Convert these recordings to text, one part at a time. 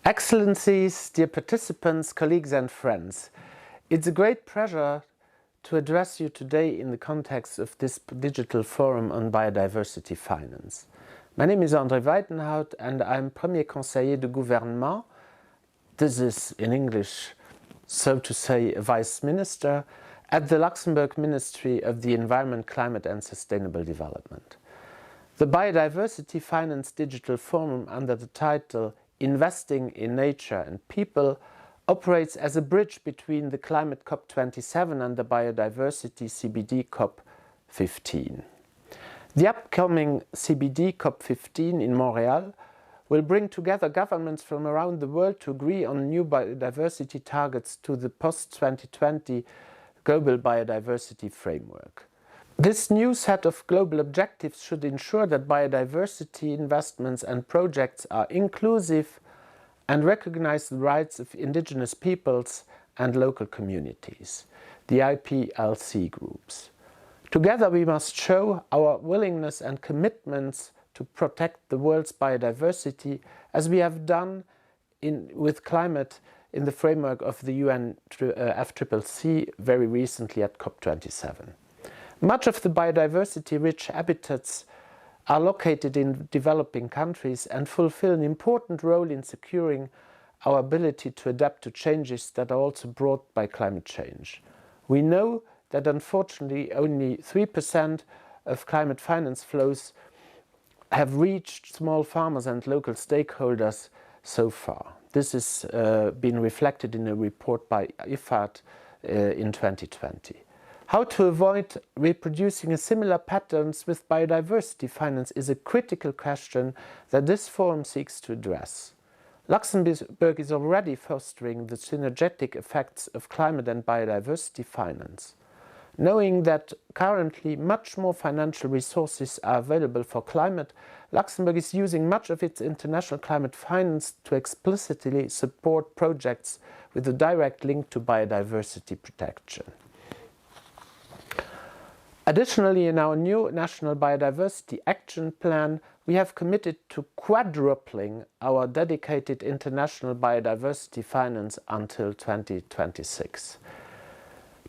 Excellencies, dear participants, colleagues and friends, it's a great pleasure to address you today in the context of this digital forum on biodiversity finance. My name is André Weitenhout and I'm Premier Conseiller de Gouvernement. This is, in English, so to say, a Vice Minister at the Luxembourg Ministry of the Environment, Climate and Sustainable Development. The Biodiversity Finance Digital Forum, under the title Investing in Nature and People, operates as a bridge between the Climate COP27 and the Biodiversity CBD COP15. The upcoming CBD COP15 in Montreal will bring together governments from around the world to agree on new biodiversity targets to the Post-2020 Global Biodiversity Framework. This new set of global objectives should ensure that biodiversity investments and projects are inclusive and recognize the rights of indigenous peoples and local communities, the IPLC groups. Together we must show our willingness and commitments to protect the world's biodiversity, as we have done with climate in the framework of the UN FCCC very recently at COP27. Much of the biodiversity-rich habitats are located in developing countries and fulfill an important role in securing our ability to adapt to changes that are also brought by climate change. We know that unfortunately only 3% of climate finance flows have reached small farmers and local stakeholders so far. This has been reflected in a report by IFAD in 2020. How to avoid reproducing a similar patterns with biodiversity finance is a critical question that this forum seeks to address. Luxembourg is already fostering the synergetic effects of climate and biodiversity finance. Knowing that currently much more financial resources are available for climate, Luxembourg is using much of its international climate finance to explicitly support projects with a direct link to biodiversity protection. Additionally, in our new National Biodiversity Action Plan, we have committed to quadrupling our dedicated international biodiversity finance until 2026.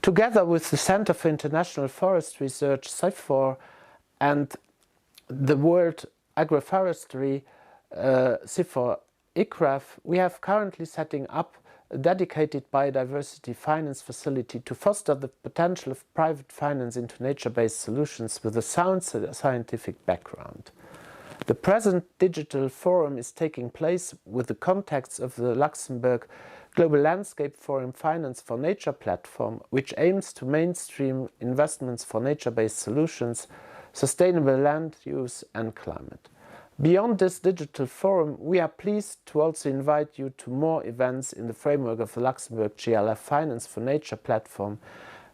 Together with the Center for International Forest Research, CIFOR, and the World Agroforestry, CIFOR ICRAF, we have currently setting up a dedicated biodiversity finance facility to foster the potential of private finance into nature-based solutions with a sound scientific background. The present digital forum is taking place with the context of the Luxembourg Global Landscape Forum Finance for Nature platform, which aims to mainstream investments for nature-based solutions, sustainable land use and climate. Beyond this digital forum, we are pleased to also invite you to more events in the framework of the Luxembourg GLF Finance for Nature platform,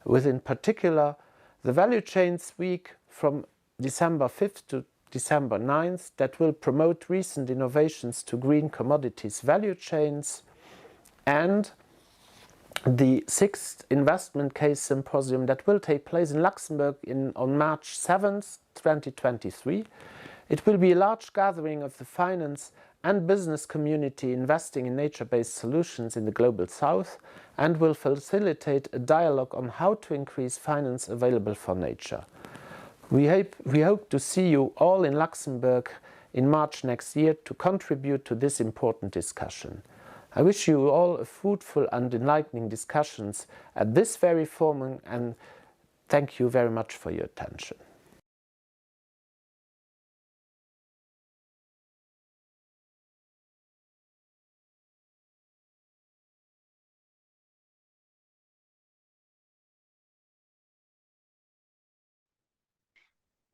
with in particular the Value Chains Week from December 5th to December 9th that will promote recent innovations to green commodities value chains, and the 6th Investment Case Symposium that will take place in Luxembourg on March 7th, 2023. It will be a large gathering of the finance and business community investing in nature-based solutions in the Global South and will facilitate a dialogue on how to increase finance available for nature. We hope to see you all in Luxembourg in March next year to contribute to this important discussion. I wish you all a fruitful and enlightening discussions at this very forum, and thank you very much for your attention.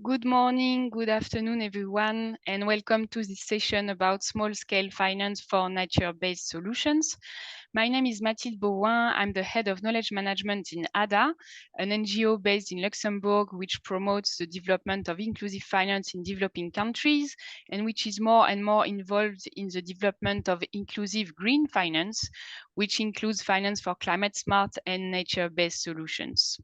Good morning, good afternoon, everyone, and welcome to this session about small-scale finance for nature-based solutions. My name is Mathilde Beauin. I'm the head of knowledge management in ADA, an NGO based in Luxembourg, which promotes the development of inclusive finance in developing countries, and which is more and more involved in the development of inclusive green finance, which includes finance for climate smart and nature-based solutions.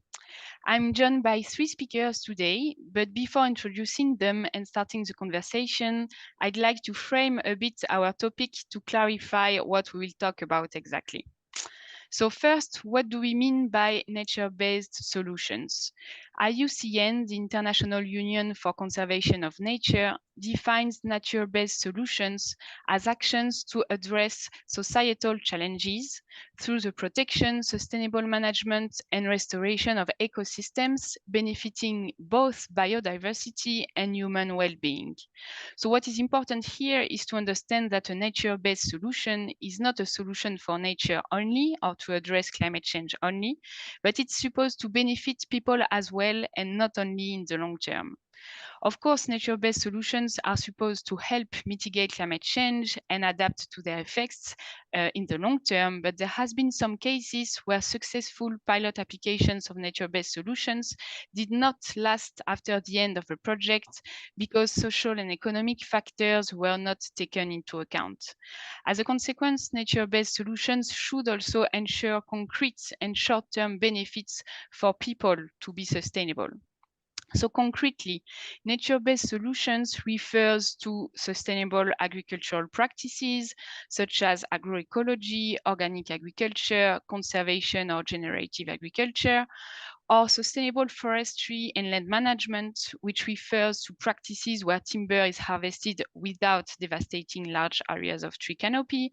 I'm joined by 3 speakers today, but before introducing them and starting the conversation, I'd like to frame a bit our topic to clarify what we will talk about exactly. So first, what do we mean by nature-based solutions? IUCN, the International Union for Conservation of Nature, defines nature-based solutions as actions to address societal challenges through the protection, sustainable management, and restoration of ecosystems benefiting both biodiversity and human well-being. So what is important here is to understand that a nature-based solution is not a solution for nature only or to address climate change only, but it's supposed to benefit people as well and not only in the long term. Of course, nature-based solutions are supposed to help mitigate climate change and adapt to their effects in the long term, but there has been some cases where successful pilot applications of nature-based solutions did not last after the end of the project because social and economic factors were not taken into account. As a consequence, nature-based solutions should also ensure concrete and short-term benefits for people to be sustainable. So concretely, nature-based solutions refers to sustainable agricultural practices such as agroecology, organic agriculture, conservation or generative agriculture, or sustainable forestry and land management, which refers to practices where timber is harvested without devastating large areas of tree canopy,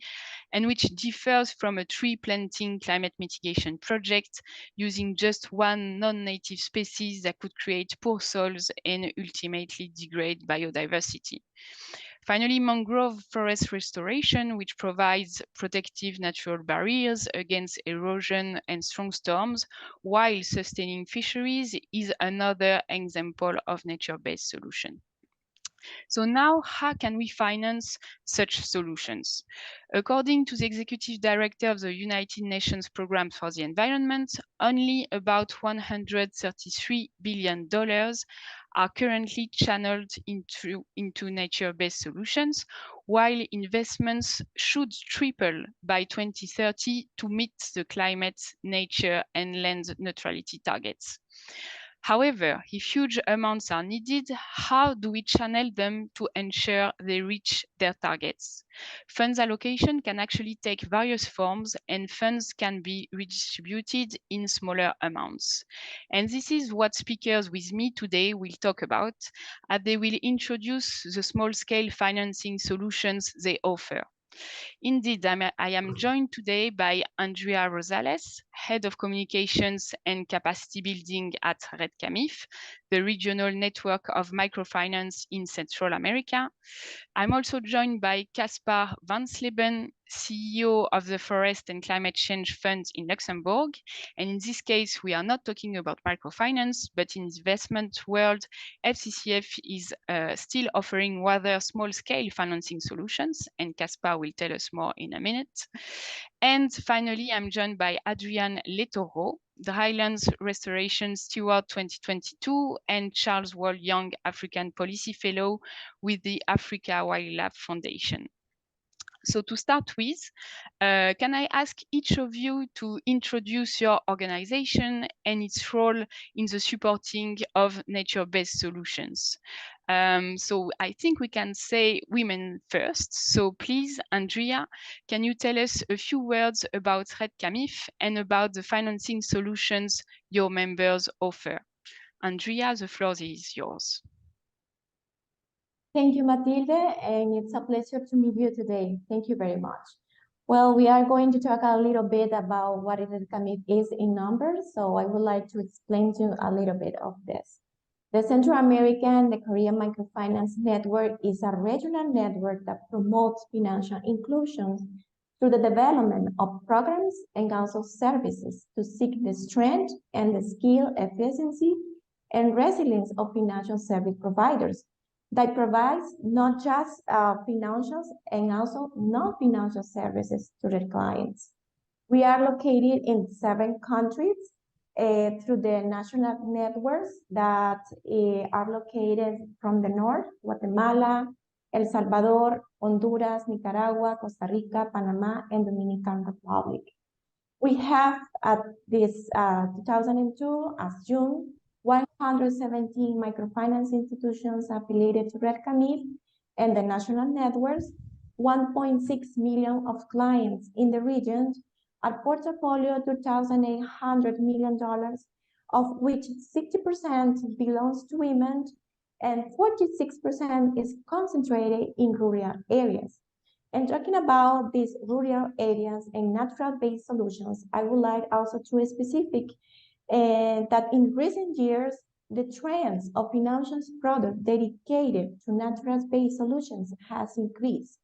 and which differs from a tree planting climate mitigation project using just one non-native species that could create poor soils and ultimately degrade biodiversity. Finally, mangrove forest restoration, which provides protective natural barriers against erosion and strong storms while sustaining fisheries, is another example of nature-based solution. So now, how can we finance such solutions? According to the Executive Director of the United Nations Programme for the Environment, only about $133 billion are currently channeled into nature-based solutions, while investments should triple by 2030 to meet the climate, nature, and land neutrality targets. However, if huge amounts are needed, how do we channel them to ensure they reach their targets? Funds allocation can actually take various forms, and funds can be redistributed in smaller amounts. And this is what speakers with me today will talk about, as they will introduce the small-scale financing solutions they offer. Indeed, I am joined today by Andrea Rosales, Head of Communications and Capacity Building at Red CAMIF, the regional network of microfinance in Central America. I'm also joined by Caspar Van Sleben, CEO of the Forest and Climate Change Fund in Luxembourg. And in this case, we are not talking about microfinance, but in the investment world, FCCF is still offering rather small-scale financing solutions, and Caspar will tell us more in a minute. And finally, I'm joined by Adrian Letoro, the Highlands Restoration Steward 2022, and Charles Wall Young African Policy Fellow with the Africa Wildlife Foundation. So to start with, can I ask each of you to introduce your organization and its role in the supporting of nature-based solutions? So I think we can say women first. So please, Andrea, can you tell us a few words about Red CAMIF and about the financing solutions your members offer? Andrea, the floor is yours. Thank you, Matilde, and it's a pleasure to meet you today. Thank you very much. Well, we are going to talk a little bit about what Red CAMIF is in numbers, so I would like to explain to you a little bit of this. The Central American, the Korean Microfinance Network is a regional network that promotes financial inclusion through the development of programs and also services to seek the strength and the skill, efficiency, and resilience of financial service providers that provides not just financials and also non-financial services to their clients. We are located in 7 countries through the national networks that are located from the north: Guatemala, El Salvador, Honduras, Nicaragua, Costa Rica, Panama, and Dominican Republic. We have at this 2002, as June, 117 microfinance institutions affiliated to Red Camif and the national networks, 1.6 million of clients in the region, a portfolio $2,800 million, of which 60% belongs to women and 46% is concentrated in rural areas. And talking about these rural areas and natural-based solutions, I would like also to specific that in recent years, the trends of financial products dedicated to natural-based solutions has increased.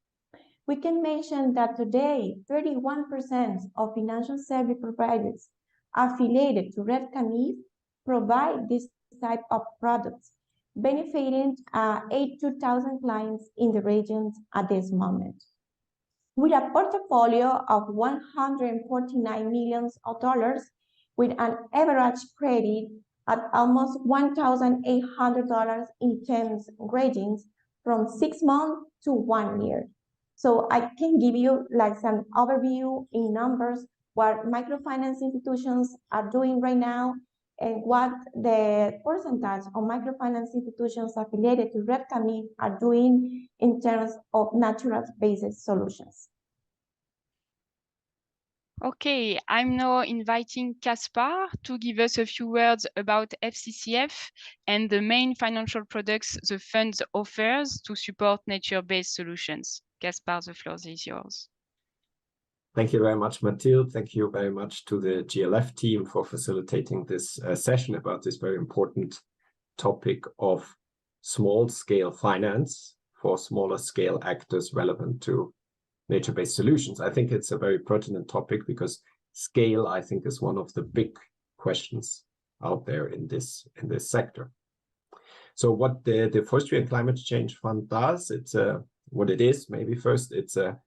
We can mention that today, 31% of financial service providers affiliated to Red Camif provide this type of products, benefiting 82,000 clients in the region at this moment. With a portfolio of $149 million with an average credit at almost $1,800 in terms ratings from 6 months to 1 year. So I can give you like some overview in numbers what microfinance institutions are doing right now and what the percentage of microfinance institutions affiliated to Red Camif are doing in terms of natural-based solutions. Okay, I'm now inviting Caspar to give us a few words about FCCF and the main financial products the fund offers to support nature-based solutions. Caspar, the floor is yours. Thank you very much, Mathilde. Thank you very much to the GLF team for facilitating this session about this very important topic of small-scale finance for smaller-scale actors relevant to nature-based solutions. I think it's a very pertinent topic because scale, I think, is one of the big questions out there in this sector. So what the Forestry and Climate Change Fund does, it's what it is. Maybe first, it's a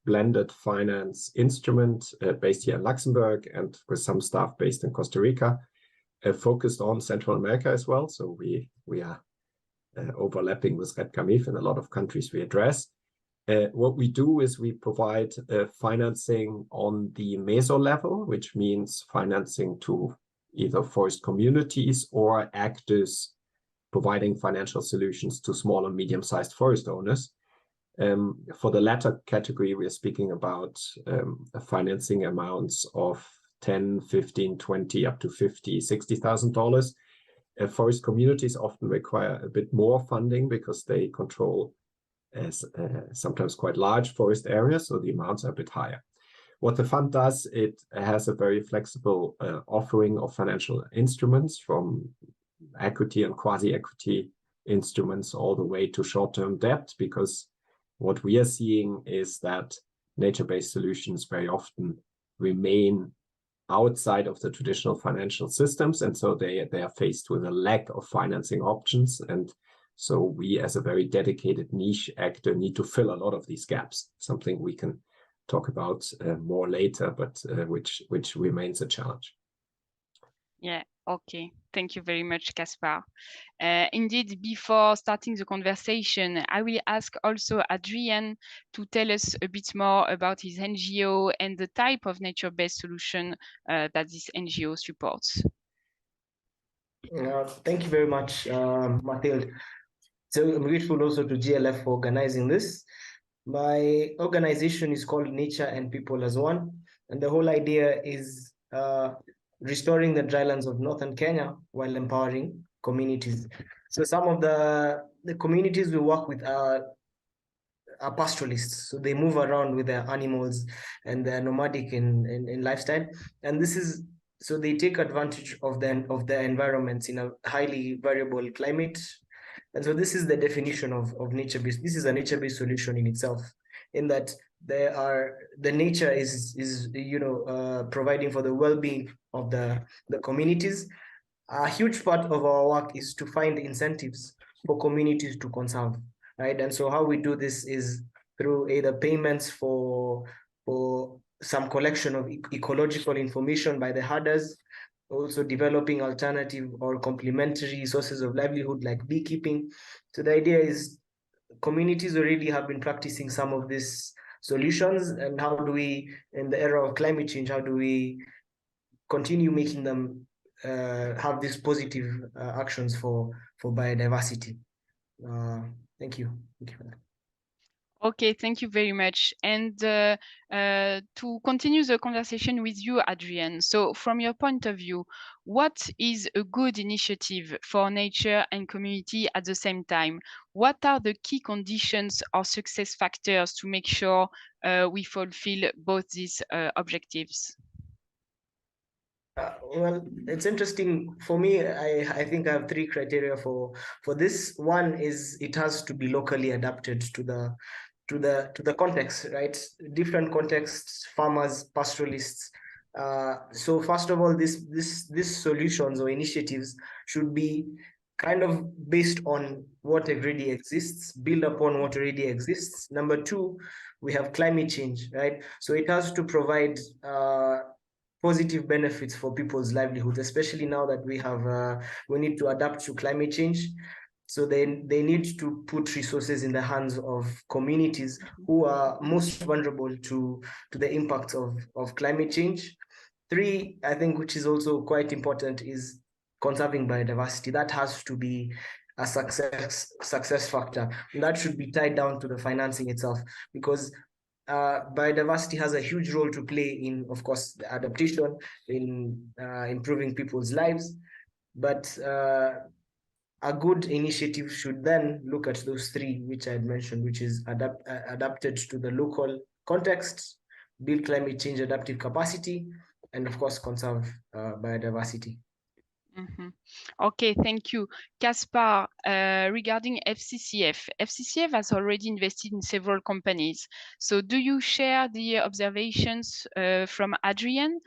blended finance instrument based here in Luxembourg and with some staff based in Costa Rica, focused on Central America as well. So we are overlapping with Red Camif in a lot of countries we address. What we do is we provide financing on the meso level, which means financing to either forest communities or actors providing financial solutions to small and medium-sized forest owners. For the latter category, we are speaking about financing amounts of $10, $15, $20, up to $50,000, $60,000. Forest communities often require a bit more funding because they control sometimes quite large forest areas, so the amounts are a bit higher. What the fund does, it has a very flexible offering of financial instruments from equity and quasi-equity instruments all the way to short-term debt, because what we are seeing is that nature-based solutions very often remain outside of the traditional financial systems, and so they are faced with a lack of financing options. And so we, as a very dedicated niche actor, need to fill a lot of these gaps, something we can talk about more later, but which remains a challenge. Yeah, okay. Thank you very much, Caspar. Indeed, before starting the conversation, I will ask also Adrian to tell us a bit more about his NGO and the type of nature-based solution that this NGO supports. Thank you very much, Mathilde. So I'm grateful also to GLF for organizing this. My organization is called Nature and People as One, and the whole idea is restoring the drylands of northern Kenya while empowering communities. So some of the communities we work with are pastoralists, so they move around with their animals and they're nomadic in lifestyle, and this is so they take advantage of their environments in a highly variable climate. And so this is the definition of nature-based. This is a nature-based solution in itself, in that the nature is providing for the well-being of the communities. A huge part of our work is to find incentives for communities to conserve, right? And so how we do this is through either payments for some collection of ecological information by the herders, also developing alternative or complementary sources of livelihood like beekeeping. So the idea is communities already have been practicing some of these solutions, and how do we, in the era of climate change, how do we continue making them have these positive actions for biodiversity? Thank you. Thank you for that. Okay, thank you very much. And to continue the conversation with you, Adrian, so from your point of view, what is a good initiative for nature and community at the same time? What are the key conditions or success factors to make sure we fulfill both these objectives? Well, it's interesting for me. I think I have three criteria for this. One is it has to be locally adapted to the context, right? Different contexts, farmers, pastoralists. So first of all, these solutions or initiatives should be kind of based on what already exists, build upon what already exists. Number two, we have climate change, right? So it has to provide positive benefits for people's livelihoods, especially now that we need to adapt to climate change. So they need to put resources in the hands of communities who are most vulnerable to the impacts of climate change. Three, I think, which is also quite important, is conserving biodiversity. That has to be a success factor. And that should be tied down to the financing itself, because biodiversity has a huge role to play in, of course, the adaptation, in improving people's lives. But a good initiative should then look at those three, which I had mentioned, which is adapted to the local context, build climate change adaptive capacity, and of course, conserve biodiversity. Mm-hmm. Okay, thank you. Caspar, regarding FCCF, FCCF has already invested in several companies. So do you share the observations from Adrian?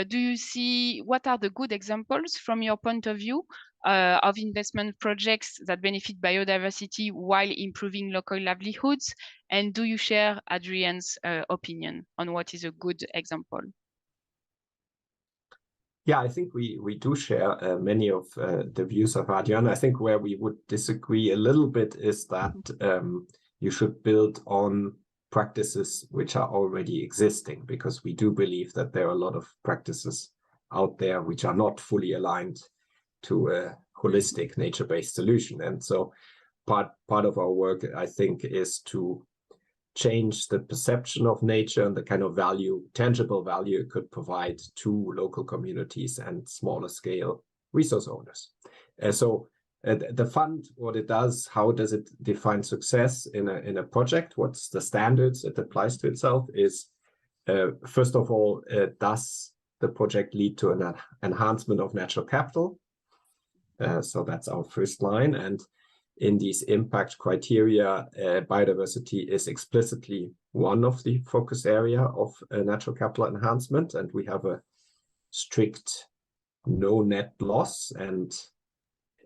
Do you see what are the good examples from your point of view of investment projects that benefit biodiversity while improving local livelihoods? And do you share Adrian's opinion on what is a good example? Yeah, I think we do share many of the views of Adrian. I think where we would disagree a little bit is that you should build on practices which are already existing, because we do believe that there are a lot of practices out there which are not fully aligned to a holistic nature-based solution. And so part of our work, I think, is to change the perception of nature and the kind of value, tangible value it could provide to local communities and smaller scale resource owners. So the fund, what it does, how does it define success in a project? What's the standards it applies to itself is, first of all, does the project lead to an enhancement of natural capital? So that's our first line. And in these impact criteria, biodiversity is explicitly one of the focus area of natural capital enhancement, and we have a strict no net loss and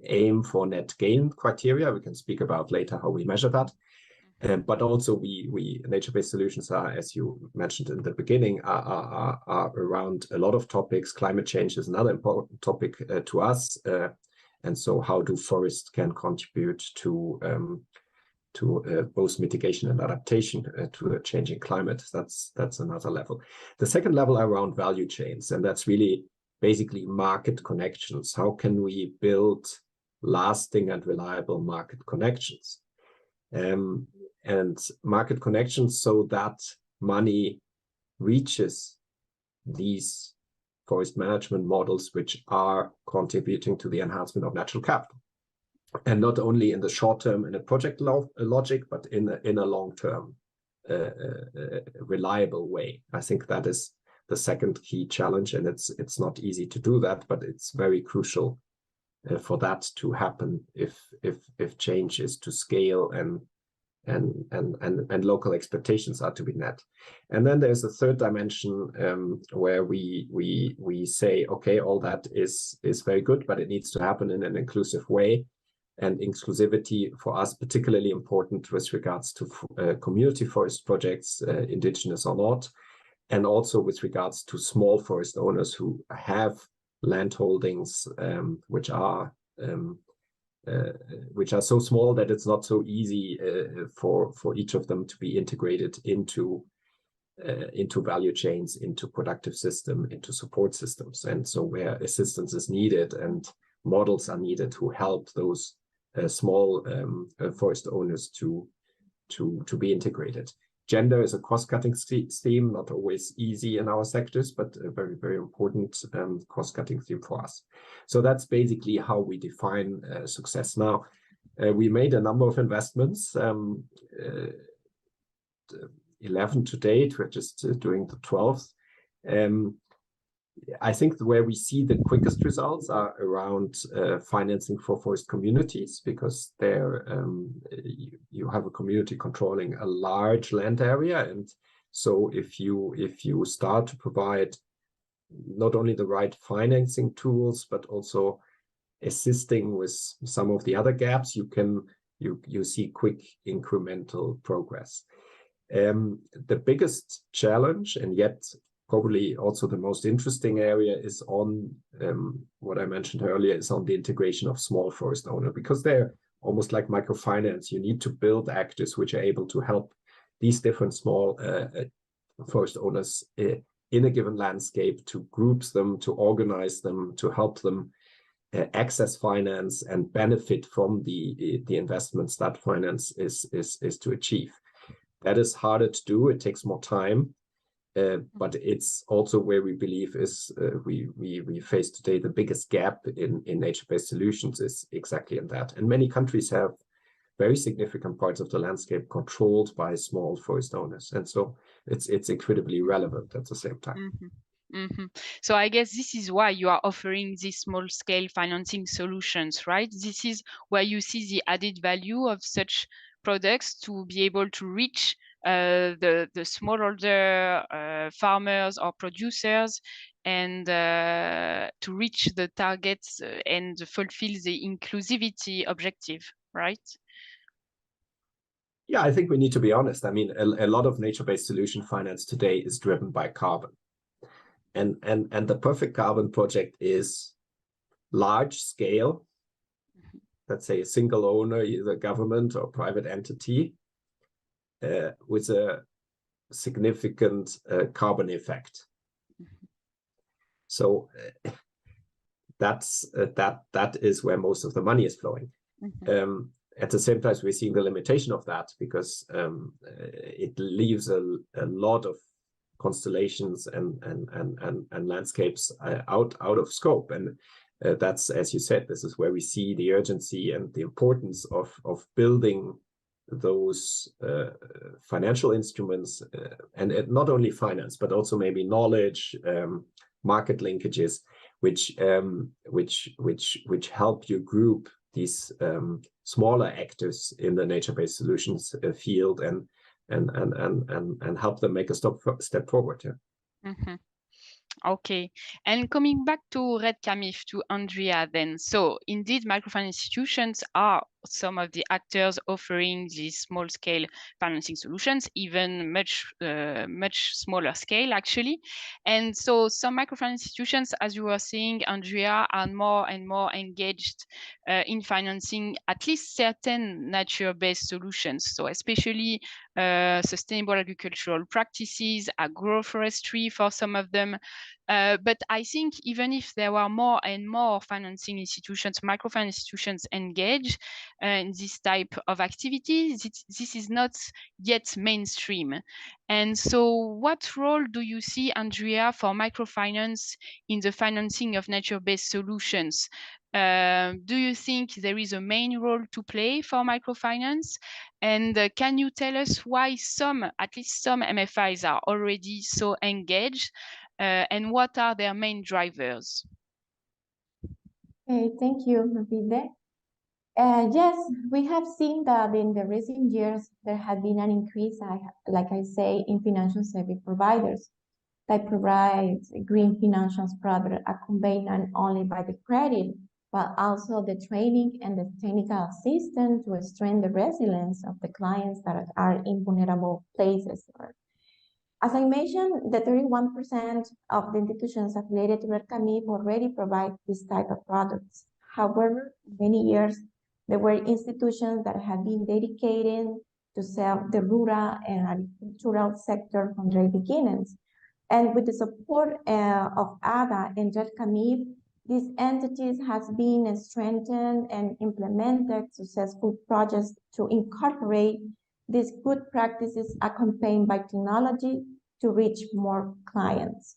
aim for net gain criteria. We can speak about later how we measure that. But also we nature-based solutions are, as you mentioned in the beginning, are around a lot of topics. Climate change is another important topic to us. And so how do forests can contribute to both mitigation and adaptation to a changing climate? That's another level. The second level around value chains, and that's really basically market connections. How can we build lasting and reliable market connections? And market connections so that money reaches these forest management models which are contributing to the enhancement of natural capital, and not only in the short term in a project logic, but in a long term reliable way. I think that is the second key challenge, and it's not easy to do that, but it's very crucial for that to happen if change is to scale and local expectations are to be met. And then there's a third dimension where we say, okay, all that is very good, but it needs to happen in an inclusive way. And inclusivity for us particularly important with regards to community forest projects, indigenous or not. and also with regards to small forest owners who have land holdings which are so small that it's not so easy for each of them to be integrated into value chains, into productive system, into support systems. And so where assistance is needed and models are needed to help those small forest owners to be integrated. Gender is a cross-cutting theme, not always easy in our sectors, but a very, very important cross-cutting theme for us. So that's basically how we define success. Now, we made a number of investments, 11 to date. We're just doing the 12th. I think where we see the quickest results are around financing for forest communities, because there you have a community controlling a large land area, and so if you start to provide not only the right financing tools but also assisting with some of the other gaps, you see quick incremental progress. The biggest challenge, and yet probably also the most interesting area, is on what I mentioned earlier, is on the integration of small forest owner, because they're almost like microfinance. You need to build actors which are able to help these different small forest owners in a given landscape, to group them, to organize them, to help them access finance and benefit from the investments that finance is to achieve. That is harder to do. It takes more time. But it's also where we believe is we face today the biggest gap in nature-based solutions is exactly in that. And many countries have very significant parts of the landscape controlled by small forest owners, and so it's incredibly relevant at the same time. So I guess this is why you are offering these small-scale financing solutions, right? This is where you see the added value of such products, to be able to reach the smallholder farmers or producers, and to reach the targets and fulfill the inclusivity objective, right? Yeah, I think we need to be honest. I mean, a lot of nature-based solution finance today is driven by carbon. And the perfect carbon project is large scale, let's say a single owner, either government or private entity, with a significant carbon effect. So that is where most of the money is flowing. At the same time, we're seeing the limitation of that, because it leaves a lot of constellations and landscapes out of scope. And that's, as you said, this is where we see the urgency and the importance of building those financial instruments, and not only finance, but also maybe knowledge, market linkages, which help you group these smaller actors in the nature-based solutions field and help them make a step forward. Yeah. Okay, and coming back to Red Camif, to Andrea then. So indeed, microfinance institutions are some of the actors offering these small-scale financing solutions, even much smaller scale, actually. And so some microfinance institutions, as you were saying, Andrea, are more and more engaged in financing at least certain nature-based solutions. So especially sustainable agricultural practices, agroforestry for some of them. But I think even if there were more and more financing institutions, microfinance institutions engaged in this type of activity, this is not yet mainstream. And so what role do you see, Andrea, for microfinance in the financing of nature-based solutions? Do you think there is a main role to play for microfinance? And can you tell us why at least some MFIs are already so engaged, and what are their main drivers? Okay, thank you, Matilde. Yes, we have seen that in the recent years, there has been an increase, like I say, in financial service providers that provide green financial products accompanied not only by the credit, but also the training and the technical assistance to strengthen the resilience of the clients that are in vulnerable places. As I mentioned, the 31% of the institutions affiliated to Red CAMIF already provide this type of products. However, many years, there were institutions that have been dedicated to serve the rural and agricultural sector from their beginnings. And with the support of ADA and Red CAMIF, these entities has been strengthened and implemented successful projects to incorporate these good practices accompanied by technology to reach more clients.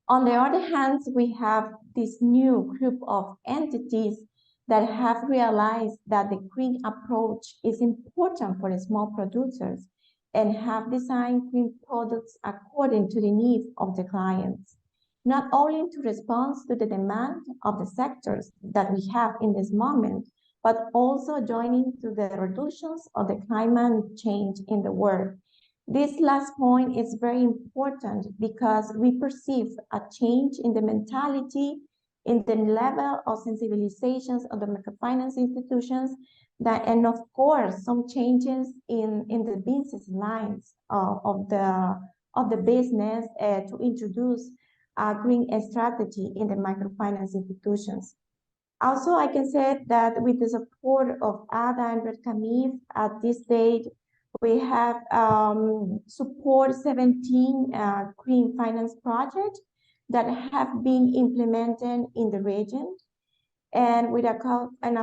On the other hand, we have this new group of entities that have realized that the green approach is important for the small producers and have designed green products according to the needs of the clients, not only to respond to the demand of the sectors that we have in this moment, but also joining to the reductions of the climate change in the world. This last point is very important because we perceive a change in the mentality, in the level of sensibilizations of the microfinance institutions, that, and of course, some changes in the business lines of the business to introduce a green strategy in the microfinance institutions. Also, I can say that with the support of ADA and Red CAMIF at this stage, we have support 17 green finance projects that have been implemented in the region. And with a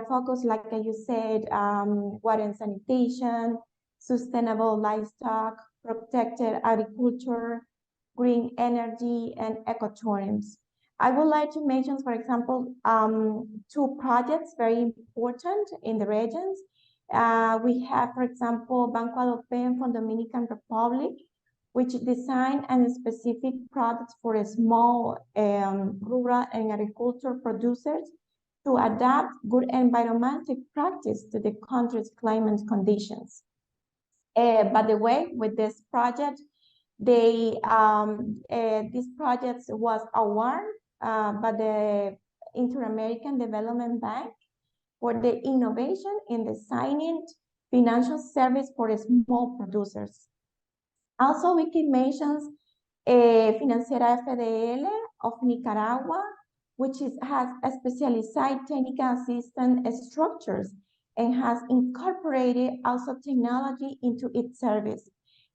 focus, like you said, water and sanitation, sustainable livestock, protected agriculture, green energy, and ecotourism. I would like to mention, for example, two projects very important in the regions. We have, for example, Banco Adopen from Dominican Republic, which designed a specific product for a small rural and agricultural producers to adapt good environmental practice to the country's climate conditions. By the way, with this project, this project was awarded by the Inter-American Development Bank for the innovation in designing financial service for small producers. Also, we can mention Financiera FDL of Nicaragua, which has a specialized technical assistance structures and has incorporated also technology into its service.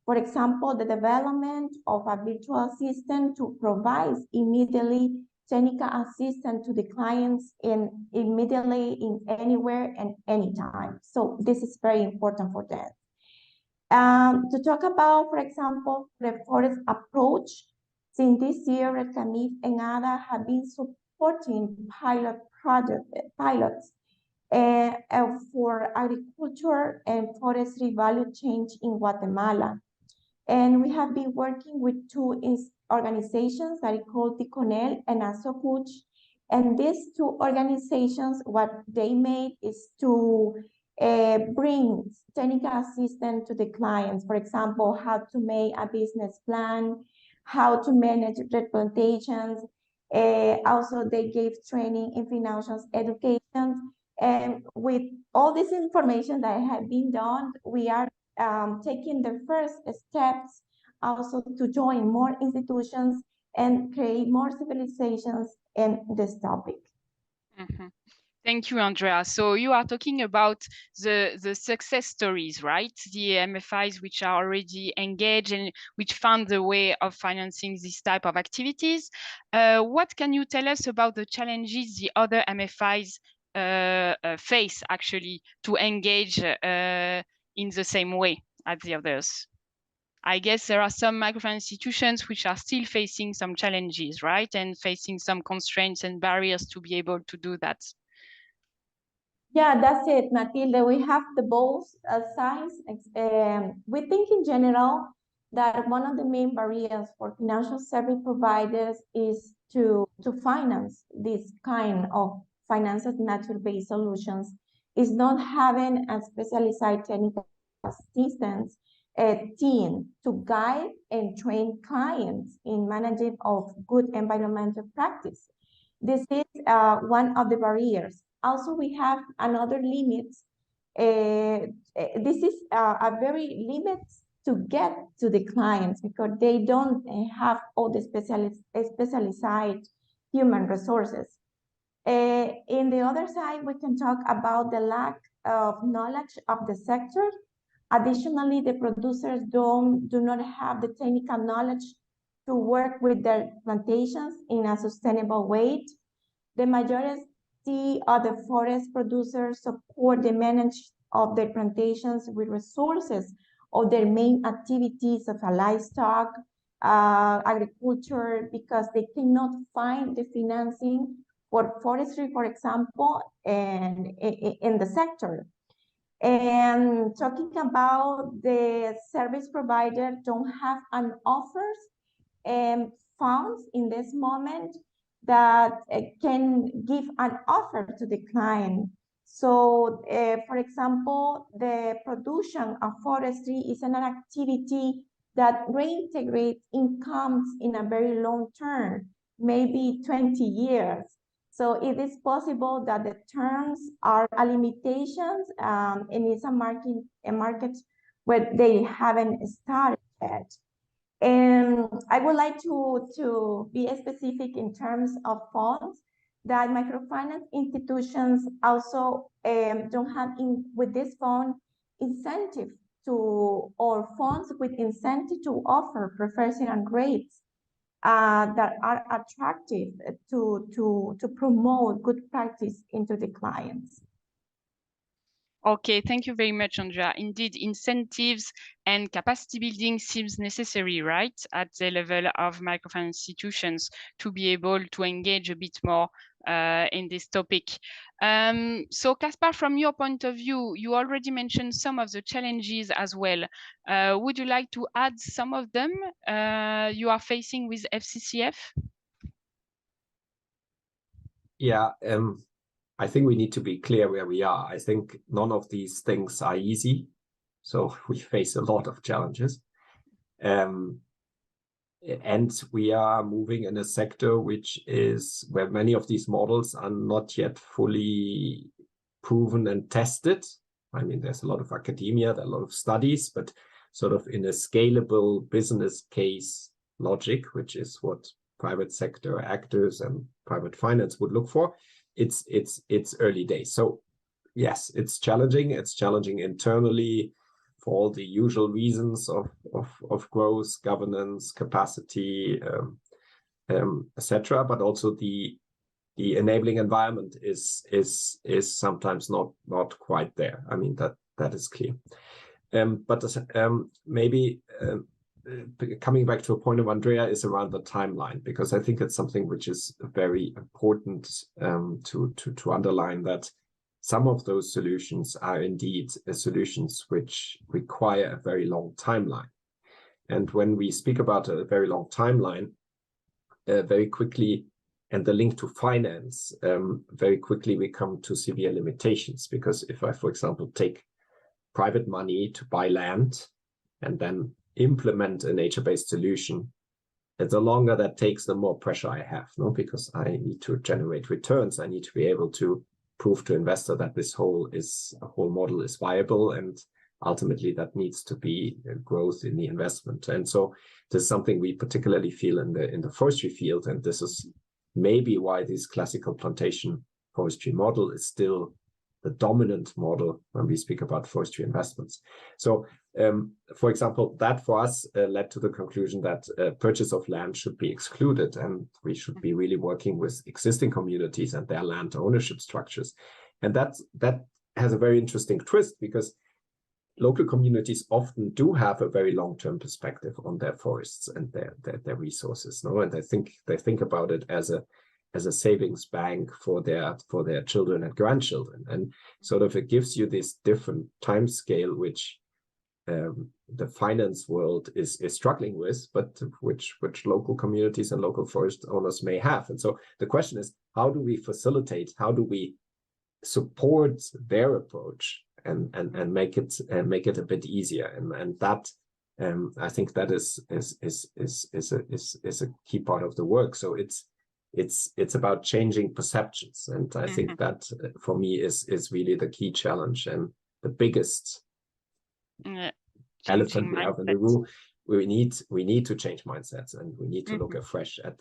For example, the development of a virtual assistant to provide immediately technical assistance to the clients immediately in anywhere and anytime. So this is very important for them. To talk about, for example, the forest approach, since this year, Red CAMIF and ADA have been supporting pilots for agriculture and forestry value change in Guatemala. And we have been working with two organizations that are called Ticonel and Asocuch. And these two organizations, what they made is to bring technical assistance to the clients. For example, how to make a business plan, how to manage replantations. Also, they gave training in financial education. And with all this information that has been done, we are taking the first steps also to join more institutions and create more civilizations in this topic. Mm-hmm. Thank you, Andrea. So you are talking about the success stories, right? The MFIs which are already engaged and which found the way of financing this type of activities. What can you tell us about the challenges the other MFIs face actually to engage in the same way as the others? I guess there are some microfinance institutions which are still facing some challenges, right? And facing some constraints and barriers to be able to do that. Yeah, that's it, Matilde. We have the both sides. We think in general that one of the main barriers for financial service providers is to finance this kind of finances nature-based solutions, is not having a specialized technical assistance team to guide and train clients in managing of good environmental practice. This is one of the barriers. Also, we have another limit. This is a very to get to the clients because they don't have all the specialized human resources. In the other side, we can talk about the lack of knowledge of the sector. Additionally, the producers do not have the technical knowledge to work with their plantations in a sustainable way. The majority of the forest producers support the management of their plantations with resources of their main activities of livestock, agriculture, because they cannot find the financing for forestry, for example, and in the sector. And talking about the service provider don't have an offers and funds in this moment that can give an offer to the client. So, for example, the production of forestry is an activity that reintegrates incomes in a very long term, maybe 20 years. So it is possible that the terms are limitations, and it's a market where they haven't started yet. And I would like to be specific in terms of funds that microfinance institutions also don't have with this fund incentive to, or funds with incentive to offer preferential rates that are attractive to promote good practice into the clients. Okay, thank you very much, Andrea. Indeed, incentives and capacity building seems necessary, right, at the level of microfinance institutions to be able to engage a bit more in this topic. So, Caspar, from your point of view, you already mentioned some of the challenges as well. Would you like to add some of them you are facing with FCCF? Yeah, I think we need to be clear where we are. I think none of these things are easy. So we face a lot of challenges. And we are moving in a sector which is where many of these models are not yet fully proven and tested. I mean, there's a lot of academia, there are a lot of studies, but sort of in a scalable business case logic, which is what private sector actors and private finance would look for. It's early days. So yes, it's challenging. It's challenging internally for all the usual reasons of growth, governance, capacity, etc. But also the enabling environment is sometimes not quite there. I mean, that is clear. But maybe coming back to a point of Andrea is around the timeline, because I think it's something which is very important to underline, that some of those solutions are indeed solutions which require a very long timeline. And when we speak about a very long timeline, very quickly, and the link to finance, very quickly we come to severe limitations. Because if I, for example, take private money to buy land and then implement a nature-based solution, the longer that takes, the more pressure I have, no? Because I need to generate returns. I need to be able to prove to investor that this whole model is viable, and ultimately that needs to be growth in the investment. And so this is something we particularly feel in the forestry field, and this is maybe why this classical plantation forestry model is still the dominant model when we speak about forestry investments. So, for example, that for us led to the conclusion that purchase of land should be excluded, and we should be really working with existing communities and their land ownership structures. And that has a very interesting twist, because local communities often do have a very long-term perspective on their forests and their resources, no? And they think about it as a savings bank for their children and grandchildren, and sort of it gives you this different time scale which the finance world is struggling with, but which local communities and local forest owners may have. And so the question is, how do we facilitate, how do we support their approach and make it a bit easier? And that I think that is a key part of the work. So it's about changing perceptions, and I think that for me is really the key challenge and the biggest elephant we have in the room. We need to change mindsets, and we need to look afresh at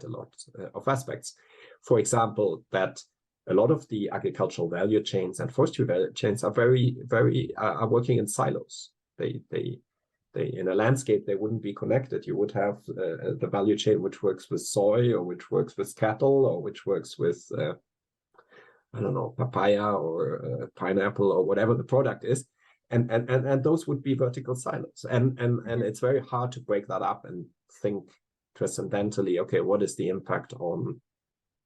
a lot of aspects. For example, that a lot of the agricultural value chains and forestry value chains are are working in silos. They in a landscape, they wouldn't be connected. You would have the value chain which works with soy, or which works with cattle, or which works with I don't know, papaya or pineapple, or whatever the product is. And those would be vertical silos, and it's very hard to break that up and think transcendentally. Okay, what is the impact on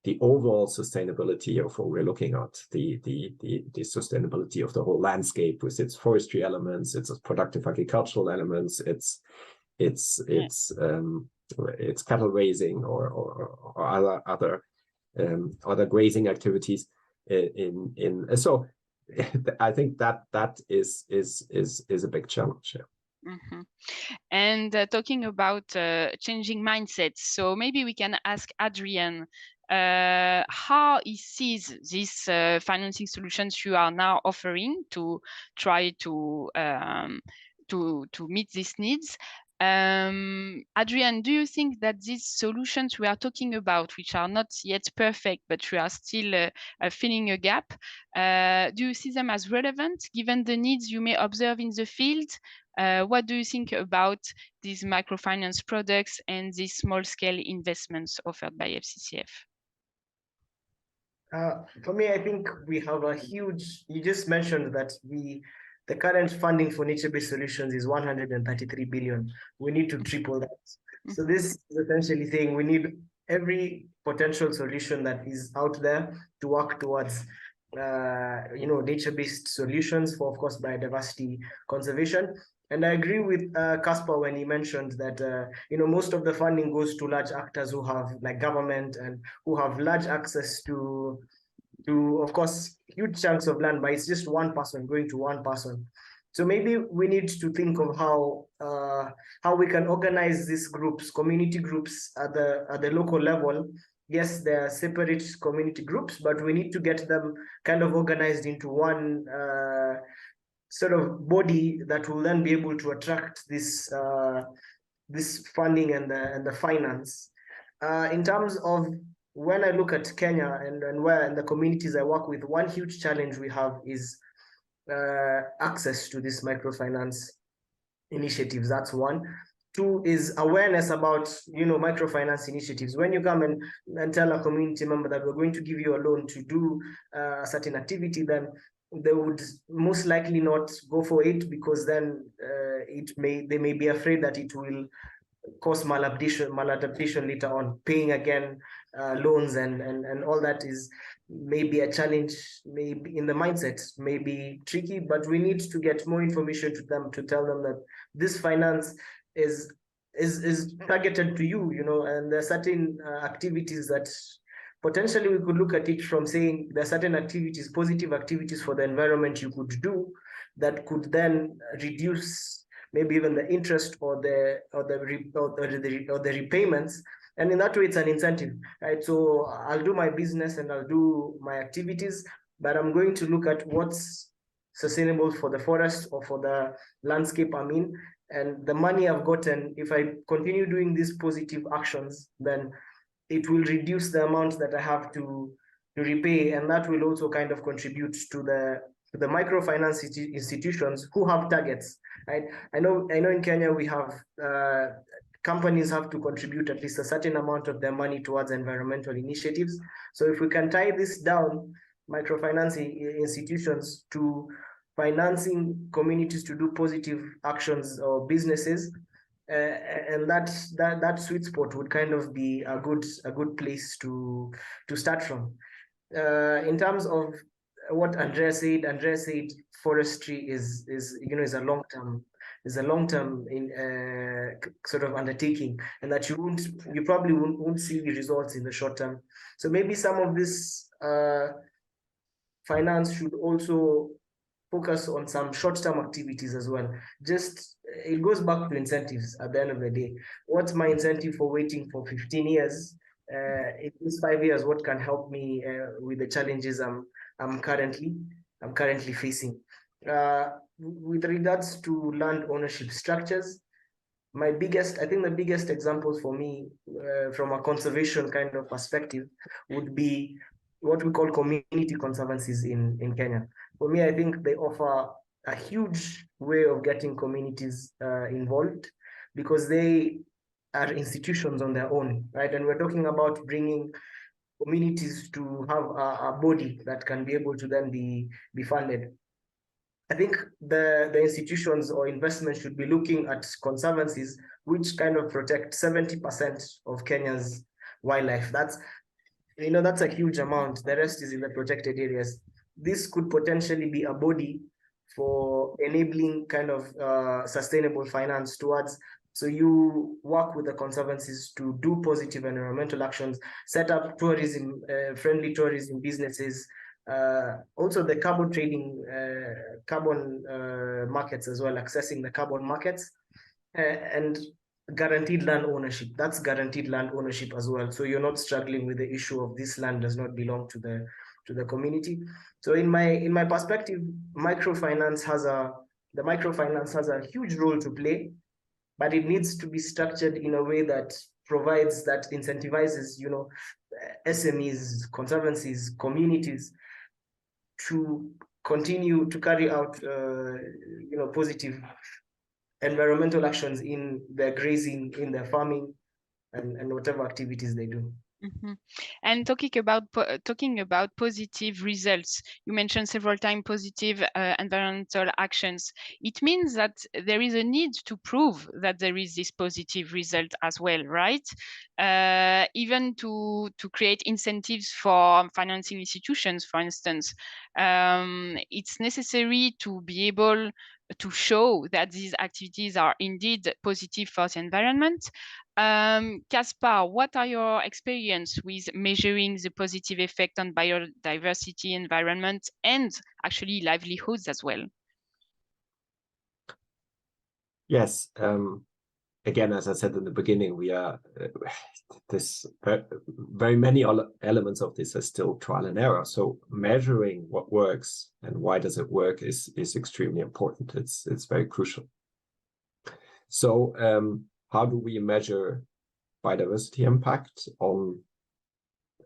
the overall sustainability of what we're looking at? The sustainability of the whole landscape with its forestry elements, its productive agricultural elements, its cattle raising or other grazing activities. So I think that is a big challenge. Yeah. And talking about changing mindsets, so maybe we can ask Adrian how he sees these financing solutions you are now offering to try to meet these needs. Adrian, do you think that these solutions we are talking about, which are not yet perfect, but we are still filling a gap, do you see them as relevant given the needs you may observe in the field? What do you think about these microfinance products and these small-scale investments offered by FCCF? For me, I think we have a huge, you just mentioned that the current funding for nature-based solutions is 133 billion. We need to triple that. So this is essentially saying we need every potential solution that is out there to work towards nature-based solutions for, of course, biodiversity conservation. And I agree with Caspar when he mentioned that most of the funding goes to large actors who have, like government, and who have large access to of course huge chunks of land, but it's just one person going to one person. So maybe we need to think of how we can organize these groups, community groups at the local level. Yes, they are separate community groups, but we need to get them kind of organized into one sort of body that will then be able to attract this funding and the finance. In terms of when I look at Kenya and where in the communities I work with, one huge challenge we have is access to this microfinance initiatives. That's one. Two is awareness about microfinance initiatives. When you come and tell a community member that we're going to give you a loan to do a certain activity, then they would most likely not go for it, because then they may be afraid that it will cause maladaptation later on. Paying again loans and all that is maybe a challenge, maybe in the mindset, maybe tricky, but we need to get more information to them to tell them that this finance is targeted to you, and there are certain activities that potentially we could look at it from saying there are certain activities, positive activities for the environment you could do that could then reduce maybe even the interest or the repayments. And in that way, it's an incentive, right? So I'll do my business and I'll do my activities, but I'm going to look at what's sustainable for the forest or for the landscape I'm in. And the money I've gotten, if I continue doing these positive actions, then it will reduce the amount that I have to repay. And that will also kind of contribute to the microfinance institutions who have targets, right? I know in Kenya we have companies have to contribute at least a certain amount of their money towards environmental initiatives. So if we can tie this down, microfinance institutions to financing communities to do positive actions or businesses, and that sweet spot would kind of be a good place to start from. In terms of what Andrea said forestry is a long-term sort of undertaking, and that you probably won't see the results in the short term. So maybe some of this finance should also focus on some short-term activities as well. Just it goes back to incentives at the end of the day. What's my incentive for waiting for 15 years? In these 5 years, what can help me with the challenges I'm currently facing? with regards to land ownership structures, I think the biggest examples for me from a conservation kind of perspective would be what we call community conservancies in Kenya. For me, I think they offer a huge way of getting communities involved, because they are institutions on their own, right? And we're talking about bringing communities to have a body that can be able to then be funded. I think the institutions or investments should be looking at conservancies which kind of protect 70% of Kenya's wildlife. That's a huge amount. The rest is in the protected areas. This could potentially be a body for enabling kind of sustainable finance towards. So you work with the conservancies to do positive environmental actions, set up tourism, friendly tourism businesses, also the carbon trading, carbon markets as well, accessing the carbon markets, and guaranteed land ownership. That's guaranteed land ownership as well. So you're not struggling with the issue of this land does not belong to the community. So in my perspective, microfinance has a huge role to play, but it needs to be structured in a way that provides, that incentivizes, SMEs, conservancies, communities to continue to carry out, positive environmental actions in their grazing, in their farming, and whatever activities they do. Mm-hmm. And talking about positive results, you mentioned several times positive environmental actions. It means that there is a need to prove that there is this positive result as well, right? Even to create incentives for financing institutions, for instance, it's necessary to be able to show that these activities are indeed positive for the environment. Caspar, what are your experience with measuring the positive effect on biodiversity, environment, and actually livelihoods as well? Yes. Again, as I said in the beginning, we are very many elements of this are still trial and error. So measuring what works and why does it work is extremely important. It's very crucial. So how do we measure biodiversity impact on?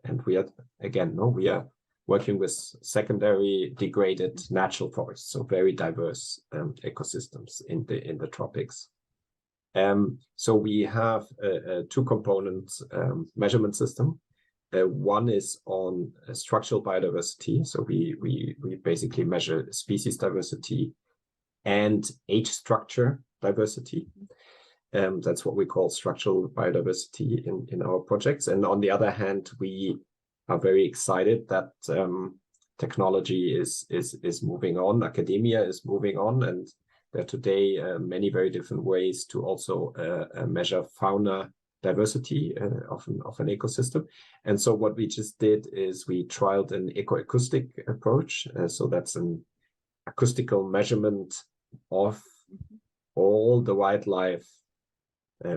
And we are working with secondary degraded natural forests, so very diverse ecosystems in the tropics. So we have a two-component measurement system. One is on structural biodiversity. So we basically measure species diversity and age structure diversity. That's what we call structural biodiversity in our projects. And on the other hand, we are very excited that technology is moving on, academia is moving on, and there are today many very different ways to also measure fauna diversity of an ecosystem. And so what we just did is we trialed an ecoacoustic approach. So that's an acoustical measurement of all the wildlife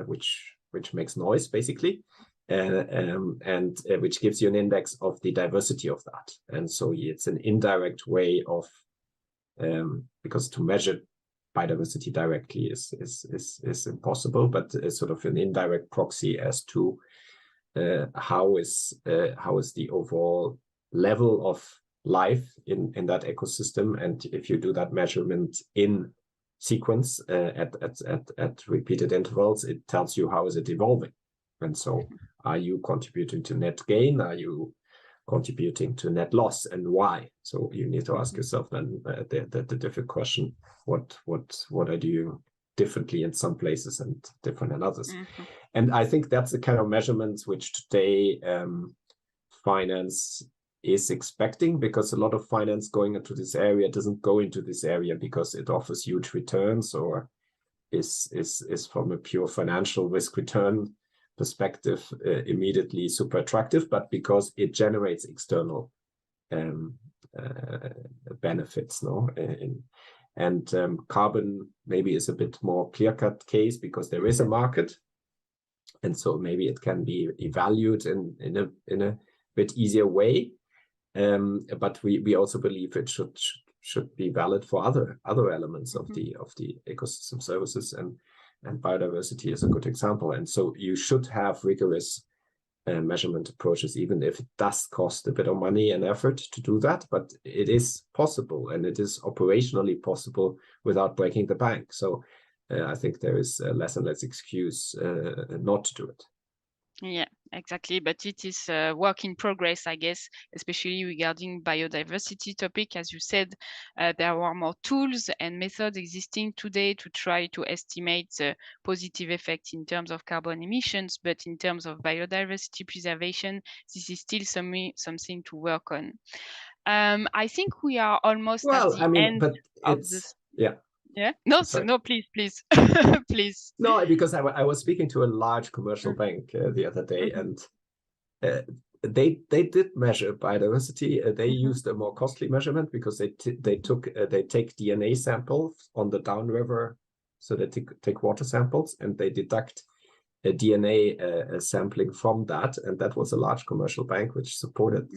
which makes noise basically, and which gives you an index of the diversity of that. And so it's an indirect way of, because to measure biodiversity directly is impossible, but it's sort of an indirect proxy as to how is the overall level of life in that ecosystem. And if you do that measurement in sequence at repeated intervals, it tells you how is it evolving. And so are you contributing to net gain? Are you contributing to net loss, and why? So you need to ask yourself then the different question: what are you doing differently in some places and different in others? And I think that's the kind of measurements which today finance is expecting, because a lot of finance going into this area doesn't go into this area because it offers huge returns or is from a pure financial risk return perspective immediately super attractive, but because it generates external benefits. Carbon maybe is a bit more clear-cut case because there is a market, and so maybe it can be evaluated in a bit easier way. But we also believe it should be valid for other elements of the ecosystem services, and biodiversity is a good example. And so you should have rigorous measurement approaches, even if it does cost a bit of money and effort to do that, but it is possible, and it is operationally possible without breaking the bank. So I think there is less and less excuse not to do it. Yeah, exactly. But it is a work in progress, I guess, especially regarding biodiversity topic. As you said, there are more tools and methods existing today to try to estimate the positive effect in terms of carbon emissions. But in terms of biodiversity preservation, this is still something to work on. I think we are almost at the end of this. Yeah. Yeah. No, Sorry. no, please, please. No, because I was speaking to a large commercial bank the other day, and they did measure biodiversity. They used a more costly measurement because they take DNA samples on the downriver, so they take water samples and they deduct a DNA sampling from that, and that was a large commercial bank which supported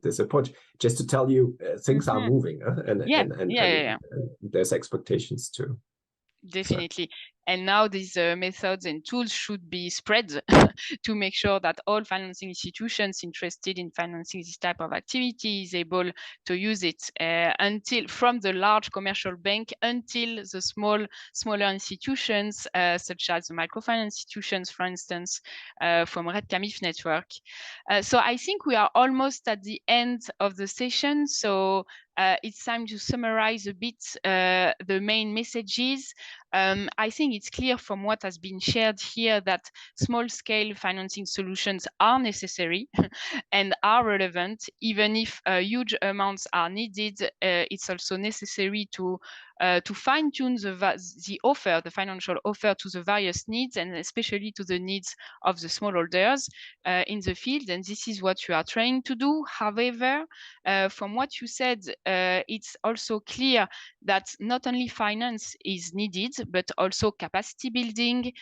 this approach. Just to tell you, things are moving, and there's expectations too. Definitely. And now these methods and tools should be spread to make sure that all financing institutions interested in financing this type of activity is able to use it, until from the large commercial bank until the smaller institutions, such as the microfinance institutions, for instance, from Red CAMIF network. So I think we are almost at the end of the session. So it's time to summarize a bit the main messages. I think it's clear from what has been shared here that small-scale financing solutions are necessary and are relevant. Even if huge amounts are needed, it's also necessary to fine-tune the financial offer to the various needs, and especially to the needs of the smallholders in the field. And this is what you are trying to do. However, from what you said, it's also clear that not only finance is needed, but also capacity building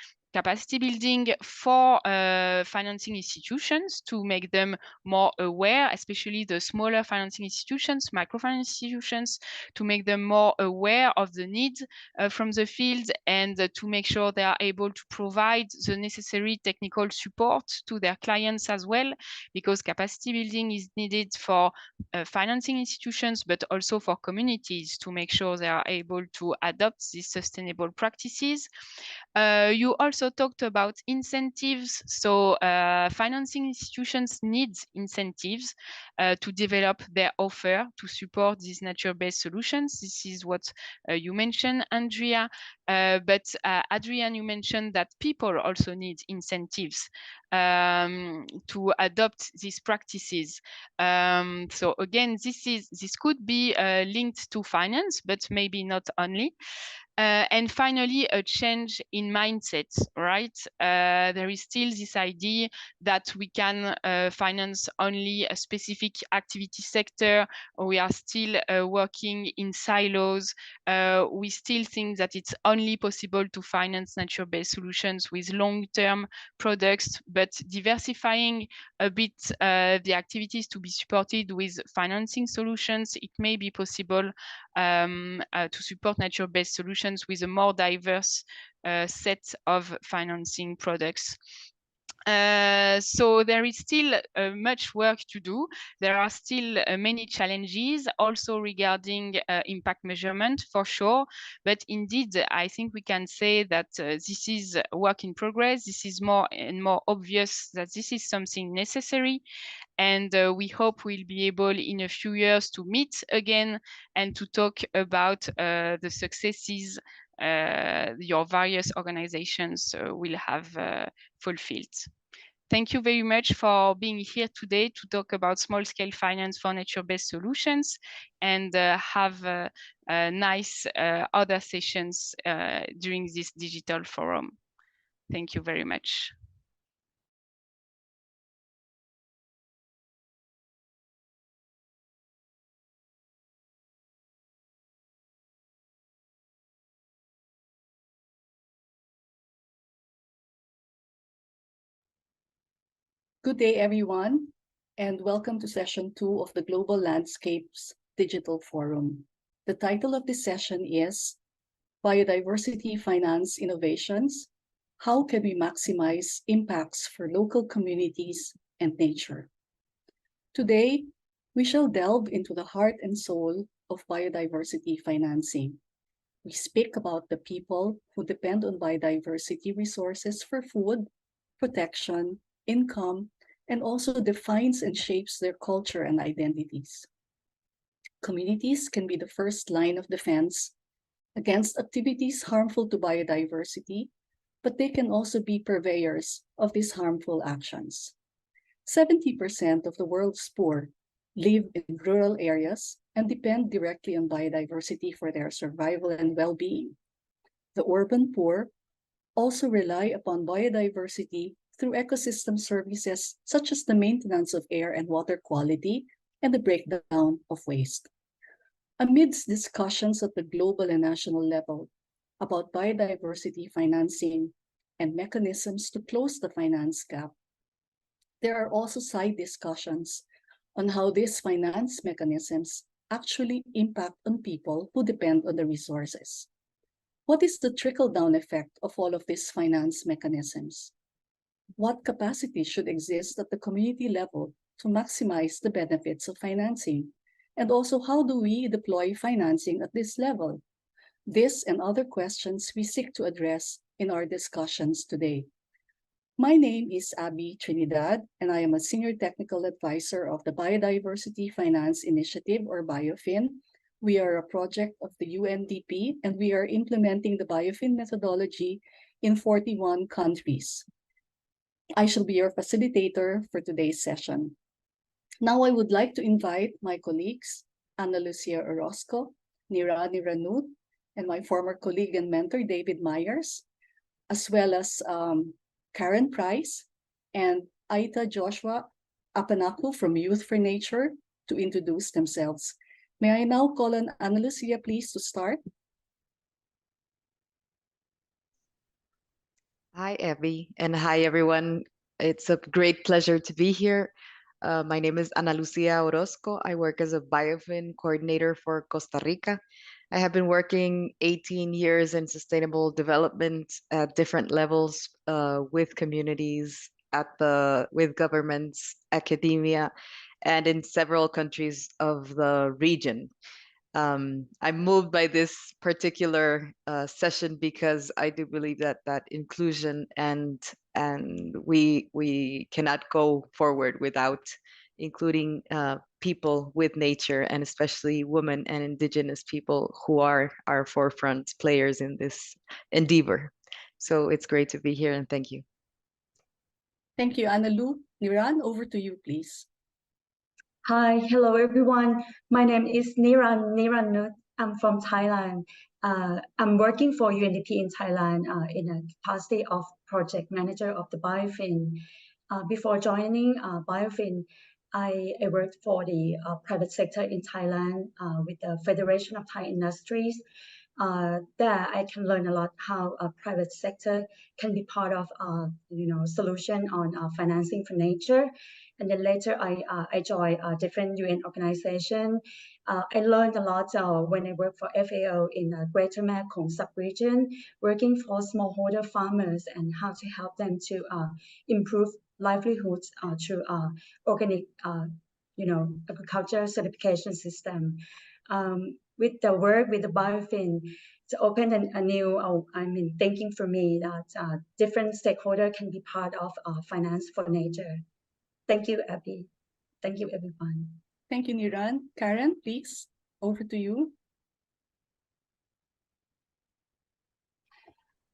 for financing institutions to make them more aware, especially the smaller financing institutions, microfinance institutions, to make them more aware of the needs from the field, and to make sure they are able to provide the necessary technical support to their clients as well, because capacity building is needed for financing institutions, but also for communities, to make sure they are able to adopt these sustainable practices. You also talked about incentives. So financing institutions need incentives to develop their offer to support these nature-based solutions. This is what you mentioned, Andrea. But Adrian, you mentioned that people also need incentives to adopt these practices. So again, this could be linked to finance, but maybe not only. And finally, a change in mindset, right? There is still this idea that we can finance only a specific activity sector. We are still working in silos. We still think that it's only possible to finance nature-based solutions with long-term products, but diversifying a bit the activities to be supported with financing solutions, it may be possible to support nature-based solutions with a more diverse set of financing products. So there is still much work to do. There are still many challenges also regarding impact measurement, for sure. But indeed, I think we can say that this is a work in progress. This is more and more obvious that this is something necessary. And we hope we'll be able in a few years to meet again and to talk about the successes your various organizations will have fulfilled. Thank you very much for being here today to talk about small-scale finance for nature-based solutions, and have nice other sessions during this digital forum. Thank you very much. Good day, everyone, and welcome to session 2 of the Global Landscapes Digital Forum. The title of this session is Biodiversity Finance Innovations. How can we maximize impacts for local communities and nature? Today, we shall delve into the heart and soul of biodiversity financing. We speak about the people who depend on biodiversity resources for food, protection, income, and also defines and shapes their culture and identities. Communities can be the first line of defense against activities harmful to biodiversity, but they can also be purveyors of these harmful actions. 70% of the world's poor live in rural areas and depend directly on biodiversity for their survival and well-being. The urban poor also rely upon biodiversity through ecosystem services such as the maintenance of air and water quality and the breakdown of waste. Amidst discussions at the global and national level about biodiversity financing and mechanisms to close the finance gap, there are also side discussions on how these finance mechanisms actually impact on people who depend on the resources. What is the trickle-down effect of all of these finance mechanisms? What capacity should exist at the community level to maximize the benefits of financing? And also, how do we deploy financing at this level? This and other questions we seek to address in our discussions today. My name is Abby Trinidad, and I am a Senior Technical Advisor of the Biodiversity Finance Initiative, or BioFin. We are a project of the UNDP, and we are implementing the BioFin methodology in 41 countries. I shall be your facilitator for today's session. Now I would like to invite my colleagues, Ana Lucia Orozco, Nirani Ranut, and my former colleague and mentor, David Myers, as well as Karen Price and Aita Joshua Apanaku from Youth for Nature to introduce themselves. May I now call on Ana Lucia, please, to start? Hi, Abby, and hi, everyone. It's a great pleasure to be here. My name is Ana Lucia Orozco. I work as a BioFin coordinator for Costa Rica. I have been working 18 years in sustainable development at different levels with communities, with governments, academia, and in several countries of the region. I'm moved by this particular session because I do believe that inclusion and we cannot go forward without including people with nature, and especially women and indigenous people who are our forefront players in this endeavor. So it's great to be here, and thank you. Thank you, Ana Lu. Niran, over to you, please. Hi, hello everyone. My name is Niran Nut. I'm from Thailand. I'm working for UNDP in Thailand in a capacity of project manager of the BioFin. Before joining BioFin, I worked for the private sector in Thailand with the Federation of Thai Industries. There I can learn a lot how a private sector can be part of solution on financing for nature. And then later I joined a different UN organization. I learned a lot when I worked for FAO in the Greater Mekong sub-region, working for smallholder farmers and how to help them to improve livelihoods through organic agriculture certification system. With the work with the BioFin, it's opened a new thinking for me that different stakeholders can be part of finance for nature. Thank you, Abby. Thank you, everyone. Thank you, Niran. Karen, please, over to you.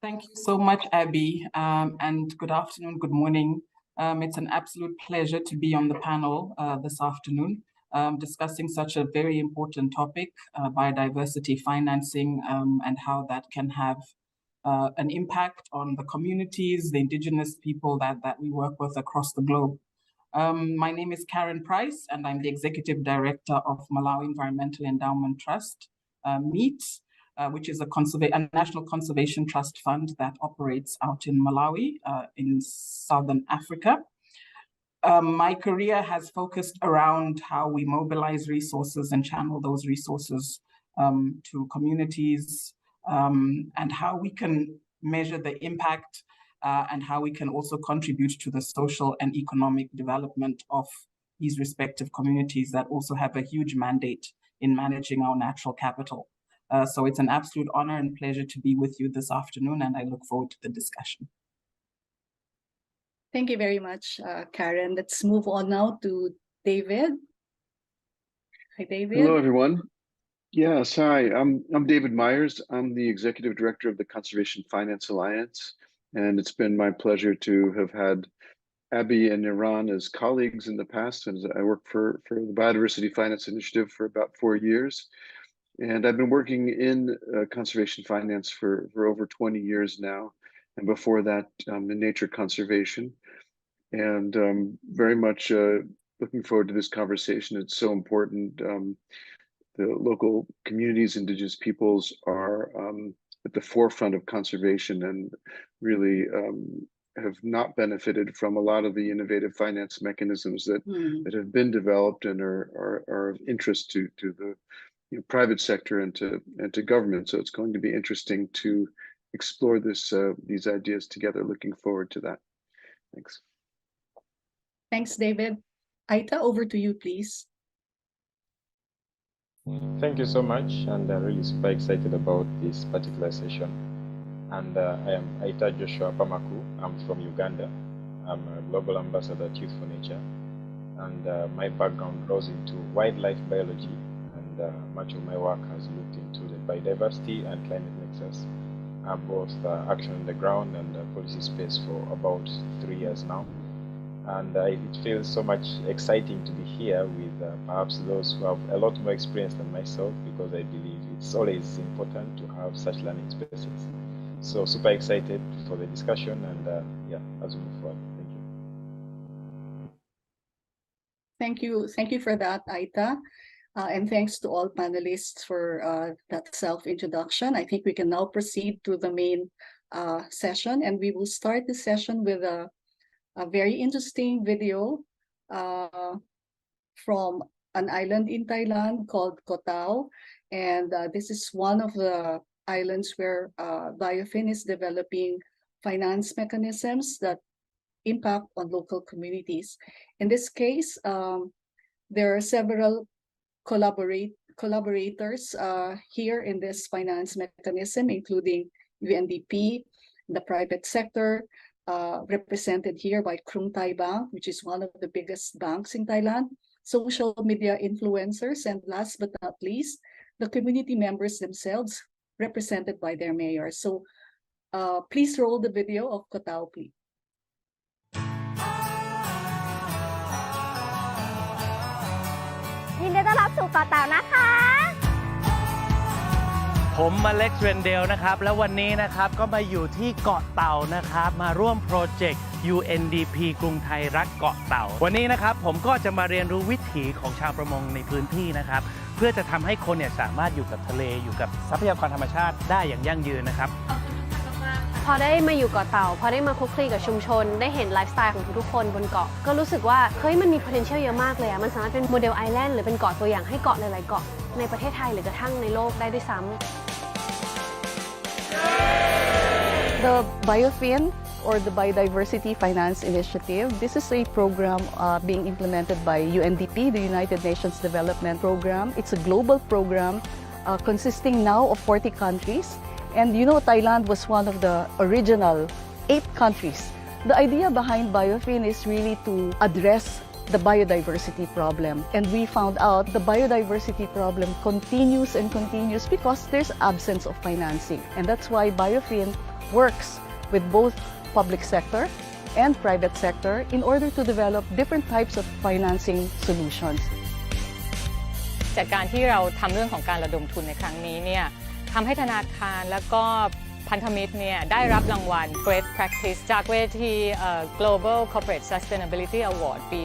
Thank you so much, Abby, and good afternoon, good morning. It's an absolute pleasure to be on the panel this afternoon, discussing such a very important topic, biodiversity financing, and how that can have an impact on the communities, the indigenous people that we work with across the globe. My name is Karen Price, and I'm the Executive Director of Malawi Environmental Endowment Trust, MEET, which is a national conservation trust fund that operates out in Malawi, in Southern Africa. My career has focused around how we mobilize resources and channel those resources to communities, and how we can measure the impact and how we can also contribute to the social and economic development of these respective communities that also have a huge mandate in managing our natural capital. So it's an absolute honor and pleasure to be with you this afternoon, and I look forward to the discussion. Thank you very much, Karen. Let's move on now to David. Hi, David. Hello, everyone. Yes, hi. I'm David Myers. I'm the Executive Director of the Conservation Finance Alliance, and it's been my pleasure to have had Abby and Niran as colleagues in the past, and I worked for the Biodiversity Finance Initiative for about 4 years. And I've been working in conservation finance for over 20 years now, and before that in nature conservation. And very much looking forward to this conversation. It's so important. The local communities, indigenous peoples are at the forefront of conservation and really have not benefited from a lot of the innovative finance mechanisms that have been developed and are of interest to the private sector and to government. So it's going to be interesting to explore these ideas together. Looking forward to that. Thanks. Thanks, David. Aita, over to you, please. Thank you so much, and I'm really super excited about this particular session. And I am Aita Joshua Pamaku. I'm from Uganda. I'm a global ambassador at Youth for Nature, and my background goes into wildlife biology, and much of my work has looked into the biodiversity and climate nexus, both action on the ground and policy space for about 3 years now. And it feels so much exciting to be here with perhaps those who have a lot more experience than myself, because I believe it's always important to have such learning spaces. So super excited for the discussion, and yeah, as we move forward. Thank you. Thank you for that, Aita. And thanks to all panelists for that self-introduction. I think we can now proceed to the main session, and we will start the session with a very interesting video from an island in Thailand called Koh Tao. And this is one of the islands where Biofin is developing finance mechanisms that impact on local communities. In this case, there are several collaborators here in this finance mechanism, including UNDP, the private sector, represented here by Krung Thai Bank, which is one of the biggest banks in Thailand, social media influencers, and last but not least, the community members themselves, represented by their mayor. So please roll the video of Koh Tao, please. ยินดีต้อนรับสู่เกาะเต่านะคะ ผมมาเล็กซ์เรนเดลนะครับแล้ววันนี้นะครับก็มาอยู่ที่เกาะเต่านะครับมาร่วมโปรเจกต์ UNDP กรุงไทยรักเกาะเต่าวันนี้นะครับผมก็จะมาเรียนรู้วิถีของชาวประมงในพื้นที่นะครับเพื่อจะทำให้คนเนี่ยสามารถอยู่กับทะเลอยู่กับทรัพยากรธรรมชาติได้อย่างยั่งยืนนะครับพอได้มาอยู่เกาะเต่าพอได้มาคลุกคลีกับชุมชนได้เห็นไลฟ์สไตล์ของทุกคนบนเกาะก็รู้สึกว่าเฮ้ยมันมี potential เยอะมากเลยมันสามารถเป็นโมเดลไอแลนด์หรือเป็นเกาะตัวอย่างให้เกาะหลายๆเกาะในประเทศไทยหรือกระทั่งในโลกได้ด้วยซ้ำ The Biofin, or the Biodiversity Finance Initiative, this is a program being implemented by UNDP, the United Nations Development Program. It's a global program consisting now of 40 countries. And you know, Thailand was one of the original 8 countries. The idea behind Biofin is really to address the biodiversity problem. And we found out the biodiversity problem continues and continues because there's absence of financing. And that's why Biofin works with both public sector and private sector in order to develop different types of financing solutions. จากการที่เราทำเรื่องของการระดมทุนในครั้งนี้เนี่ยทำให้ธนาคารแล้วก็พันธมิตรเนี่ยได้รับรางวัล Great Practice จากเวที Global Corporate Sustainability Award ปี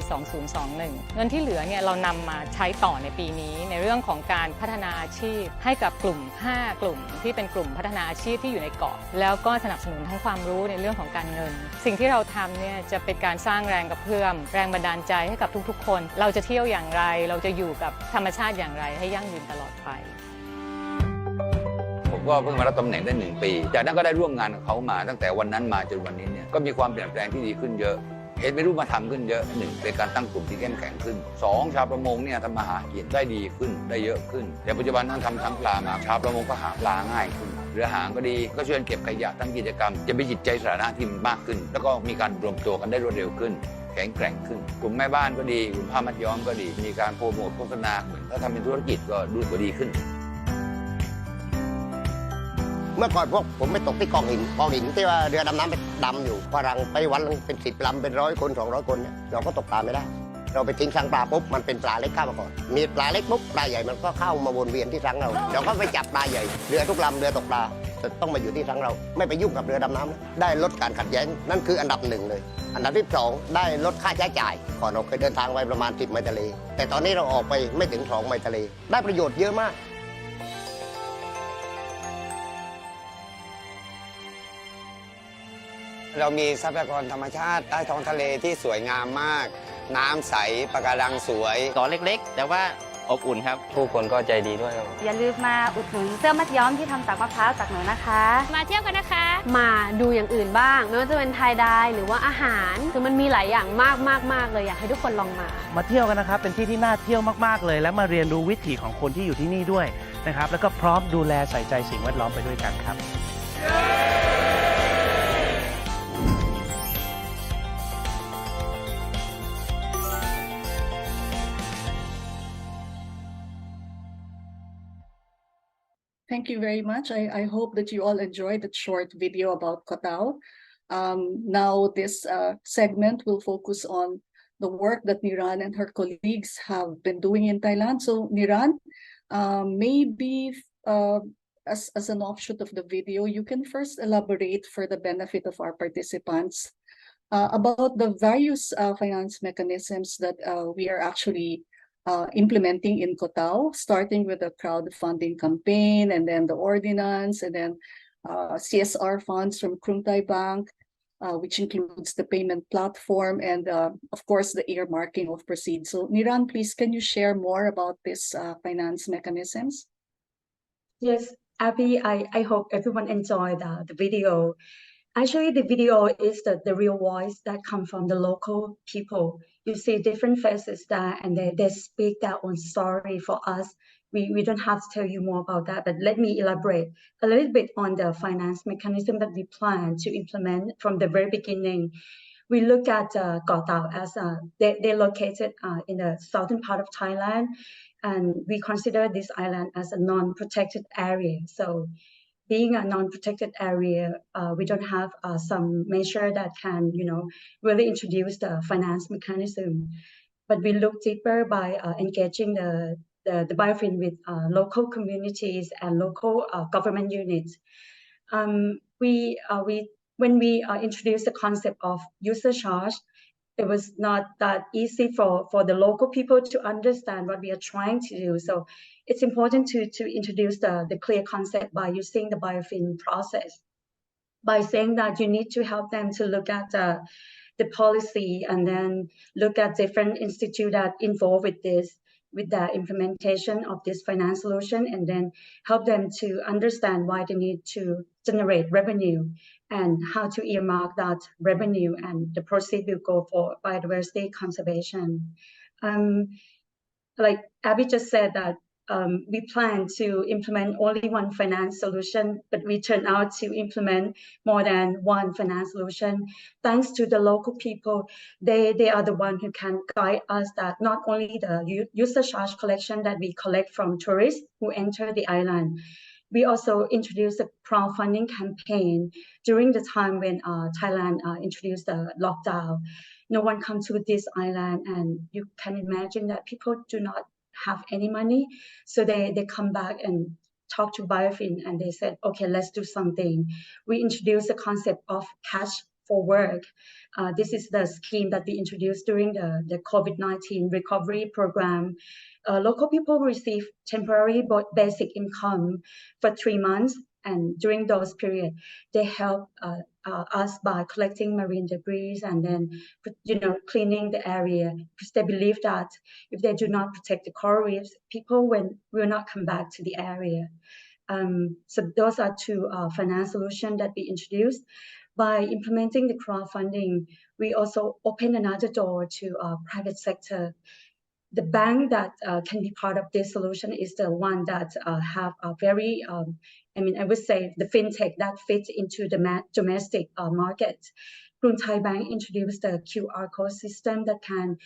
2021 เงินที่เหลือเนี่ยเรานำมาใช้ต่อในปีนี้ในเรื่องของการพัฒนาอาชีพให้กับกลุ่ม 5 กลุ่มที่เป็นกลุ่มพัฒนาอาชีพที่อยู่ในเกาะแล้วก็สนับสนุนทั้งความรู้ในเรื่องของการเงินสิ่งที่เราทำเนี่ยจะเป็นการสร้างแรงกระเพื่อมแรงบันดาลใจให้กับทุกๆคนเราจะเที่ยวอย่างไรเราจะอยู่กับธรรมชาติอย่างไรให้ยั่งยืนตลอดไป ก็เพิ่งมารับตำแหน่งได้1 ปีจากนั้นก็ได้ร่วมงานกับเขามาตั้งแต่วันนั้นมาจนวันนี้เนี่ยก็มีความเปลี่ยนแปลงที่ดีขึ้นเยอะเห็นเป็นรูปธรรมขึ้นเยอะ1เป็นการตั้งกลุ่มที่เข้มแข็งขึ้น2ชาวประมงเนี่ยทำมาหากินได้ดีขึ้นได้เยอะขึ้นแต่ปัจจุบันท่านทำทั้งปลามาชาวประมงก็หาปลาง่ายขึ้นเรือหางก็ดีก็ช่วยเก็บขยะทั้งกิจกรรมจะมีจิตใจสาธารณะที่มากขึ้นแล้วก็มีการรวมตัวกันได้รวดเร็วขึ้นแข็งแกร่งขึ้นกลุ่มแม่บ้านก็ดีกลุ่มผ้ามัดย้อมก็ดีมีการโปรโมทโฆษณาเหมือนถ้าทำเป็นธุรกิจก็ดูดีขึ้นเมื่อก่อนพวกผมไปตกที่กองหินที่ว่าเรือดำน้ำไปดำอยู่ฝรั่งไปวันเป็น10 ลำเป็น100 คน200 คนเนี่ยเราก็ตกปลาไม่ได้เราไปทิ้งสังปลาปุ๊บมันเป็นปลาเล็กเข้ามาก่อนมีปลาเล็กปุ๊บปลาใหญ่มันก็เข้ามาวนเวียนที่สังเราก็ไปจับปลาใหญ่เรือทุกลำเรือตกปลาจะต้องมาอยู่ที่สังเราไม่ไปยุ่งกับเรือดำน้ำได้ลดการขัดแย้งนั่นคืออันดับ1เลยอันดับที่2ได้ลดค่าใช้จ่ายก่อนเราเคยเดินทางไปประมาณ10 ไมล์ทะเลแต่ตอนนี้เราออกไปไม่ถึง2 ไมล์ทะเลได้ประโยชน์เยอะมากเรามีทรัพยากรธรรมชาติใต้ท้องทะเลที่สวยงามมากน้ำใสปะการังสวยต่อเล็กๆแต่ว่าอบอุ่นครับผู้คนก็ใจดีด้วยครับอย่าลืมมาอุดหนุนเสื้อมัดย้อมที่ทำจากมะพร้าวจากหนูนะคะมาเที่ยวกันนะคะมาดูอย่างอื่นบ้างไม่ว่าจะเป็นไทยไดน์หรือว่าอาหารคือมันมีหลายอย่างมากเลยอยากให้ทุกคนลองมาเที่ยวกันนะครับเป็นที่ที่น่าเที่ยวมากๆเลยและมาเรียนรู้วิถีของคนที่อยู่ที่นี่ด้วยนะครับแล้วก็พร้อมดูแลใส่ใจสิ่งแวดล้อมไปด้วยกันครับThank you very much. I hope that you all enjoyed the short video about Kotao. Now this segment will focus on the work that Niran and her colleagues have been doing in Thailand. So Niran, maybe as an offshoot of the video, you can first elaborate for the benefit of our participants about the various finance mechanisms that we are actually implementing in Kotao, starting with the crowdfunding campaign, and then the ordinance, and then CSR funds from Krung Thai Bank, which includes the payment platform, and of course the earmarking of proceeds. So Niran, please, can you share more about these finance mechanisms? Yes, Abby, I hope everyone enjoyed the video. Actually, the video is the real voice that comes from the local people. You see different faces there, and they speak their own story for us. We don't have to tell you more about that, but let me elaborate a little bit on the finance mechanism that we plan to implement from the very beginning. We look at Kotao as they're located in the southern part of Thailand, and we consider this island as a non-protected area. So being a non-protected area, we don't have some measure that can, really introduce the finance mechanism. But we look deeper by engaging the biofin with local communities and local government units. When we introduced the concept of user charge, it was not that easy for the local people to understand what we are trying to do. So it's important to introduce the clear concept by using the biofin process, by saying that you need to help them to look at the policy and then look at different institutes that involved with this, with the implementation of this finance solution, and then help them to understand why they need to generate revenue and how to earmark that revenue, and the proceeds will go for biodiversity conservation. Like Abby just said that we plan to implement only one finance solution, but we turn out to implement more than one finance solution. Thanks to the local people, they are the one who can guide us that not only the user charge collection that we collect from tourists who enter the island, we also introduced a crowdfunding campaign during the time when Thailand introduced the lockdown. No one comes to this island, and you can imagine that people do not have any money. So they come back and talk to biofin, and they said, okay, let's do something. We introduced the concept of cash for work. This is the scheme that we introduced during the COVID-19 recovery program. Local people receive temporary basic income for 3 months, and during those periods, they help us by collecting marine debris and then, cleaning the area, because they believe that if they do not protect the coral reefs, people will not come back to the area. So those are two finance solutions that we introduced. By implementing the crowdfunding, we also open another door to private sector. The bank that can be part of this solution is the one that have a very, I would say the fintech that fits into the domestic market. Krung Thai Bank introduced the QR code system that can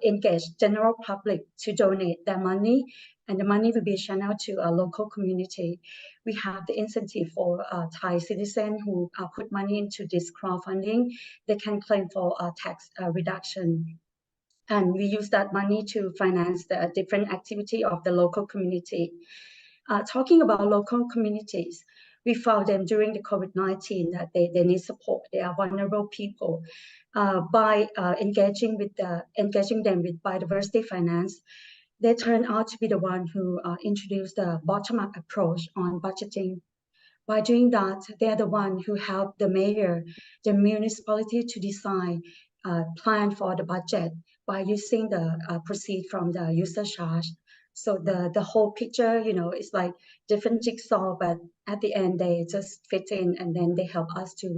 engage general public to donate their money, and the money will be channeled to a local community. We have the incentive for Thai citizens who put money into this crowdfunding. They can claim for a tax reduction. And we use that money to finance the different activity of the local community. Talking about local communities, we found them during the COVID-19 that they need support. They are vulnerable people. By engaging them with biodiversity finance, they turn out to be the one who introduced the bottom-up approach on budgeting. By doing that, they are the one who help the mayor, the municipality to design plan for the budget by using the proceed from the user charge. So the whole picture, is like different jigsaw, but at the end they just fit in, and then they help us to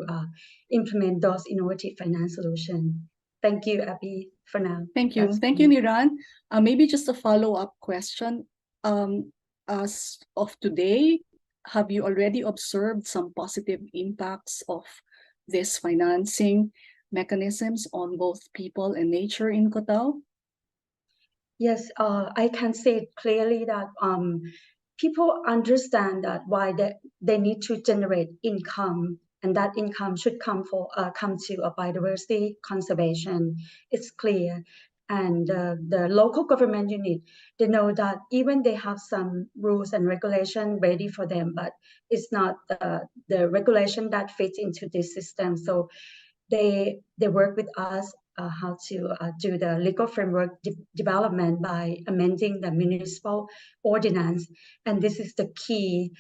implement those innovative finance solutions. Thank you, Abby, for now. Thank you. Thank you, Niran. Maybe just a follow-up question. As of today, have you already observed some positive impacts of this financing mechanisms on both people and nature in Koh Tao? Yes, I can say clearly that people understand that why they need to generate income, and that income should come to a biodiversity conservation. It's clear. And the local government unit, they know that even they have some rules and regulation ready for them, but it's not the regulation that fits into this system. So they work with us how to do the legal framework development by amending the municipal ordinance, and this is the key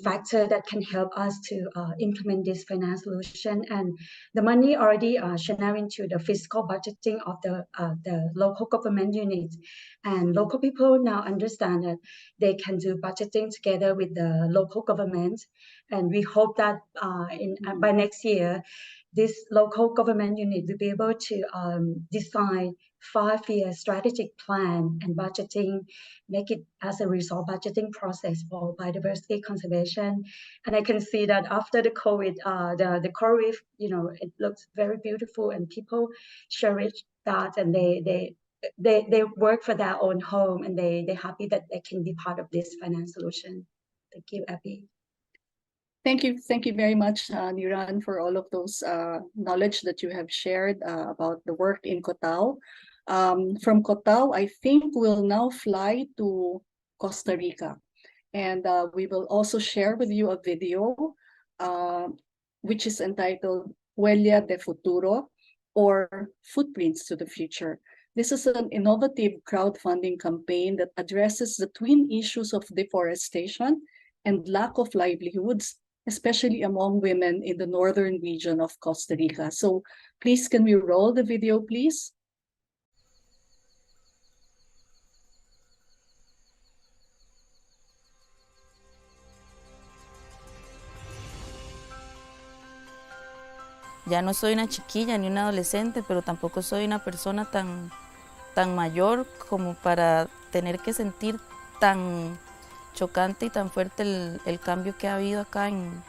factor that can help us to implement this finance solution. And the money already channeled into the fiscal budgeting of the local government unit, and local people now understand that they can do budgeting together with the local government, and we hope that by next year this local government unit will be able to design 5-year strategic plan and budgeting, make it as a result budgeting process for biodiversity conservation. And I can see that after the COVID, the coral reef, it looks very beautiful, and people cherish that, and they work for their own home, and they're happy that they can be part of this finance solution. Thank you, Abby. Thank you very much, Niran, for all of those knowledge that you have shared about the work in Koh Tao. From Koh Tao, I think we'll now fly to Costa Rica, and we will also share with you a video which is entitled Huella de Futuro, or Footprints to the Future. This is an innovative crowdfunding campaign that addresses the twin issues of deforestation and lack of livelihoods, especially among women in the northern region of Costa Rica. So please, can we roll the video, please? Ya no soy una chiquilla ni una adolescente, pero tampoco soy una persona tan mayor como para tener que sentir tan chocante y tan fuerte el cambio que ha habido acá en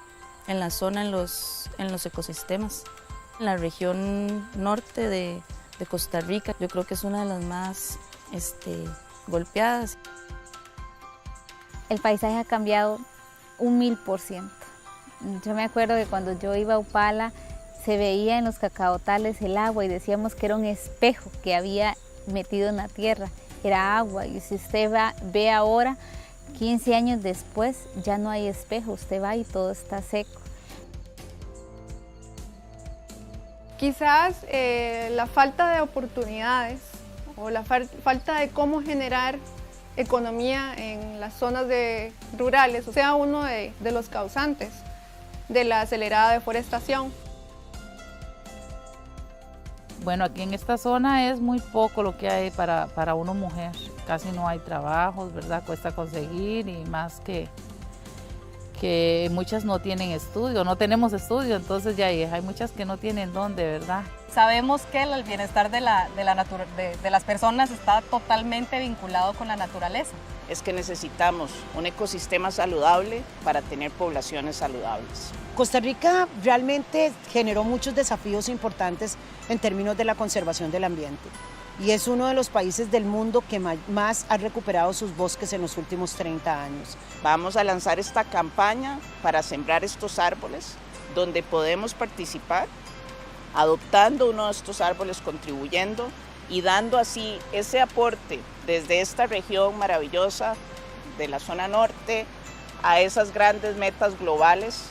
la zona, en los ecosistemas. En la región norte de Costa Rica, yo creo que es una de las más golpeadas. El paisaje ha cambiado 1000%. Yo me acuerdo que cuando yo iba a Upala, se veía en los cacaotales el agua y decíamos que era un espejo que había metido en la tierra, era agua. Y si usted ve ahora, 15 años después, ya no hay espejo, usted va y todo está seco. Quizás la falta de oportunidades o la falta de cómo generar economía en las zonas rurales sea uno de los causantes de la acelerada deforestación. Bueno, aquí en esta zona es muy poco lo que hay para una mujer. casi no hay trabajos, ¿verdad? Cuesta conseguir y más que muchas no tienen estudio, no tenemos estudio, entonces ya hay muchas que no tienen dónde, ¿verdad? Sabemos que el bienestar de las personas está totalmente vinculado con la naturaleza. Es que necesitamos un ecosistema saludable para tener poblaciones saludables. Costa Rica realmente generó muchos desafíos importantes en términos de la conservación del ambiente y es uno de los países del mundo que más ha recuperado sus bosques en los últimos 30 años. Vamos a lanzar esta campaña para sembrar estos árboles, donde podemos participar, adoptando uno de estos árboles, contribuyendo y dando así ese aporte desde esta región maravillosa de la zona norte a esas grandes metas globales.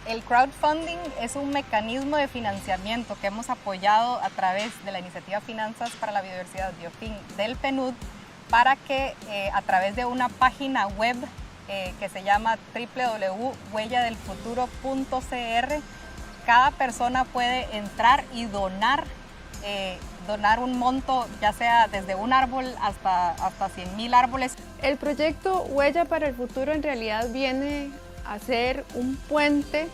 El crowdfunding es un mecanismo de financiamiento que hemos apoyado a través de la iniciativa Finanzas para la Biodiversidad Biofin del PNUD para que a través de una página web que se llama www.huelladelfuturo.cr cada persona puede entrar y donar un monto, ya sea desde un árbol hasta 100.000 árboles. El proyecto Huella para el Futuro en realidad viene a ser un puente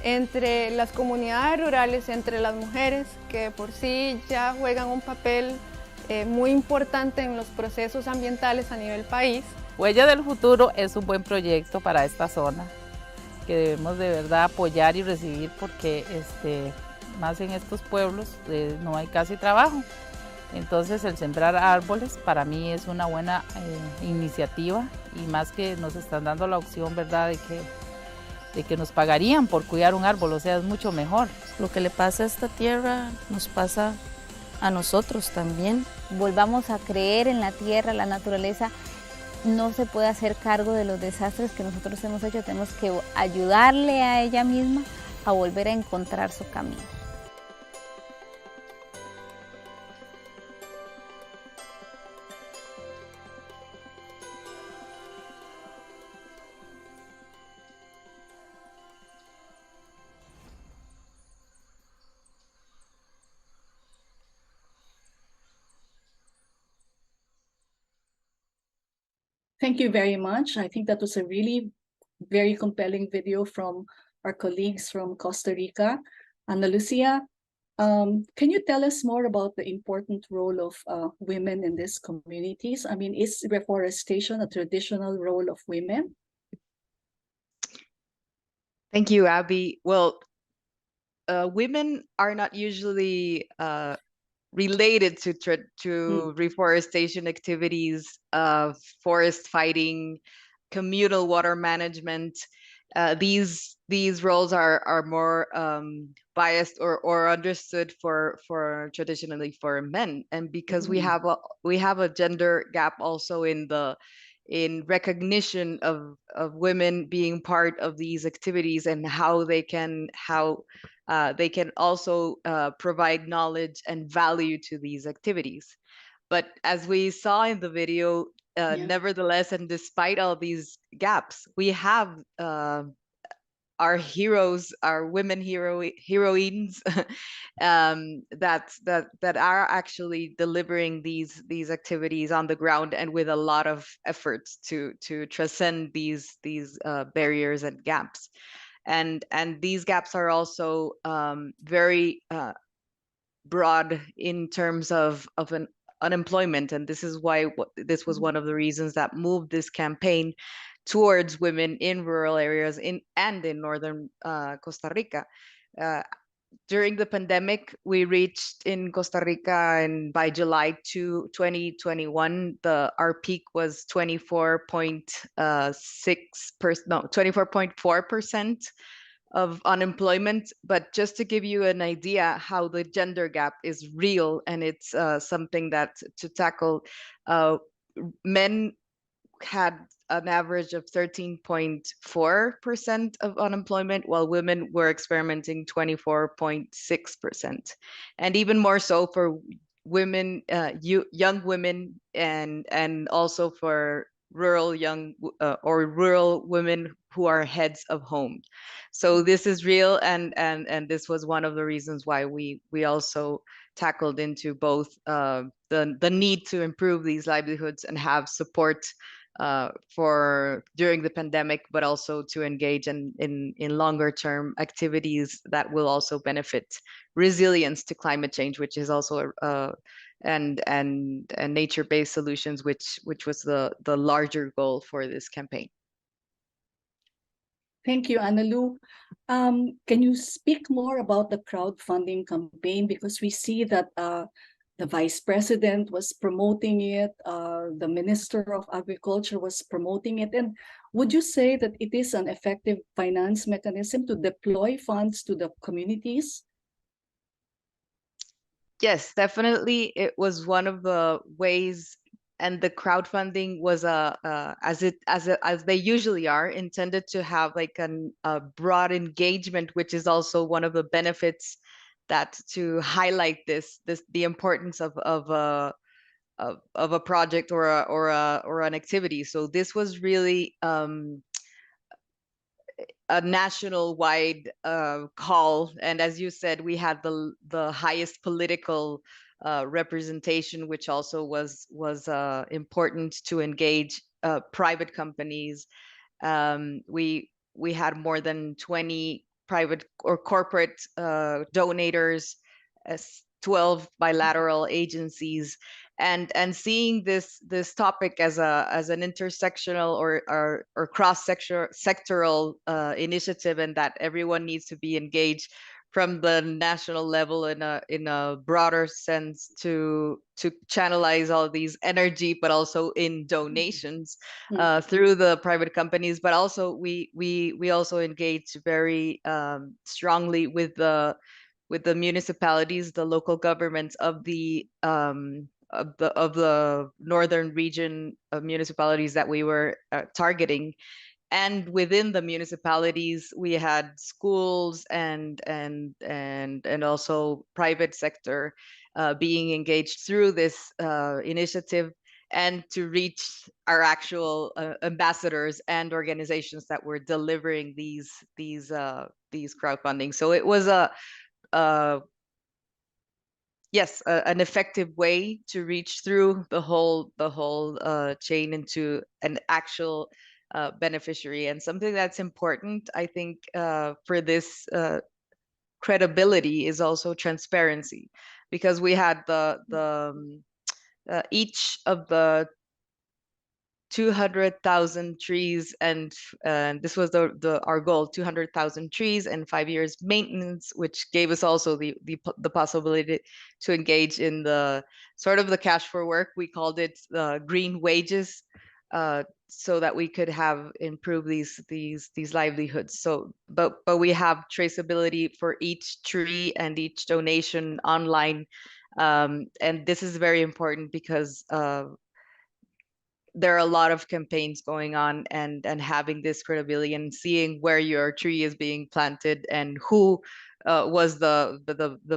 entre las comunidades rurales, entre las mujeres que por sí ya juegan un papel muy importante en los procesos ambientales a nivel país. Huella del Futuro es un buen proyecto para esta zona que debemos de verdad apoyar y recibir porque más en estos pueblos no hay casi trabajo. Entonces el sembrar árboles para mí es una buena iniciativa y más que nos están dando la opción, ¿verdad?, de que nos pagarían por cuidar un árbol, o sea, es mucho mejor. Lo que le pasa a esta tierra nos pasa a nosotros también. Volvamos a creer en la tierra, la naturaleza no se puede hacer cargo de los desastres que nosotros hemos hecho, tenemos que ayudarle a ella misma a volver a encontrar su camino. Thank you very much. I think that was a really very compelling video from our colleagues from Costa Rica. Ana Lucia, can you tell us more about the important role of women in these communities? I mean, is reforestation a traditional role of women? Thank you, Abby. Well, women are not usually related to reforestation activities, forest fighting, communal water management. These roles are more biased or understood for traditionally for men, and because we have a gender gap also in recognition of women being part of these activities and how they can also provide knowledge and value to these activities. But as we saw in the video, nevertheless, and despite all these gaps, we have our heroes, our women heroines that are actually delivering these activities on the ground and with a lot of efforts to transcend these barriers and gaps. And these gaps are also very broad in terms of an unemployment, and this is why this was one of the reasons that moved this campaign towards women in rural areas and in northern Costa Rica. During the pandemic, we reached in Costa Rica, and by July 2021, our peak was 24.4% of unemployment. But just to give you an idea how the gender gap is real, and it's something that to tackle, men had an average of 13.4% of unemployment, while women were experimenting 24.6%. And even more so for women, young women, and also for rural or rural women who are heads of home. So this is real, and this was one of the reasons why we also tackled into both the need to improve these livelihoods and have support for during the pandemic, but also to engage in longer term activities that will also benefit resilience to climate change, which is also and nature-based solutions, which was the larger goal for this campaign. Thank you, Analu. Can you speak more about the crowdfunding campaign? Because we see that the Vice President was promoting it, the Minister of Agriculture was promoting it. And would you say that it is an effective finance mechanism to deploy funds to the communities? Yes, definitely. It was one of the ways, and the crowdfunding was as they usually are, intended to have like a broad engagement, which is also one of the benefits, that to highlight the importance of a project or an activity. So this was really a national-wide call, and as you said, we had the highest political representation, which also was important to engage private companies. We had more than 20 private or corporate donators, 12 bilateral agencies, and seeing this topic as an intersectional or cross-sectoral initiative, and that everyone needs to be engaged from the national level in a broader sense to channelize all these energy, but also in donations through the private companies. But also we also engage very strongly with the municipalities, the local governments of the northern region of municipalities that we were targeting. And within the municipalities, we had schools and also private sector being engaged through this initiative, and to reach our actual ambassadors and organizations that were delivering these crowdfunding. So it was an effective way to reach through the whole chain into an actual beneficiary. And something that's important, I think, for this credibility is also transparency, because we had each of the 200,000 trees, and this was our goal: 200,000 trees and 5 years maintenance, which gave us also the possibility to engage in the sort of the cash for work. We called it green wages, so that we could have improved these livelihoods. So, but we have traceability for each tree and each donation online, and this is very important because there are a lot of campaigns going on, and having this credibility and seeing where your tree is being planted and who was the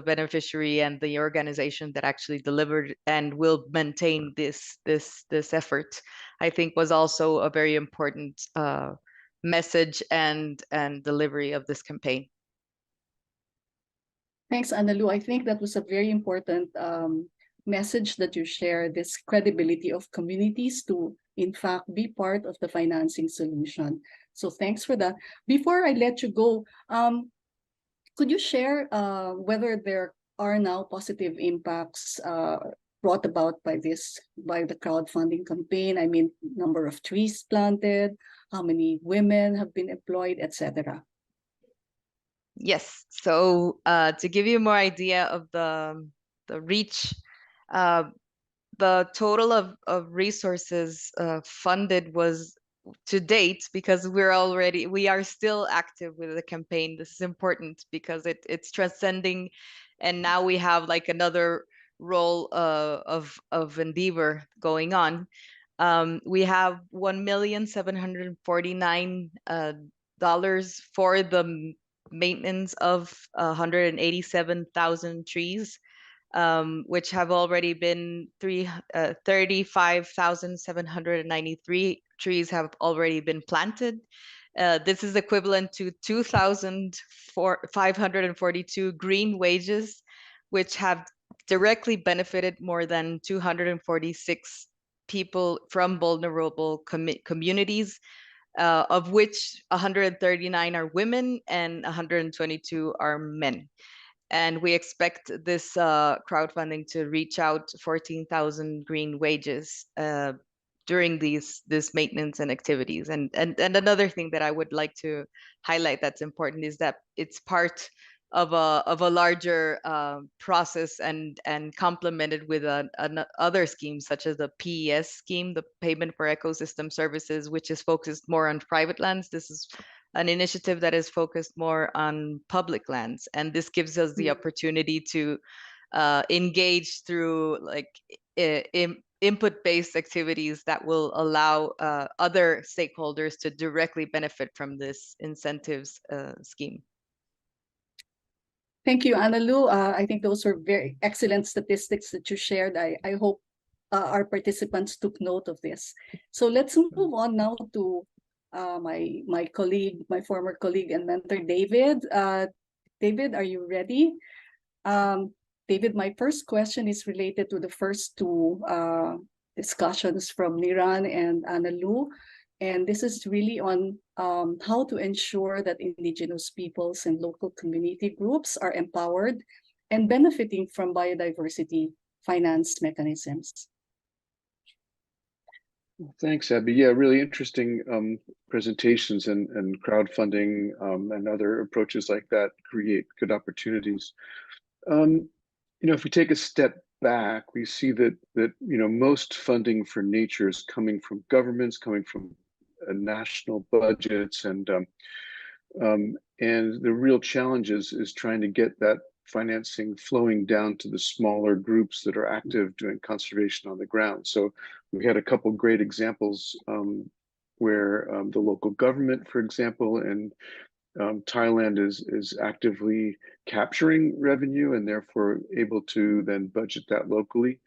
beneficiary and the organization that actually delivered and will maintain this effort, I think was also a very important message and delivery of this campaign. Thanks, Analu. I think that was a very important message that you share, this credibility of communities to, in fact, be part of the financing solution. So thanks for that. Before I let you go, could you share whether there are now positive impacts brought about by the crowdfunding campaign? I mean, number of trees planted, how many women have been employed, etc. Yes. So to give you more idea of the reach, the total of resources funded was, to date, because we are still active with the campaign. This is important because it's transcending, and now we have like another role of endeavor going on. We have $1,749,000 for the maintenance of 187,000 trees, which have already been 35,793 trees have already been planted. This is equivalent to 2,542 green wages, which have directly benefited more than 246 people from vulnerable communities, of which 139 are women and 122 are men. And we expect this crowdfunding to reach out 14,000 green wages during this maintenance and activities. And another thing that I would like to highlight that's important is that it's part of a larger process and complemented with other schemes such as the PES scheme, the Payment for Ecosystem Services, which is focused more on private lands. This is an initiative that is focused more on public lands, and this gives us the opportunity to engage through like input-based activities that will allow other stakeholders to directly benefit from this incentives scheme. Thank you, Analu. I think those were very excellent statistics that you shared. I hope our participants took note of this. So let's move on now to my colleague, my former colleague and mentor, David. David, are you ready? David, my first question is related to the first two discussions from Niran and Analu. And this is really on how to ensure that indigenous peoples and local community groups are empowered and benefiting from biodiversity finance mechanisms. Thanks, Abby. Yeah, really interesting presentations, and crowdfunding and other approaches like that create good opportunities. You know, if we take a step back, we see that you know, most funding for nature is coming from governments, coming from national budgets, and the real challenge is trying to get that financing flowing down to the smaller groups that are active doing conservation on the ground. So we had a couple great examples where the local government, for example, in Thailand is actively capturing revenue and therefore able to then budget that locally.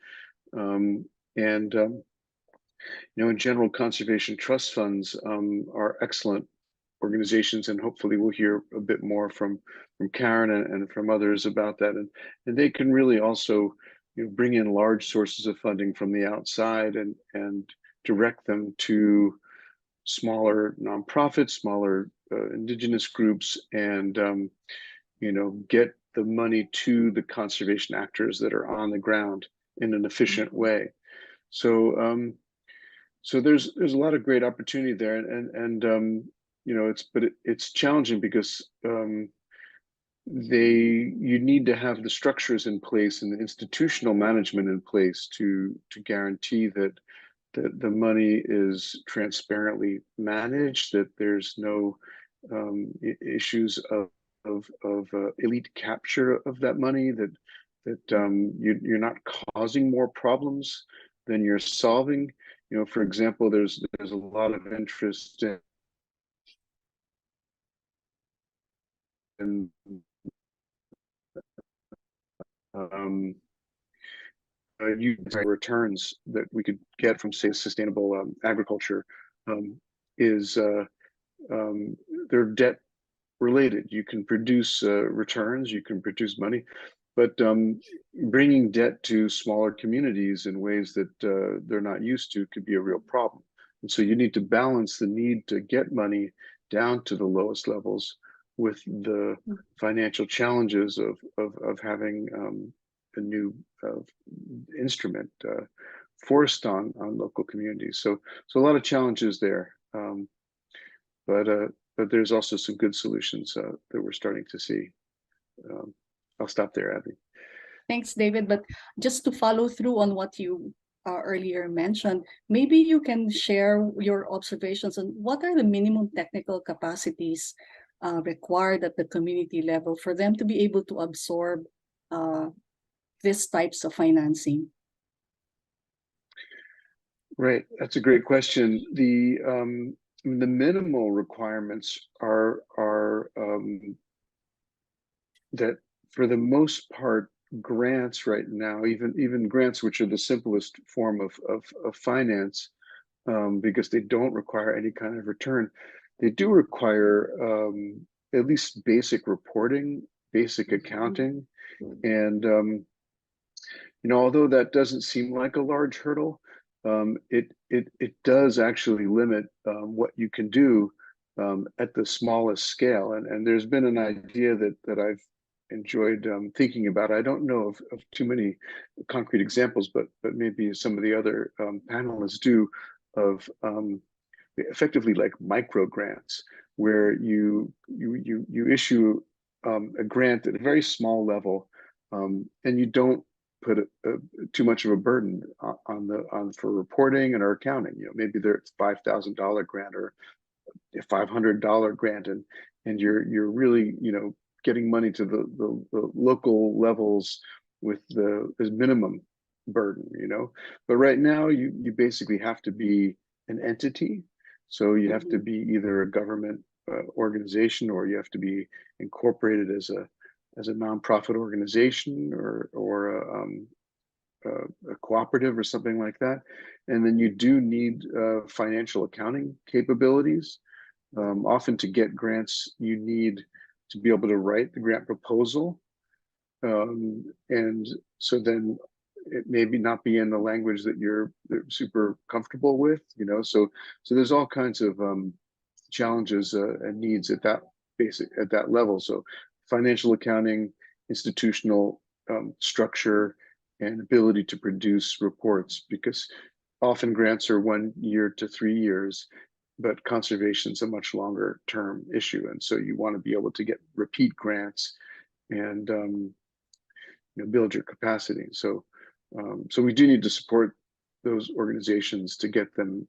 You know, in general, conservation trust funds are excellent organizations, and hopefully we'll hear a bit more from Karen and from others about that. And they can really also, you know, bring in large sources of funding from the outside and direct them to smaller nonprofits, smaller indigenous groups, and you know, get the money to the conservation actors that are on the ground in an efficient way. So so there's a lot of great opportunity there, and you know, it's challenging because you need to have the structures in place and the institutional management in place to guarantee that the money is transparently managed, that there's no issues of elite capture of that money, that you're not causing more problems than you're solving. You know, for example, there's a lot of interest in returns that we could get from, say, sustainable agriculture they're debt related. You can produce returns, you can produce money, but bringing debt to smaller communities in ways that they're not used to could be a real problem. And so you need to balance the need to get money down to the lowest levels with the financial challenges of having a new instrument forced on local communities. So a lot of challenges there, but there's also some good solutions that we're starting to see. I'll stop there, Abby. Thanks, David. But just to follow through on what you earlier mentioned, maybe you can share your observations on what are the minimum technical capacities required at the community level for them to be able to absorb these types of financing. Right, that's a great question. The minimal requirements are that for the most part, grants right now, even grants which are the simplest form of finance, because they don't require any kind of return. They do require at least basic reporting, basic accounting, and although that doesn't seem like a large hurdle, it does actually limit what you can do at the smallest scale. And there's been an idea that I've enjoyed thinking about. I don't know of too many concrete examples, but maybe some of the other panelists do, of effectively like micro grants, where you issue a grant at a very small level, and you don't put too much of a burden on for reporting and our accounting. Maybe it's $5,000 grant or a $500 grant, and you're really getting money to the local levels with the minimum burden. But right now you basically have to be an entity, so you have to be either a government organization, or you have to be incorporated as a nonprofit organization, or a cooperative or something like that. And then you do need financial accounting capabilities. Often to get grants, you need to be able to write the grant proposal. And so then it maybe not be in the language that you're super comfortable with, so there's all kinds of challenges and needs at that level. So financial accounting, institutional structure, and ability to produce reports, because often grants are 1 year to 3 years, but conservation is a much longer term issue. And so you want to be able to get repeat grants and build your capacity. So we do need to support those organizations to get them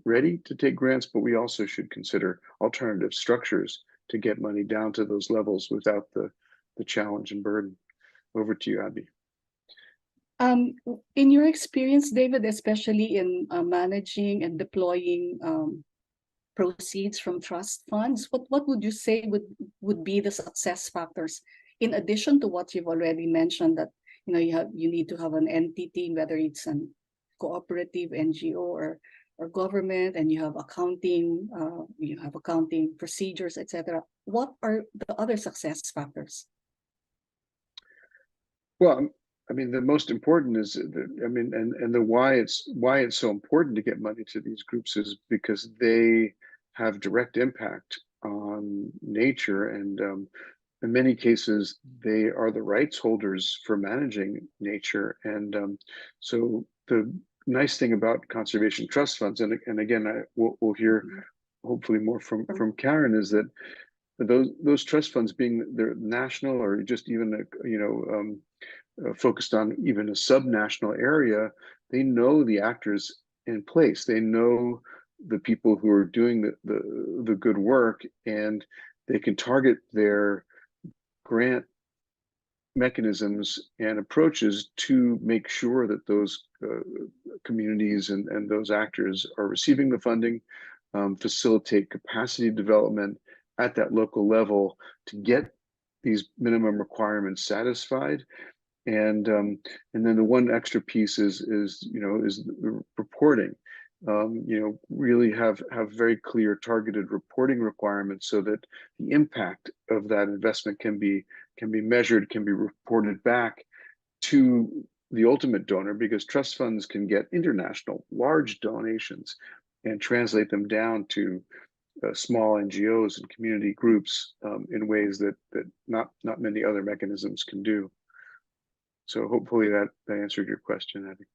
ready to take grants, but we also should consider alternative structures to get money down to those levels without the challenge and burden. Over to you, Abby. In your experience, David, especially in managing and deploying proceeds from trust funds, what would you say would be the success factors, in addition to what you've already mentioned, that you need to have an entity, whether it's a cooperative, NGO, or government, and you have accounting procedures, etc. What are the other success factors? Well, I mean, the most important is, and the why it's so important to get money to these groups is because they have direct impact on nature, and in many cases they are the rights holders for managing nature. And so the nice thing about conservation trust funds, and again, we'll hear hopefully more from Karen, is that those trust funds, being they're national or just even focused on even a subnational area, they know the actors in place. They know the people who are doing the good work, and they can target their grant mechanisms and approaches to make sure that those communities and those actors are receiving the funding, facilitate capacity development at that local level to get these minimum requirements satisfied. And then the one extra piece is the reporting. Really have very clear targeted reporting requirements, so that the impact of that investment can be measured, can be reported back to the ultimate donor, because trust funds can get international large donations and translate them down to small NGOs and community groups in ways that not many other mechanisms can do. So hopefully that answered your question, Abby.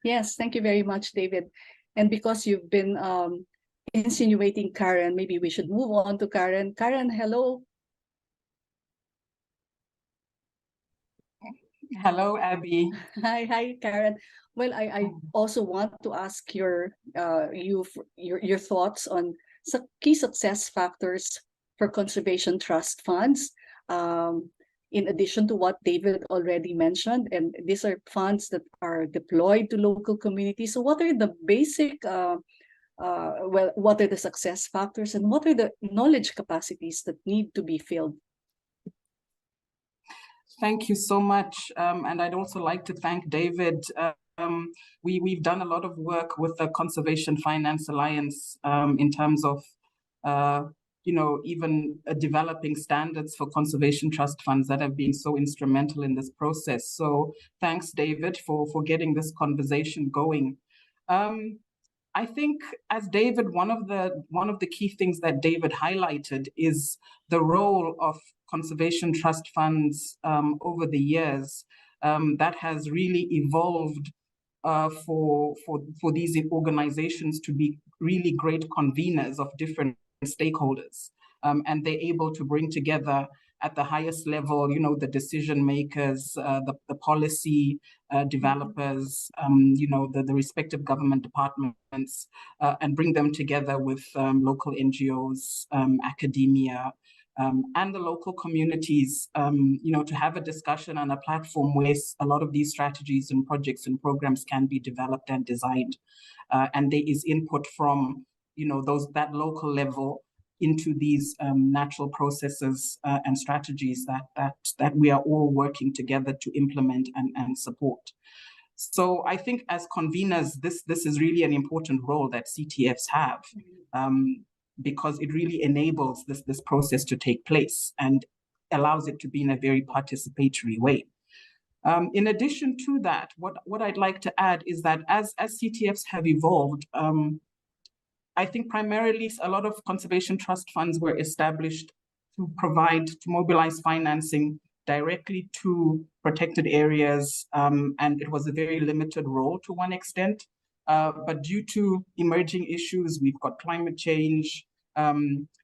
Yes, thank you very much, David. And because you've been insinuating Karen, maybe we should move on to Karen. Karen, hello. Hello, Abby. Hi, Karen. Well, I also want to ask your thoughts on some key success factors for conservation trust funds. In addition to what David already mentioned, and these are funds that are deployed to local communities. So what are the basic, what are the success factors, and what are the knowledge capacities that need to be filled? Thank you so much. And I'd also like to thank David we've done a lot of work with the Conservation Finance Alliance in terms of even developing standards for conservation trust funds that have been so instrumental in this process. So thanks, David, for getting this conversation going. I think, as David, one of the key things that David highlighted is the role of conservation trust funds over the years that has really evolved for these organizations to be really great conveners of different stakeholders, and they're able to bring together at the highest level, the decision makers, the policy developers, the respective government departments, and bring them together with local NGOs, academia, and the local communities, to have a discussion and a platform where a lot of these strategies and projects and programs can be developed and designed. And there is input from, that local level into these natural processes and strategies that we are all working together to implement and support. So I think as conveners, this is really an important role that CTFs have, because it really enables this process to take place and allows it to be in a very participatory way. In addition to that, what I'd like to add is that as CTFs have evolved, I think primarily a lot of conservation trust funds were established to mobilize financing directly to protected areas, and it was a very limited role to one extent. But due to emerging issues, we've got climate change,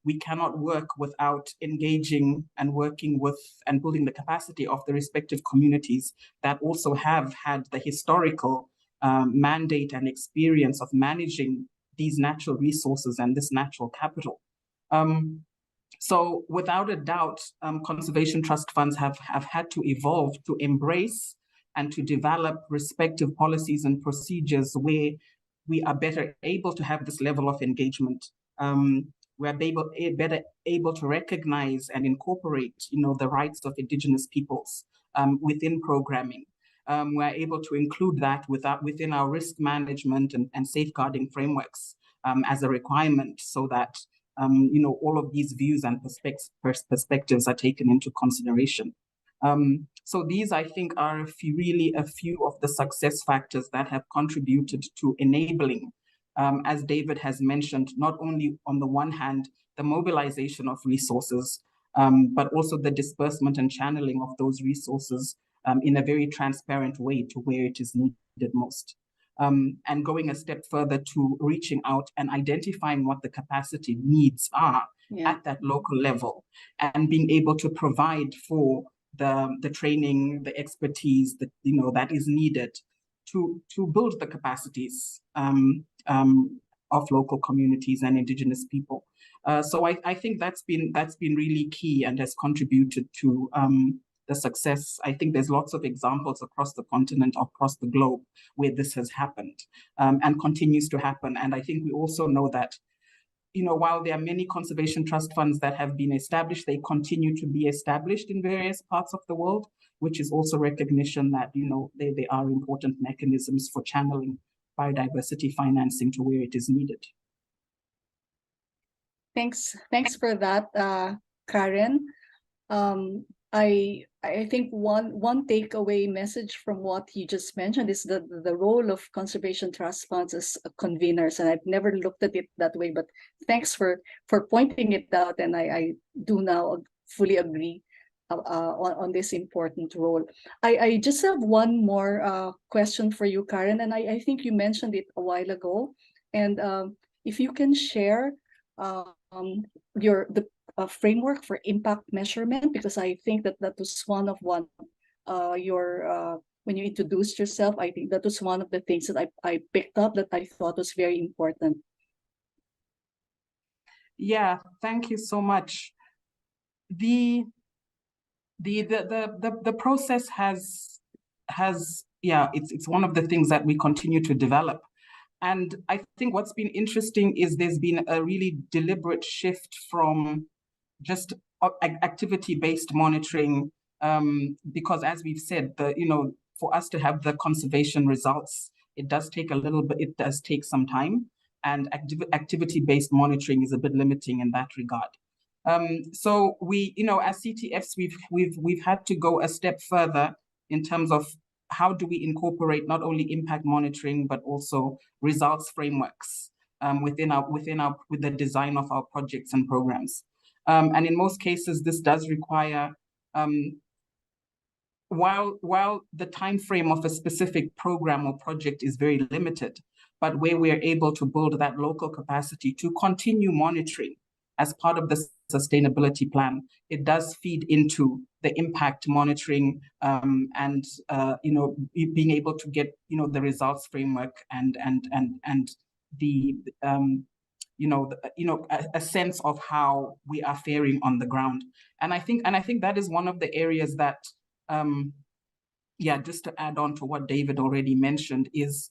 we cannot work without engaging and working with and building the capacity of the respective communities that also have had the historical mandate and experience of managing these natural resources and this natural capital. So without a doubt, conservation trust funds have had to evolve to embrace and to develop respective policies and procedures where we are better able to have this level of engagement. We are better able to recognize and incorporate, the rights of Indigenous peoples within programming. We're able to include that within our risk management and safeguarding frameworks as a requirement, so that all of these views and perspectives are taken into consideration. So these, I think, are a few of the success factors that have contributed to enabling, as David has mentioned, not only on the one hand, the mobilization of resources, but also the disbursement and channeling of those resources in a very transparent way to where it is needed most. And going a step further to reaching out and identifying what the capacity needs are at that local level, and being able to provide for the training, the expertise that that is needed to build the capacities of local communities and Indigenous people. So I think that's been really key and has contributed to the success. I think there's lots of examples across the continent, across the globe, where this has happened and continues to happen. And I think we also know that, while there are many conservation trust funds that have been established, they continue to be established in various parts of the world, which is also recognition that, they are important mechanisms for channeling biodiversity financing to where it is needed. Thanks for that, Karen. I think one takeaway message from what you just mentioned is the role of conservation trust funds as conveners, and I've never looked at it that way, but thanks for pointing it out, and I do now fully agree on this important role. I just have one more question for you, Karen, and I think you mentioned it a while ago, and if you can share the framework for impact measurement, because I think that was one of when you introduced yourself, I think that was one of the things that I picked up that I thought was very important. Yeah, thank you so much. The process has it's one of the things that we continue to develop. And I think what's been interesting is there's been a really deliberate shift from just activity-based monitoring, because as we've said, for us to have the conservation results, it does take a little bit, it does take some time, and activity-based monitoring is a bit limiting in that regard. So we, as CTFs, we've had to go a step further in terms of how do we incorporate not only impact monitoring but also results frameworks with the design of our projects and programs. And in most cases, this does require, while the time frame of a specific program or project is very limited, but where we are able to build that local capacity to continue monitoring as part of the sustainability plan, it does feed into the impact monitoring and being able to get the results framework and the a sense of how we are faring on the ground. And I think that is one of the areas that just to add on to what David already mentioned is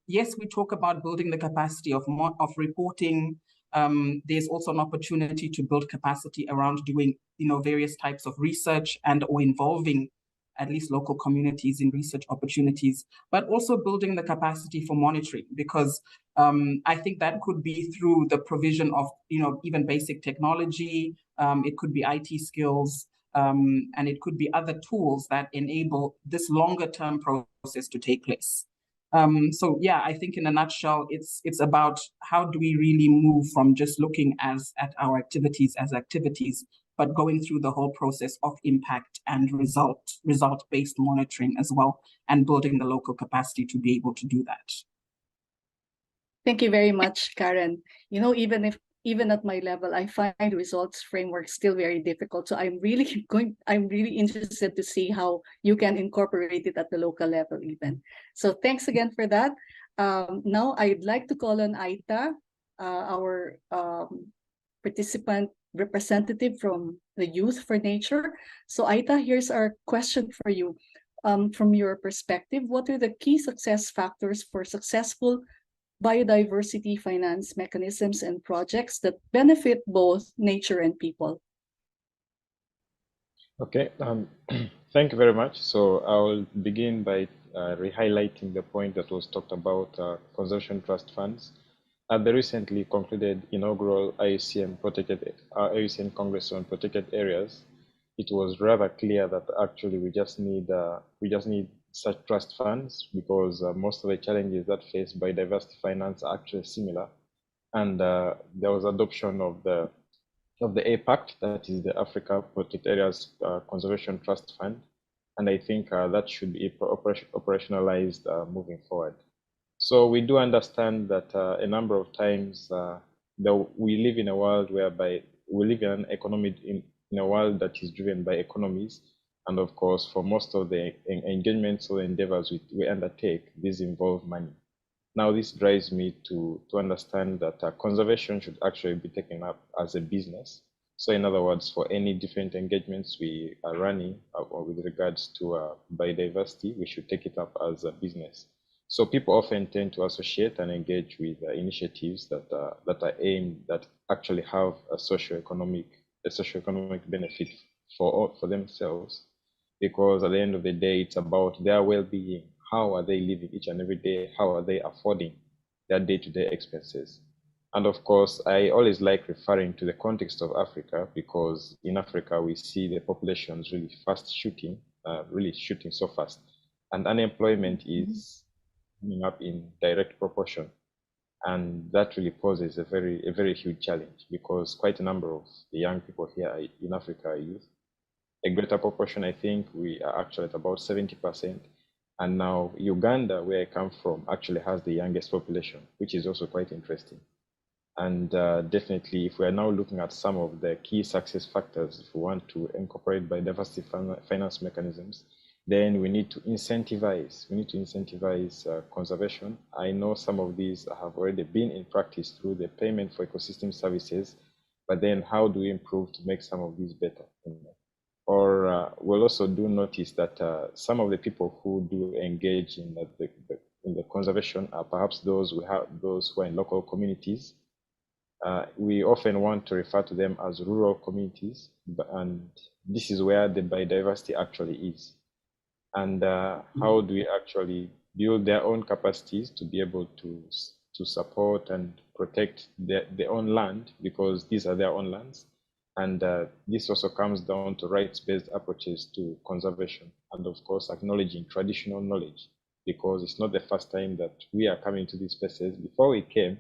yes, we talk about building the capacity of reporting. There's also an opportunity to build capacity around doing various types of research and or involving at least local communities in research opportunities, but also building the capacity for monitoring, because I think that could be through the provision of even basic technology, it could be IT skills, and it could be other tools that enable this longer term process to take place. So yeah, I think in a nutshell, it's about how do we really move from just looking at our activities as activities, but going through the whole process of impact and result-based monitoring as well, and building the local capacity to be able to do that. Thank you very much, Karen. Even at my level, I find results framework still very difficult. So I'm really interested to see how you can incorporate it at the local level even. So thanks again for that. Now I'd like to call on Aita, our participant representative from the Youth for Nature. So Aita, here's our question for you. From your perspective, what are the key success factors for successful biodiversity finance mechanisms and projects that benefit both nature and people? Okay, thank you very much. So I'll begin by re-highlighting the point that was talked about conservation trust funds. At the recently concluded inaugural IUCN Congress on Protected Areas, it was rather clear that actually we just need such trust funds, because most of the challenges that face biodiversity finance are actually similar. And there was adoption of the APACT, that is the Africa Protected Areas Conservation Trust Fund, and I think that should be operationalized moving forward. So we do understand that a number of times we live in a world whereby we live in an economy in a world that is driven by economies. And of course, for most of the engagements or endeavors we undertake, these involve money. Now, this drives me to understand that conservation should actually be taken up as a business. So in other words, for any different engagements we are running or with regards to biodiversity, we should take it up as a business. So people often tend to associate and engage with initiatives that are aimed, that actually have a socio-economic benefit for themselves, because at the end of the day, it's about their well-being. How are they living each and every day? How are they affording their day-to-day expenses? And of course, I always like referring to the context of Africa, because in Africa, we see the populations really shooting so fast. And unemployment is up in direct proportion. And that really poses a very huge challenge, because quite a number of the young people here in Africa are youth. A greater proportion, I think, we are actually at about 70%. And now Uganda, where I come from, actually has the youngest population, which is also quite interesting. And definitely, if we are now looking at some of the key success factors, if we want to incorporate biodiversity finance mechanisms, then we need to incentivize. We need to incentivize conservation. I know some of these have already been in practice through the payment for ecosystem services, but then how do we improve to make some of these better? Or we'll also do notice that some of the people who do engage in the conservation are perhaps those who are in local communities. We often want to refer to them as rural communities, and this is where the biodiversity actually is. and how do we actually build their own capacities to be able to support and protect their own land, because these are their own lands. And this also comes down to rights-based approaches to conservation, and of course acknowledging traditional knowledge, because it's not the first time that we are coming to these places. Before we came,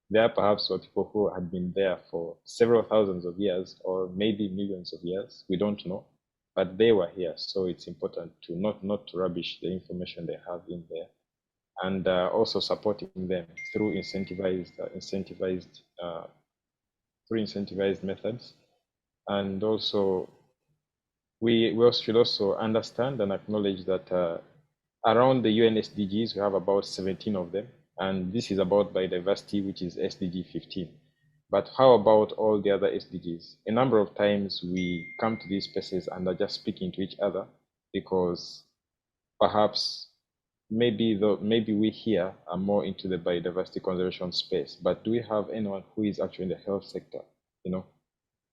there perhaps were people who had been there for several thousands of years, or maybe millions of years, we don't know, but they were here. So it's important to not to rubbish the information they have in there, and also supporting them through incentivized methods. And also we should also understand and acknowledge that around the UN SDGs, we have about 17 of them, and this is about biodiversity, which is SDG 15. But how about all the other SDGs? A number of times we come to these places and are just speaking to each other, because perhaps maybe we here are more into the biodiversity conservation space, but do we have anyone who is actually in the health sector,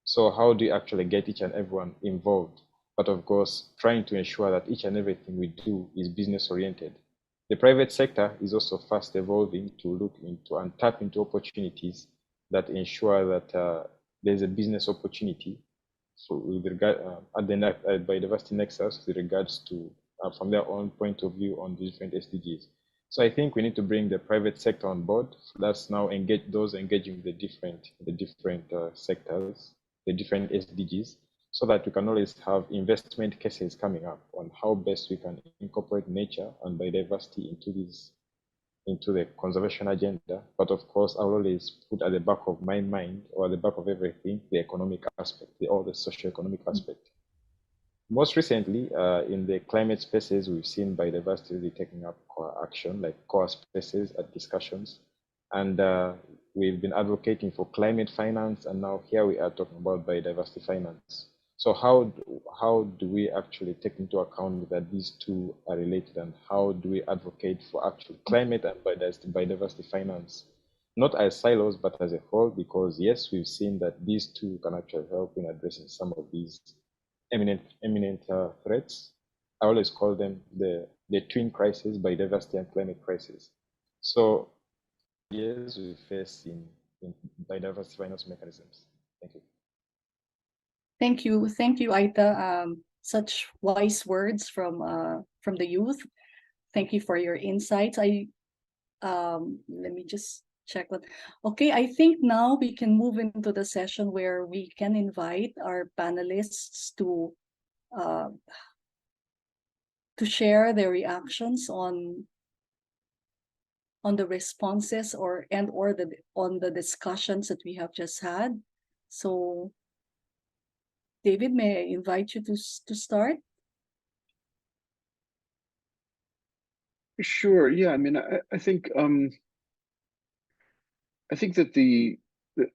So how do you actually get each and everyone involved? But of course, trying to ensure that each and everything we do is business oriented. The private sector is also fast evolving to look into and tap into opportunities that ensure that there's a business opportunity with regard at the biodiversity nexus with regards to from their own point of view on the different SDGs. So I think we need to bring the private sector on board. Let's now engage those engaging the different sectors, the different SDGs, so that we can always have investment cases coming up on how best we can incorporate nature and biodiversity into the conservation agenda. But of course, I will always put at the back of my mind, or at the back of everything, the economic aspect, or the socio-economic aspect. Most recently, in the climate spaces, we've seen biodiversity really taking up core action, like core spaces at discussions. And we've been advocating for climate finance, and now here we are talking about biodiversity finance. So how do we actually take into account that these two are related, and how do we advocate for actual climate and biodiversity finance, not as silos, but as a whole? Because yes, we've seen that these two can actually help in addressing some of these eminent threats. I always call them the twin crisis, biodiversity and climate crisis. So yes, we face in biodiversity finance mechanisms. Thank you. Thank you, Aita. Such wise words from the youth. Thank you for your insights. Let me just check what. Okay, I think now we can move into the session where we can invite our panelists to share their reactions on the responses or on the discussions that we have just had. So, David, may I invite you to start? Sure. Yeah. I mean, I think that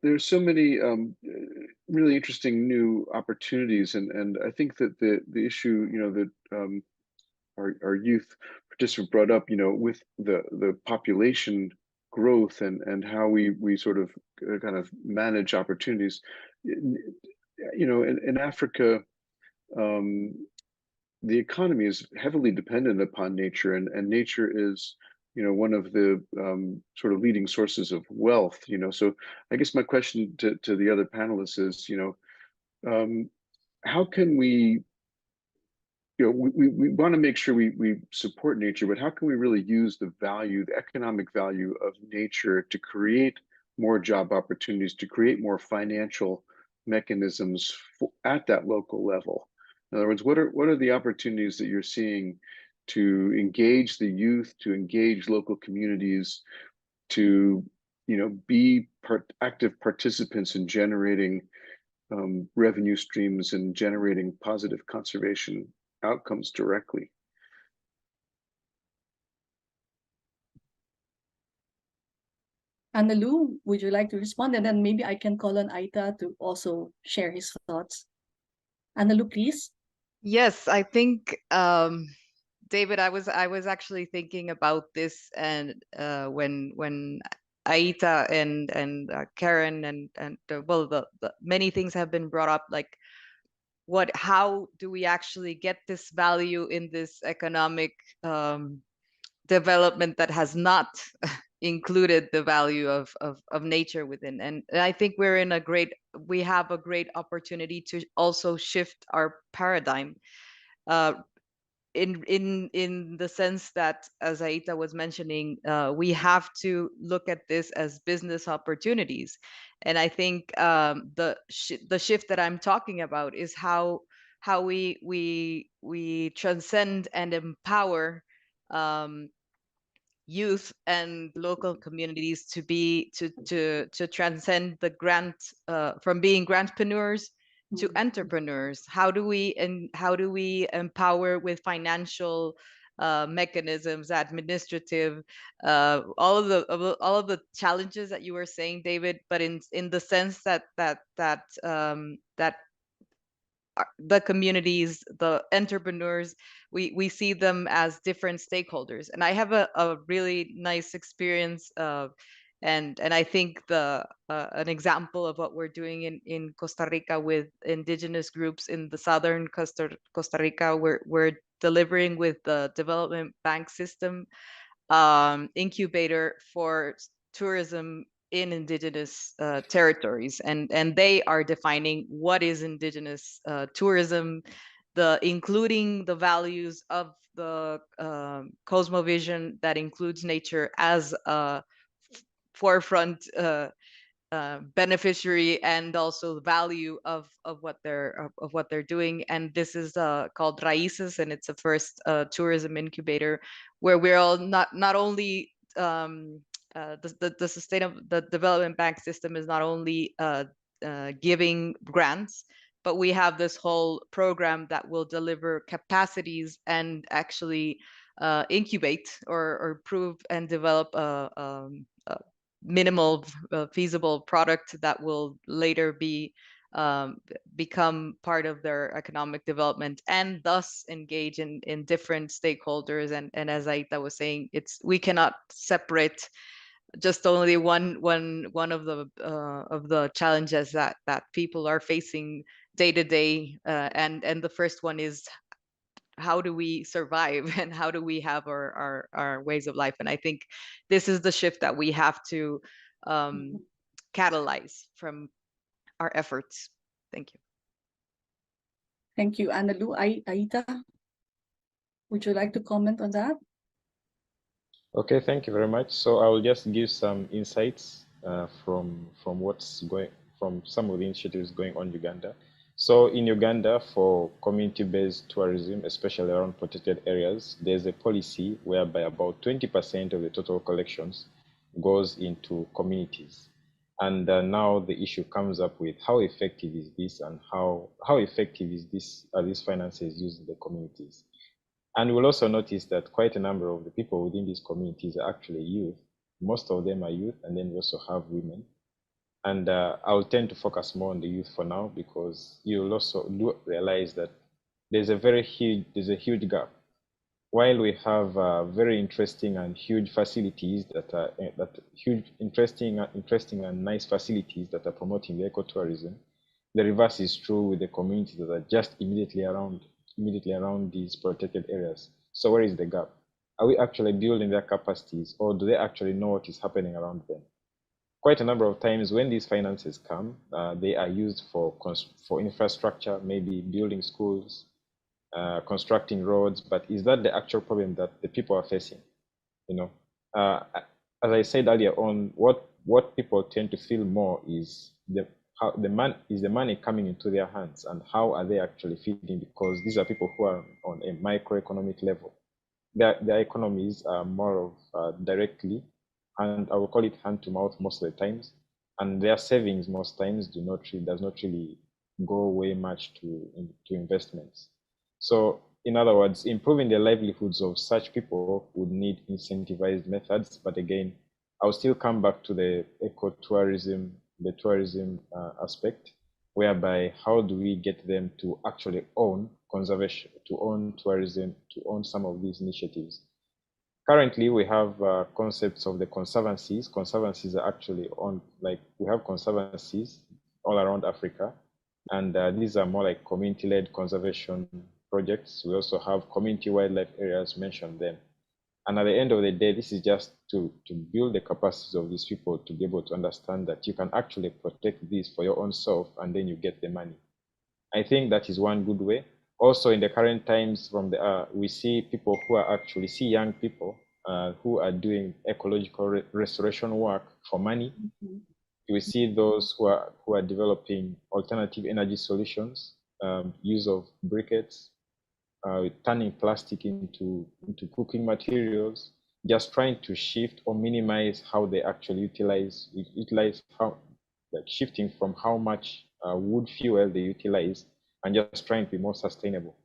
there's so many really interesting new opportunities, and I think that the issue, that our youth participant brought up, with the population growth and how we sort of kind of manage opportunities, in Africa, the economy is heavily dependent upon nature, and nature is one of the sort of leading sources of wealth. So I guess my question to the other panelists is, how can we want to make sure we support nature, but how can we really use the economic value of nature to create more job opportunities, to create more financial mechanisms at that local level? In other words, what are the opportunities that you're seeing to engage the youth, to engage local communities, to be active participants in generating revenue streams and generating positive conservation outcomes directly? Analu, would you like to respond? And then maybe I can call on Aita to also share his thoughts. Analu, please. Yes, I think, David, I was actually thinking about this, and when Aita and Karen and well, the many things have been brought up, like how do we actually get this value in this economic development that has not included the value of nature within. And I think we have a great opportunity to also shift our paradigm in the sense that, as Aita was mentioning, we have to look at this as business opportunities. And I think the shift that I'm talking about is how we transcend and empower youth and local communities to transcend the grant from being grantpreneurs to entrepreneurs. How do we empower with financial mechanisms, administrative, all of the challenges that you were saying, David, but in the sense that the communities, the entrepreneurs, we see them as different stakeholders. And I have a really nice experience and I think an example of what we're doing in Costa Rica with indigenous groups in the southern Costa Rica, we're delivering with the development bank system incubator for tourism in indigenous territories, and they are defining what is indigenous tourism, including the values of the cosmovision that includes nature as a forefront beneficiary, and also the value of what they're doing. And this is called Raíces, and it's a first tourism incubator where we're all not only the development bank system is not only giving grants, but we have this whole program that will deliver capacities and actually incubate or prove and develop a minimal feasible product that will later become part of their economic development, and thus engage in different stakeholders. And as Aita was saying, we cannot separate just only one of the challenges that people are facing day to day, and the first one is, how do we survive and how do we have our ways of life? And I think this is the shift that we have to catalyze from our efforts. Thank you. Thank you, Analu. Aita, would you like to comment on that? Okay, thank you very much. So I will just give some insights from some of the initiatives going on in Uganda. So in Uganda, for community-based tourism, especially around protected areas, there's a policy whereby about 20% of the total collections goes into communities. And now the issue comes up with how effective is this, and how effective are these finances used in the communities. And we'll also notice that quite a number of the people within these communities are actually youth. Most of them are youth, and then we also have women. And I'll tend to focus more on the youth for now, because you'll also realize that there's a huge gap. While we have very interesting and huge facilities interesting and nice facilities that are promoting the ecotourism, the reverse is true with the communities that are just immediately around these protected areas. So where is the gap? Are we actually building their capacities, or do they actually know what is happening around them? Quite a number of times when these finances come, they are used for infrastructure, maybe building schools, constructing roads. But is that the actual problem that the people are facing? As I said earlier on, what people tend to feel more is the money coming into their hands, and how are they actually feeding? Because these are people who are on a microeconomic level. Their economies are more of directly, and I will call it hand to mouth most of the times, and their savings most times does not really go away much to investments. So in other words, improving the livelihoods of such people would need incentivized methods. But again, I'll still come back to the ecotourism, the tourism aspect, whereby how do we get them to actually own conservation, to own tourism, to own some of these initiatives. Currently, we have concepts of the conservancies. Conservancies are actually we have conservancies all around Africa, And these are more like community-led conservation projects. We also have community wildlife areas mentioned them. And at the end of the day, this is just to build the capacities of these people to be able to understand that you can actually protect this for your own self, and then you get the money. I think that is one good way. Also, in the current times, we see people who are actually young people who are doing ecological restoration work for money. Mm-hmm. We see those who are developing alternative energy solutions, use of briquettes, turning plastic into cooking materials, just trying to shift or minimize how they actually utilize how, like shifting from how much wood fuel they utilize and just trying to be more sustainable.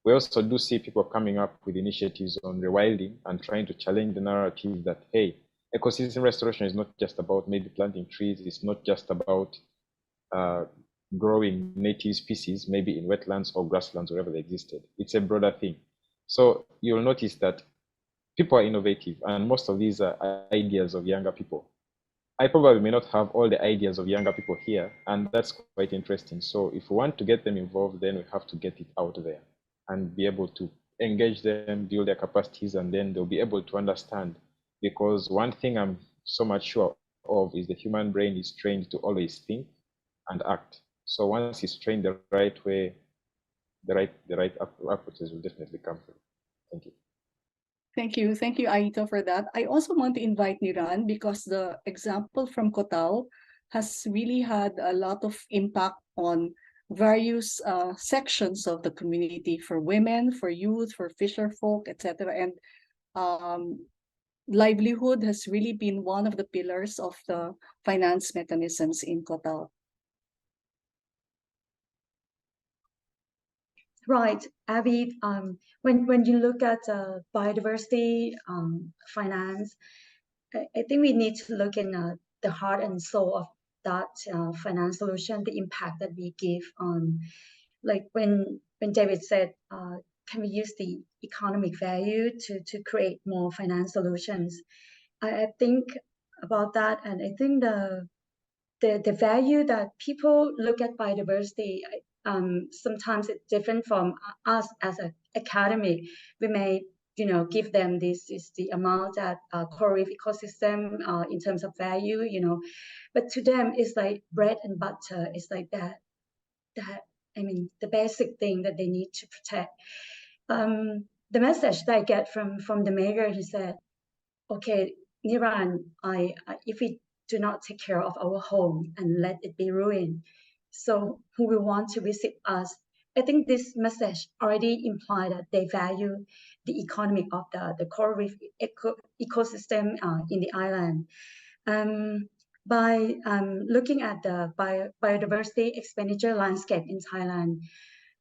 We also do see people coming up with initiatives on rewilding and trying to challenge the narrative that, hey, ecosystem restoration is not just about maybe planting trees, it's not just about growing native species, maybe in wetlands or grasslands, wherever they existed. It's a broader thing. So you'll notice that people are innovative, and most of these are ideas of younger people. I probably may not have all the ideas of younger people here, and that's quite interesting. So if we want to get them involved, then we have to get it out there and be able to engage them, build their capacities, and then they'll be able to understand. Because one thing I'm so much sure of is the human brain is trained to always think and act. So once it's trained the right way, the right approaches will definitely come through. Thank you. Thank you, Aito, for that. I also want to invite Niran because the example from Kotal has really had a lot of impact on various sections of the community, for women, for youth, for fisher folk, etc. And livelihood has really been one of the pillars of the finance mechanisms in Kotal. Right, Abby. When you look at biodiversity finance, I think we need to look in the heart and soul of that finance solution, the impact that we give on, like when David said, can we use the economic value to create more finance solutions? I think about that, and I think the value that people look at biodiversity, sometimes it's different from us as an academic. We may, give them this is the amount that coral reef ecosystem in terms of value, but to them it's like bread and butter. It's like that the basic thing that they need to protect. The message that I get from the mayor, he said, okay, Niran, if we do not take care of our home and let it be ruined, so who will want to visit us? I think this message already implied that they value the economy of the coral reef ecosystem in the island. By looking at the biodiversity expenditure landscape in Thailand,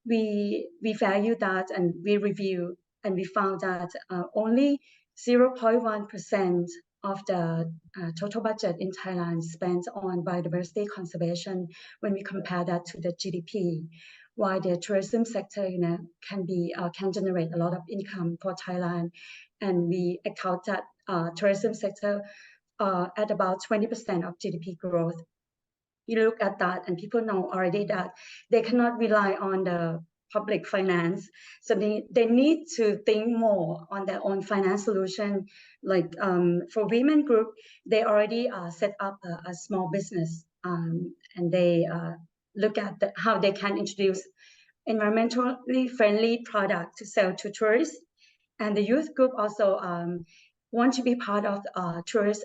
we value that, and we review, and we found that only 0.1% of the total budget in Thailand spent on biodiversity conservation when we compare that to the GDP. While the tourism sector, can generate a lot of income for Thailand, and we account that tourism sector at about 20% of GDP growth. You look at that, and people know already that they cannot rely on the public finance, so they need to think more on their own finance solution. Like for women group, they already set up a small business, and they look at how they can introduce environmentally friendly product to sell to tourists. And the youth group also want to be part of tourist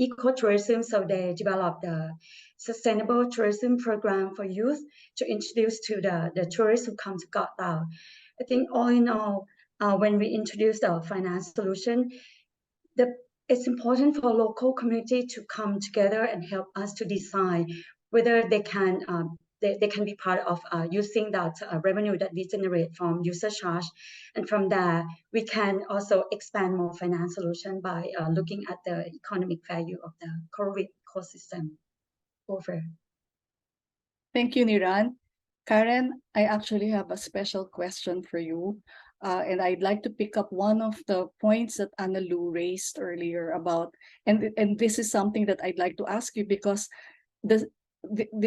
ecotourism, so they develop the sustainable tourism program for youth to introduce to the tourists who come to Koh Tao. I think all in all, when we introduce the finance solution, it's important for local community to come together and help us to decide whether they can be part of using that revenue that we generate from user charge. And from there, we can also expand more finance solution by looking at the economic value of the coral reef ecosystem. Over. Thank you, Niran. Karen, I actually have a special question for you. And I'd like to pick up one of the points that Anna Lu raised earlier about, and this is something that I'd like to ask you, because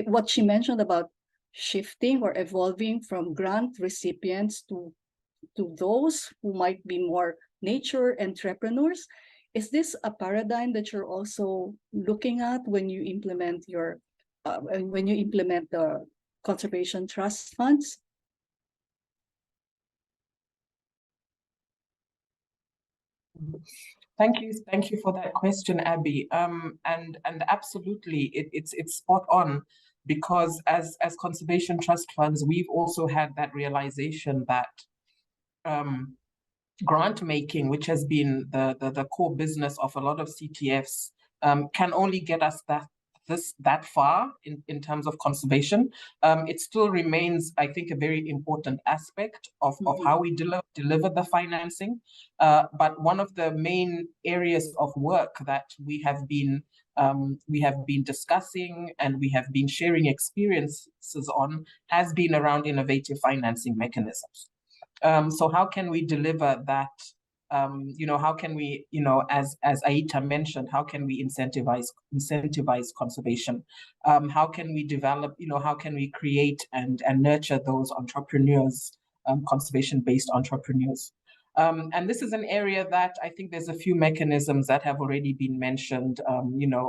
what she mentioned about shifting or evolving from grant recipients to those who might be more nature entrepreneurs? Is this a paradigm that you're also looking at when you implement your the conservation trust funds? Thank you for that question, Abby. And absolutely, it's spot on, because as conservation trust funds, we've also had that realization that grant making, which has been the core business of a lot of CTFs, can only get us that far in terms of conservation. It still remains, I think, a very important aspect of how we deliver the financing. But one of the main areas of work that we have been discussing and we have been sharing experiences on has been around innovative financing mechanisms. So how can we deliver that? How can we, as Aita mentioned, how can we incentivize conservation? How can we develop, how can we create and nurture those entrepreneurs, conservation-based entrepreneurs? And this is an area that I think there's a few mechanisms that have already been mentioned,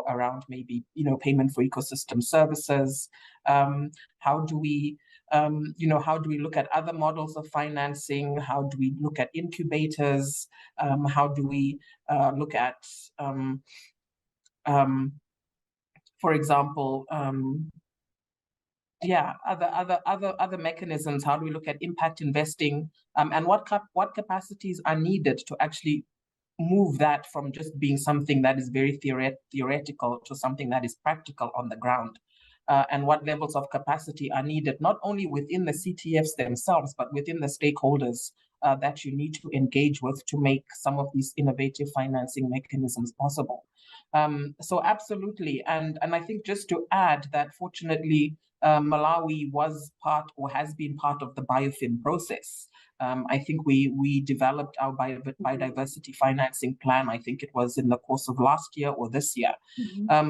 around maybe, payment for ecosystem services. How do we look at other models of financing? How do we look at incubators? How do we look at, for example, other mechanisms? How do we look at impact investing? And what capacities are needed to actually move that from just being something that is very theoretical to something that is practical on the ground? And what levels of capacity are needed, not only within the CTFs themselves, but within the stakeholders that you need to engage with to make some of these innovative financing mechanisms possible. So absolutely, and I think just to add that fortunately, Malawi was part or has been part of the BioFin process. I think we developed our biodiversity financing plan. I think it was in the course of last year or this year.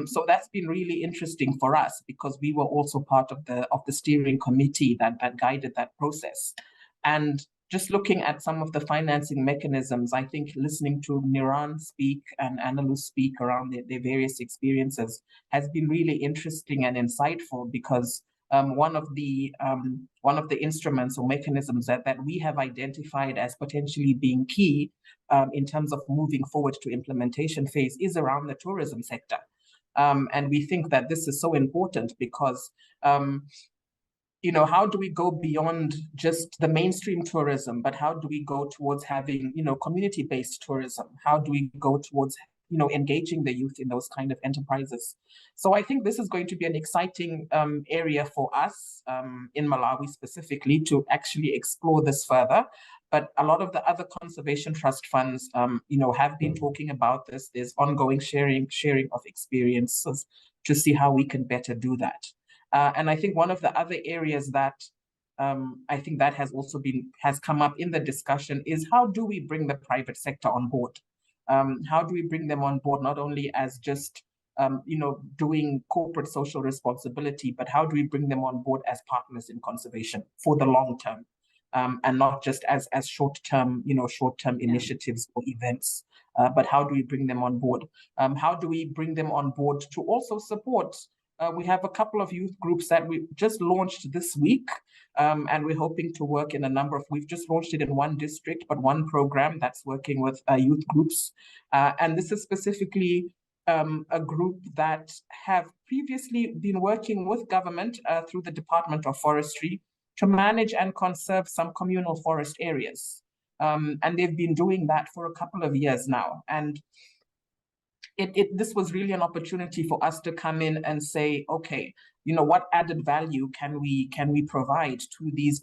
So that's been really interesting for us because we were also part of the steering committee that guided that process. And just looking at some of the financing mechanisms, I think listening to Niran speak and Analu speak around their various experiences has been really interesting and insightful, because one of the instruments or mechanisms that we have identified as potentially being key in terms of moving forward to implementation phase is around the tourism sector. And we think that this is so important because how do we go beyond just the mainstream tourism, but how do we go towards having, community-based tourism? How do we go towards, engaging the youth in those kind of enterprises? So I think this is going to be an exciting area for us in Malawi specifically to actually explore this further. But a lot of the other conservation trust funds, have been talking about this. There's ongoing sharing of experiences to see how we can better do that. And I think one of the other areas that I think that has come up in the discussion is how do we bring the private sector on board? How do we bring them on board, not only as just, doing corporate social responsibility, but how do we bring them on board as partners in conservation for the long term, and not just as short-term initiatives or events, but how do we bring them on board? How do we bring them on board to also support? We have a couple of youth groups that we just launched this week, and we're hoping to work in we've just launched it in one district, but one program that's working with youth groups. And this is specifically a group that have previously been working with government through the Department of Forestry to manage and conserve some communal forest areas. And they've been doing that for a couple of years now. And this was really an opportunity for us to come in and say, okay, what added value can we provide to these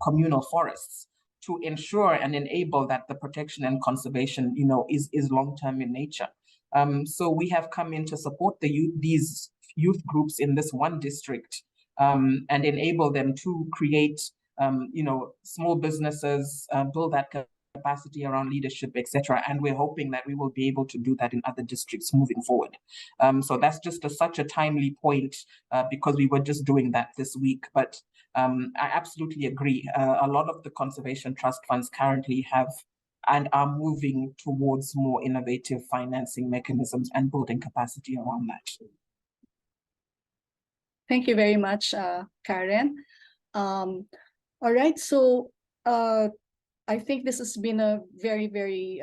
communal forests to ensure and enable that the protection and conservation, is long-term in nature. So we have come in to support these youth groups in this one district and enable them to create, small businesses, build that capacity around leadership, etc. And we're hoping that we will be able to do that in other districts moving forward. So that's just such a timely point because we were just doing that this week. But I absolutely agree. A lot of the conservation trust funds currently have and are moving towards more innovative financing mechanisms and building capacity around that. Thank you very much, Karen. All right, so I think this has been a very, very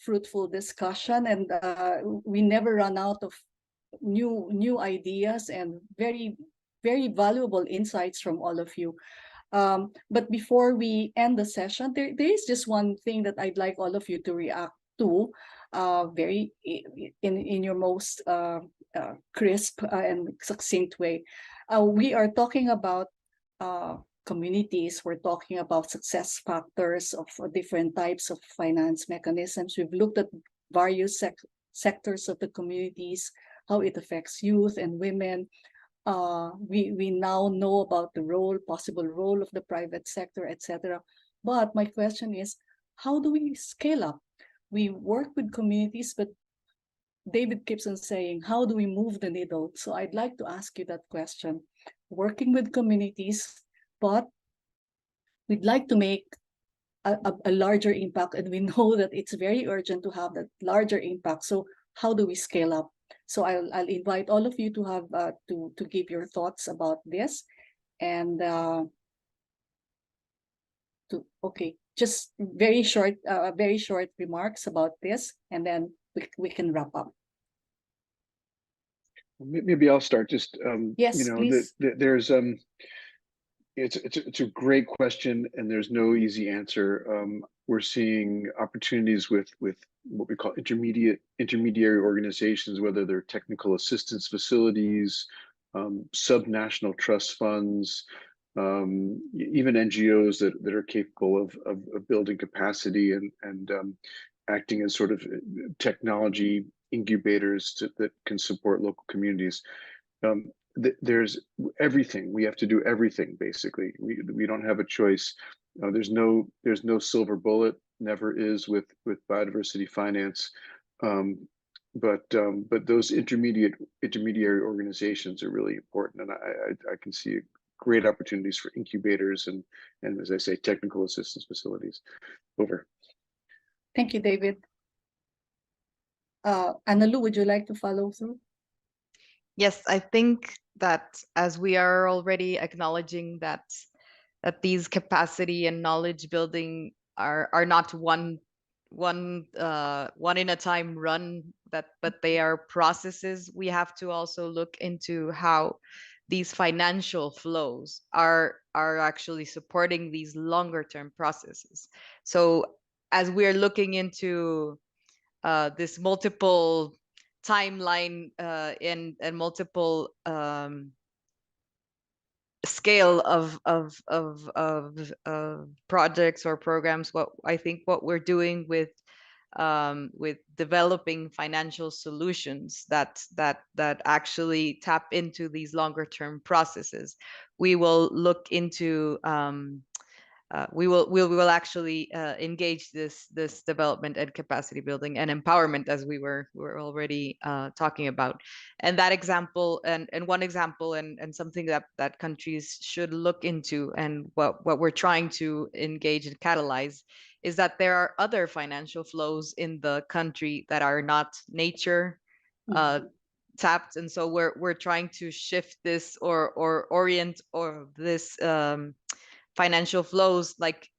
fruitful discussion, and we never run out of new ideas and very, very valuable insights from all of you. But before we end the session, there is just one thing that I'd like all of you to react to, very in your most crisp and succinct way. We are talking about communities. We're talking about success factors of different types of finance mechanisms. We've looked at various sectors of the communities, how it affects youth and women. We now know about the possible role of the private sector, etc. But my question is, how do we scale up? We work with communities, but David keeps on saying, how do we move the needle? So I'd like to ask you that question. Working with communities, but we'd like to make a larger impact, and we know that it's very urgent to have that larger impact. So how do we scale up? So I'll invite all of you to have to give your thoughts about this, and just very short remarks about this, and then we can wrap up. Maybe I'll start. Just yes, you know, please. there's it's a great question, and there's no easy answer. We're seeing opportunities with what we call intermediary organizations, whether they're technical assistance facilities, subnational trust funds, even NGOs that are capable of building capacity and acting as sort of technology incubators that can support local communities. There's everything. We have to do everything, basically. We don't have a choice. There's no silver bullet, never is with biodiversity finance. But those intermediary organizations are really important, and I can see great opportunities for incubators and as I say, technical assistance facilities. Over. Thank you, David. Analu, would you like to follow through? Yes, I think that as we are already acknowledging that these capacity and knowledge building are not one in a time run, but they are processes. We have to also look into how these financial flows are actually supporting these longer term processes. So as we're looking into this multiple timeline and multiple scale of projects or programs, I think what we're doing with developing financial solutions that actually tap into these longer term processes, we will look into we will actually engage this development and capacity building and empowerment, as we were already talking about. And that example and one example and something that countries should look into, and what we're trying to engage and catalyze, is that there are other financial flows in the country that are not nature tapped, and so we're trying to shift this or orient or this financial flows, like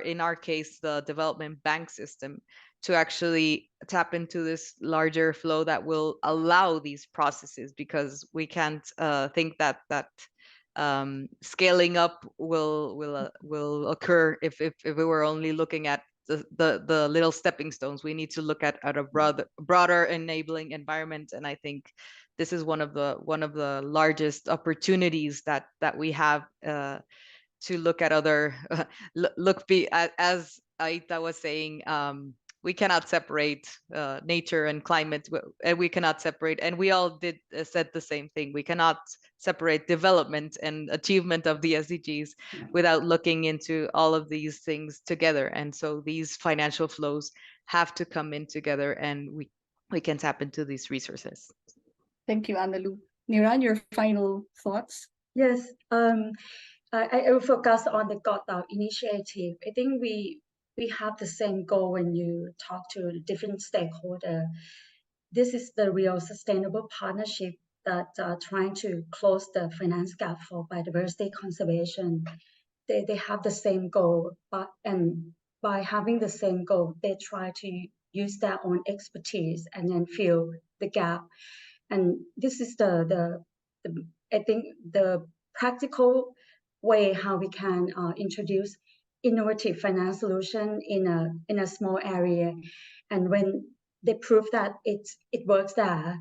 in our case the development bank system, to actually tap into this larger flow that will allow these processes, because we can't think that scaling up will occur if we were only looking at the little stepping stones. We need to look at a broader enabling environment, and I think this is one of the largest opportunities that we have to look at other as Aita was saying, we cannot separate nature and climate, and we cannot separate, and we all said the same thing. We cannot separate development and achievement of the SDGs without looking into all of these things together. And so these financial flows have to come in together, and we can tap into these resources. Thank you, Analu. Niran, your final thoughts? Yes, I will focus on the Gotao initiative. I think we have the same goal when you talk to different stakeholders. This is the real sustainable partnership that are trying to close the finance gap for biodiversity conservation. They have the same goal, and by having the same goal, they try to use their own expertise and then fill the gap. And this is the I think the practical way how we can introduce innovative finance solution in a small area. And when they prove that it works there,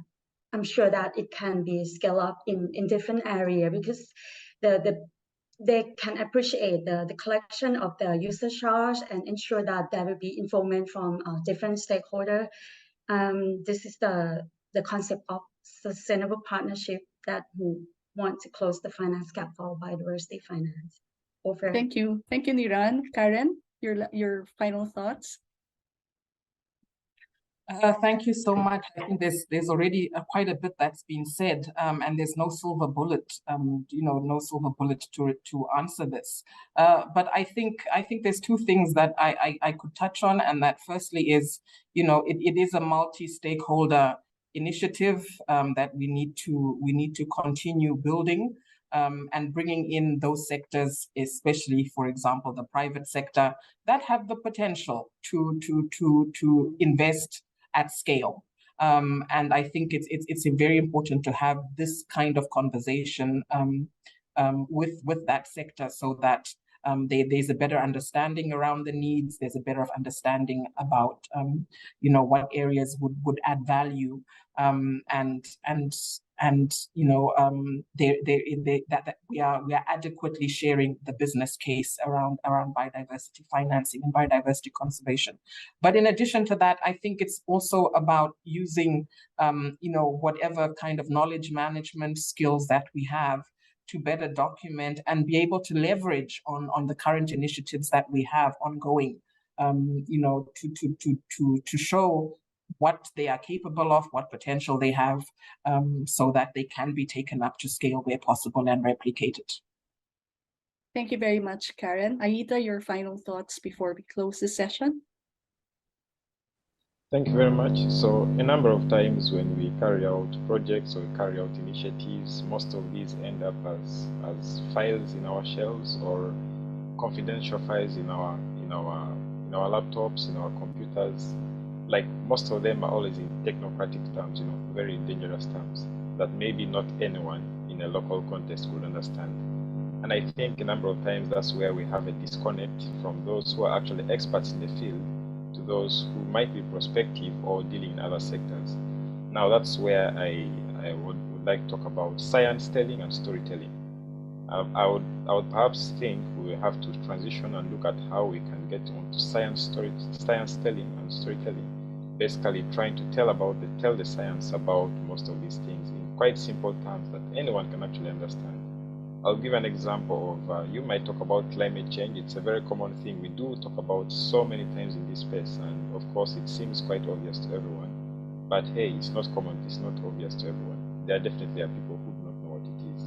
I'm sure that it can be scaled up in different area, because they can appreciate the collection of the user charge and ensure that there will be involvement from different stakeholders. This is the concept of sustainable partnership that we want to close the finance gap for biodiversity finance. Over. Thank you, Niran. Karen, your final thoughts? Thank you so much. I think there's already quite a bit that's been said, and there's no silver bullet, no silver bullet to answer this. But I think there's two things that I could touch on, and that firstly is, it is a multi-stakeholder initiative that we need to continue building. And bringing in those sectors, especially, for example, the private sector, that have the potential to invest at scale. And I think it's very important to have this kind of conversation with that sector, so that there's a better understanding around the needs. There's a better understanding about what areas would add value, that we are adequately sharing the business case around biodiversity financing and biodiversity conservation. But in addition to that, I think it's also about using whatever kind of knowledge management skills that we have to better document and be able to leverage on the current initiatives that we have ongoing, to show what they are capable of, what potential they have, so that they can be taken up to scale where possible and replicated. Thank you very much, Karen. Aida, your final thoughts before we close this session? Thank you very much. So a number of times when we carry out projects or carry out initiatives, most of these end up as files in our shelves or confidential files in our laptops, in our computers. Like, most of them are always in technocratic terms, very dangerous terms that maybe not anyone in a local context could understand. And I think a number of times that's where we have a disconnect from those who are actually experts in the field to those who might be prospective or dealing in other sectors. Now, that's where I would like to talk about science telling and storytelling. I would perhaps think we will have to transition and look at how we can get onto science telling and storytelling. Basically trying to tell the science about most of these things in quite simple terms that anyone can actually understand. I'll give an example of, you might talk about climate change. It's a very common thing we do talk about so many times in this space, and of course it seems quite obvious to everyone, but hey, it's not common, it's not obvious to everyone. There definitely are people who do not know what it is.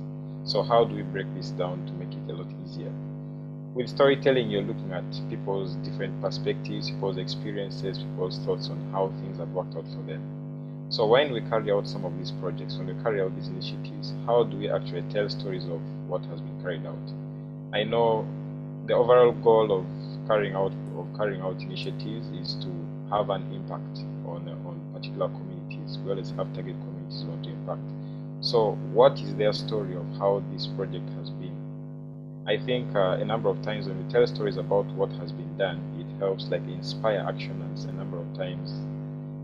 So how do we break this down to make it a lot easier? With storytelling, you're looking at people's different perspectives, people's experiences, people's thoughts on how things have worked out for them. So when we carry out some of these projects, when we carry out these initiatives, how do we actually tell stories of what has been carried out? I know the overall goal of carrying out initiatives is to have an impact on particular communities. We always have target communities we want to impact. So what is their story of how this project has been? I think a number of times when we tell stories about what has been done, it helps inspire action, and a number of times,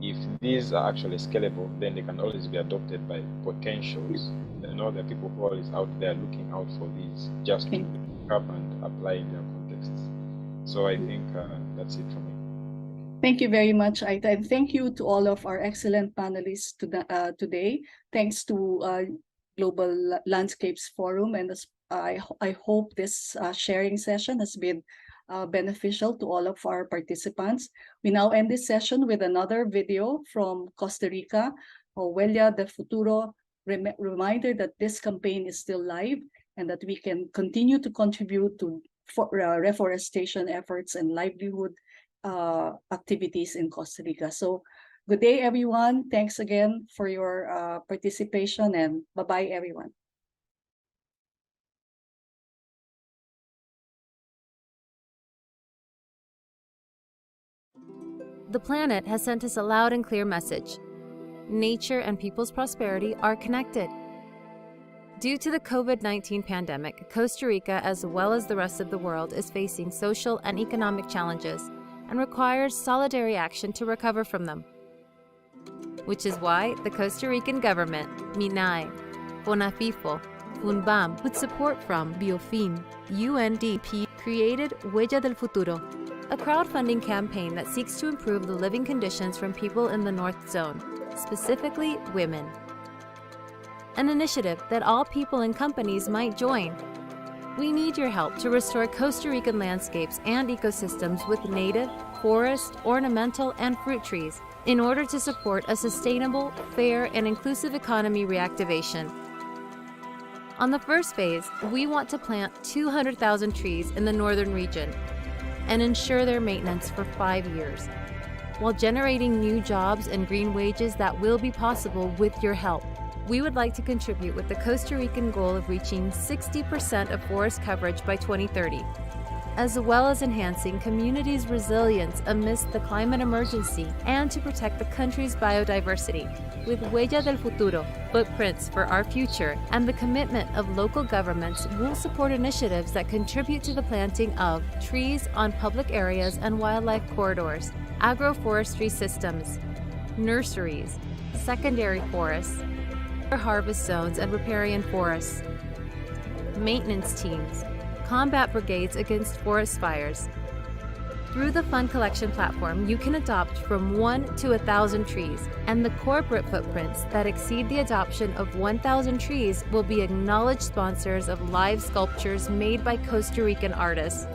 if these are actually scalable, then they can always be adopted by potentials. There are people who are always out there looking out for these just to pick up and apply in their contexts. So I think that's it from me. Thank you very much, Aita, and thank you to all of our excellent panelists today. Thanks to Global Landscapes Forum, and I hope this sharing session has been beneficial to all of our participants. We now end this session with another video from Costa Rica, Huella del Futuro, reminder that this campaign is still live and that we can continue to contribute to reforestation efforts and livelihood activities in Costa Rica. So good day, everyone. Thanks again for your participation, and bye-bye, everyone. The planet has sent us a loud and clear message. Nature and people's prosperity are connected. Due to the COVID-19 pandemic, Costa Rica, as well as the rest of the world, is facing social and economic challenges and requires solidary action to recover from them. Which is why the Costa Rican government, MINAE, FONAFIFO, FUNBAM, with support from BioFin, UNDP, created Huella del Futuro, a crowdfunding campaign that seeks to improve the living conditions from people in the North Zone, specifically women. An initiative that all people and companies might join. We need your help to restore Costa Rican landscapes and ecosystems with native, forest, ornamental, and fruit trees in order to support a sustainable, fair, and inclusive economy reactivation. On the first phase, we want to plant 200,000 trees in the northern region and ensure their maintenance for 5 years, while generating new jobs and green wages that will be possible with your help. We would like to contribute with the Costa Rican goal of reaching 60% of forest coverage by 2030, as well as enhancing communities' resilience amidst the climate emergency and to protect the country's biodiversity. With Huella del Futuro, Footprints for Our Future, and the commitment of local governments, will support initiatives that contribute to the planting of trees on public areas and wildlife corridors, agroforestry systems, nurseries, secondary forests, harvest zones and riparian forests, maintenance teams, combat brigades against forest fires. Through the fund collection platform, you can adopt from 1 to 1,000 trees, and the corporate footprints that exceed the adoption of 1,000 trees will be acknowledged sponsors of live sculptures made by Costa Rican artists.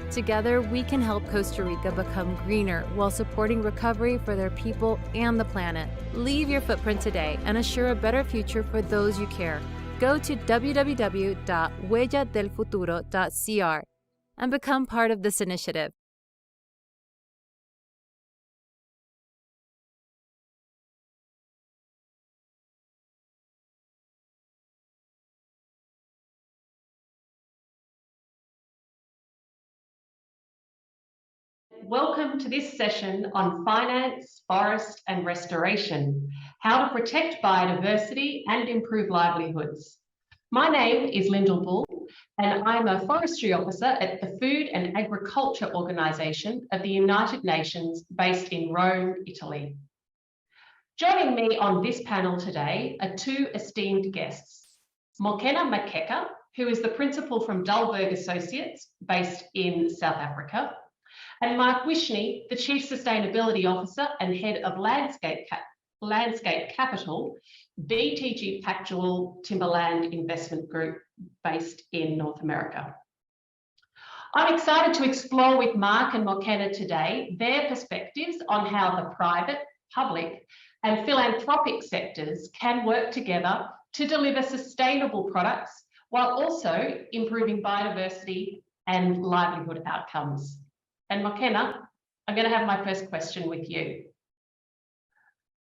Together, we can help Costa Rica become greener while supporting recovery for their people and the planet. Leave your footprint today and assure a better future for those you care. Go to www.huelladelfuturo.cr and become part of this initiative. Welcome to this session on finance, forest and restoration, how to protect biodiversity and improve livelihoods. My name is Lyndall Bull and I'm a forestry officer at the Food and Agriculture Organization of the United Nations based in Rome, Italy. Joining me on this panel today are two esteemed guests, Mokena Makeka, who is the principal from Dahlberg Associates based in South Africa, and Mark Wishney, the Chief Sustainability Officer and Head of Landscape Capital, BTG Pactual Timberland Investment Group based in North America. I'm excited to explore with Mark and Mokena today their perspectives on how the private, public and philanthropic sectors can work together to deliver sustainable products while also improving biodiversity and livelihood outcomes. And Mokena, I'm going to have my first question with you.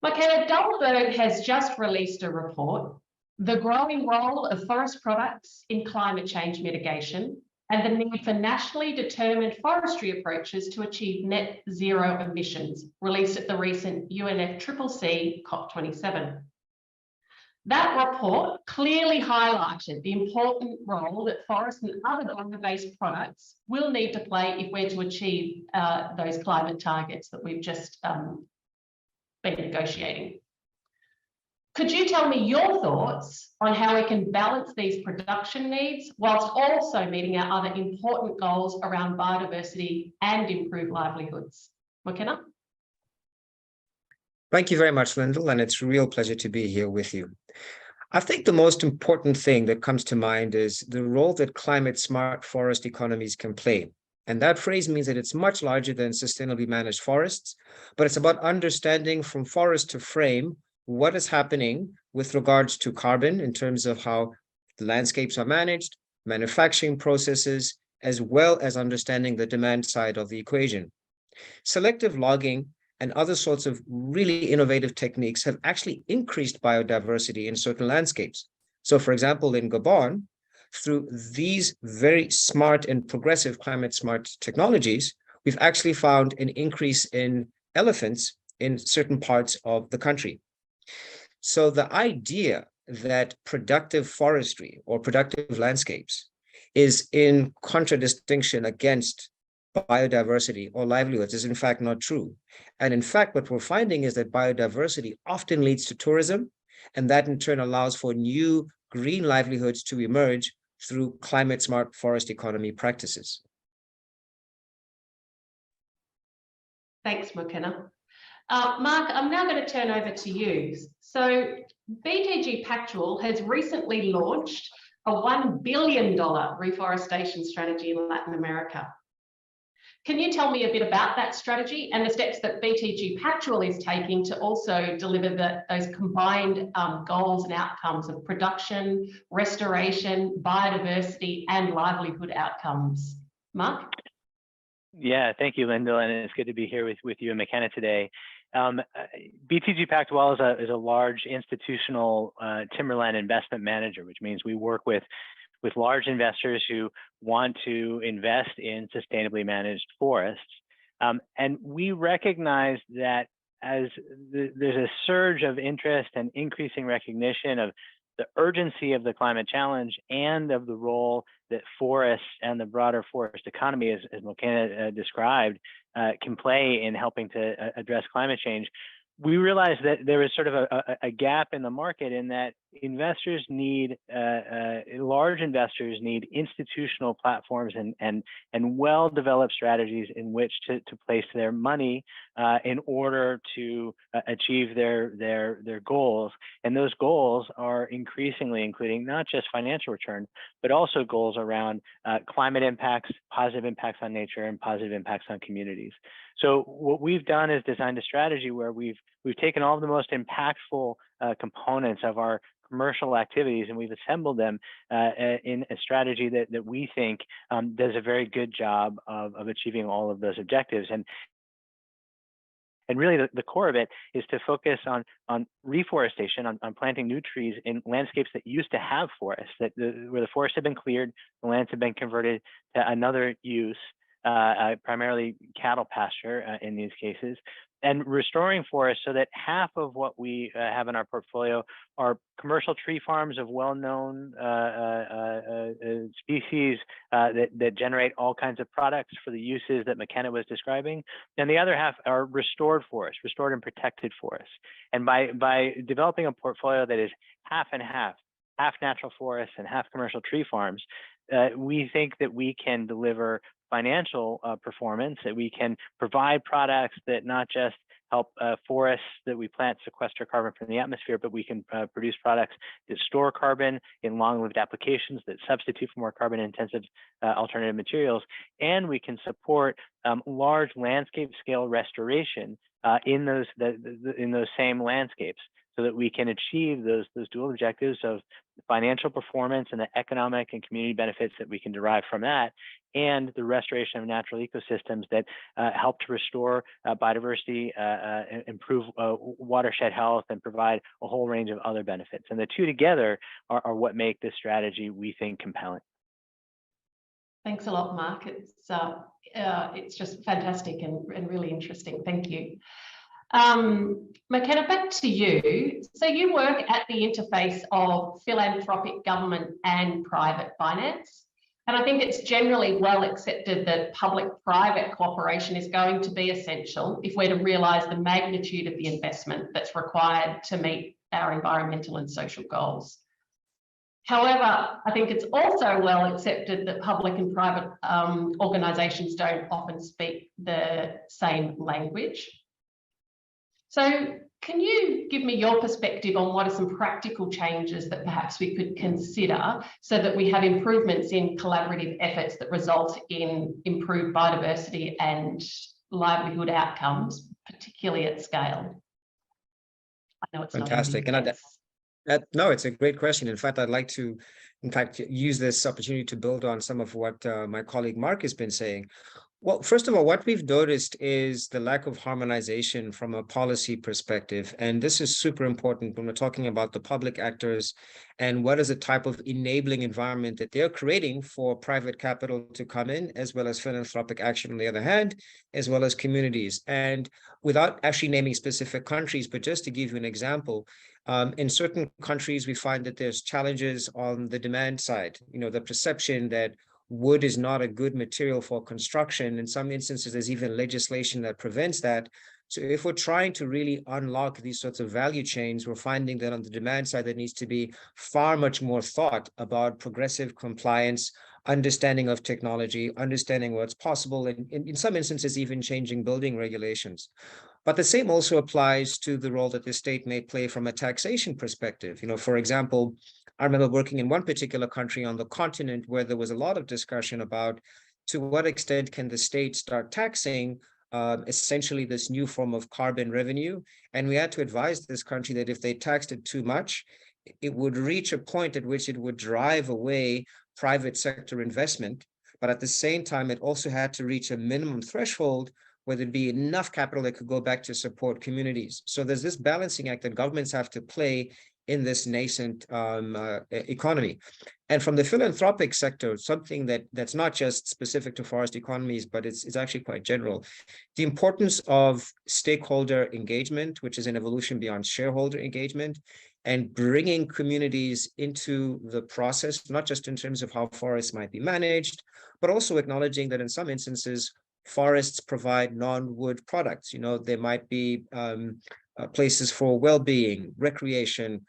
Mokena, Dahlberg has just released a report, The Growing Role of Forest Products in Climate Change Mitigation and the Need for Nationally Determined Forestry Approaches to Achieve Net Zero Emissions, released at the recent UNFCCC COP27. That report clearly highlighted the important role that forest and other bio-based products will need to play if we're to achieve those climate targets that we've just been negotiating. Could you tell me your thoughts on how we can balance these production needs whilst also meeting our other important goals around biodiversity and improved livelihoods? McKenna? Thank you very much, Lyndall, and it's a real pleasure to be here with you. I think the most important thing that comes to mind is the role that climate-smart forest economies can play. And that phrase means that it's much larger than sustainably managed forests, but it's about understanding from forest to frame what is happening with regards to carbon in terms of how the landscapes are managed, manufacturing processes, as well as understanding the demand side of the equation. Selective logging and other sorts of really innovative techniques have actually increased biodiversity in certain landscapes. So for example, in Gabon, through these very smart and progressive climate smart technologies, we've actually found an increase in elephants in certain parts of the country. So the idea that productive forestry or productive landscapes is in contradistinction against biodiversity or livelihoods is in fact not true. And in fact, what we're finding is that biodiversity often leads to tourism, and that in turn allows for new green livelihoods to emerge through climate smart forest economy practices. Thanks, McKenna. Mark, I'm now going to turn over to you. So BTG Pactual has recently launched a $1 billion reforestation strategy in Latin America. Can you tell me a bit about that strategy and the steps that BTG Pactual is taking to also deliver those combined goals and outcomes of production, restoration, biodiversity, and livelihood outcomes? Mark? Yeah, thank you, Lyndall, and it's good to be here with you and McKenna today. BTG Pactual is a large institutional timberland investment manager, which means we work with large investors who want to invest in sustainably managed forests. And we recognize that as there's a surge of interest and increasing recognition of the urgency of the climate challenge and of the role that forests and the broader forest economy, as McKenna described, can play in helping to address climate change. We realized that there is sort of a gap in the market in that investors need, large investors need institutional platforms and well-developed strategies in which to place their money in order to achieve their goals. And those goals are increasingly including not just financial return, but also goals around climate impacts, positive impacts on nature, and positive impacts on communities. So what we've done is designed a strategy where we've taken all of the most impactful components of our commercial activities and we've assembled them in a strategy that we think does a very good job of achieving all of those objectives. And really the core of it is to focus on reforestation, on planting new trees in landscapes that used to have forests, where the forests have been cleared, the lands have been converted to another use, primarily cattle pasture in these cases, and restoring forests so that half of what we have in our portfolio are commercial tree farms of well-known species that generate all kinds of products for the uses that McKenna was describing. And the other half are restored forests, restored and protected forests. And by developing a portfolio that is half and half natural forests and half commercial tree farms, we think that we can deliver financial performance, that we can provide products that not just help forests that we plant sequester carbon from the atmosphere, but we can produce products that store carbon in long-lived applications that substitute for more carbon-intensive alternative materials, and we can support large landscape scale restoration in those same landscapes, so that we can achieve those dual objectives of financial performance and the economic and community benefits that we can derive from that, and the restoration of natural ecosystems that help to restore biodiversity, improve watershed health, and provide a whole range of other benefits. And the two together are what make this strategy, we think, compelling. Thanks a lot, Mark. It's just fantastic and really interesting. Thank you. McKenna, back to you. So you work at the interface of philanthropic government and private finance. And I think it's generally well accepted that public-private cooperation is going to be essential if we're to realise the magnitude of the investment that's required to meet our environmental and social goals. However, I think it's also well accepted that public and private organisations don't often speak the same language. So can you give me your perspective on what are some practical changes that perhaps we could consider so that we have improvements in collaborative efforts that result in improved biodiversity and livelihood outcomes, particularly at scale? I know it's Fantastic. not easy. No, it's a great question. In fact, I'd like to, use this opportunity to build on some of what my colleague Mark has been saying. Well, first of all, what we've noticed is the lack of harmonization from a policy perspective. And this is super important when we're talking about the public actors and what is the type of enabling environment that they're creating for private capital to come in, as well as philanthropic action on the other hand, as well as communities. And without actually naming specific countries, but just to give you an example, in certain countries, we find that there's challenges on the demand side, the perception that wood is not a good material for construction. In some instances, there's even legislation that prevents that. So if we're trying to really unlock these sorts of value chains, we're finding that on the demand side, there needs to be far much more thought about progressive compliance, understanding of technology, understanding what's possible, and in some instances, even changing building regulations. But the same also applies to the role that the state may play from a taxation perspective. For example, I remember working in one particular country on the continent where there was a lot of discussion about to what extent can the state start taxing essentially this new form of carbon revenue. And we had to advise this country that if they taxed it too much, it would reach a point at which it would drive away private sector investment. But at the same time, it also had to reach a minimum threshold where there'd be enough capital that could go back to support communities. So there's this balancing act that governments have to play in this nascent economy. And from the philanthropic sector, something that's not just specific to forest economies, but it's actually quite general. The importance of stakeholder engagement, which is an evolution beyond shareholder engagement, and bringing communities into the process, not just in terms of how forests might be managed, but also acknowledging that in some instances, forests provide non-wood products. There might be places for well-being, recreation,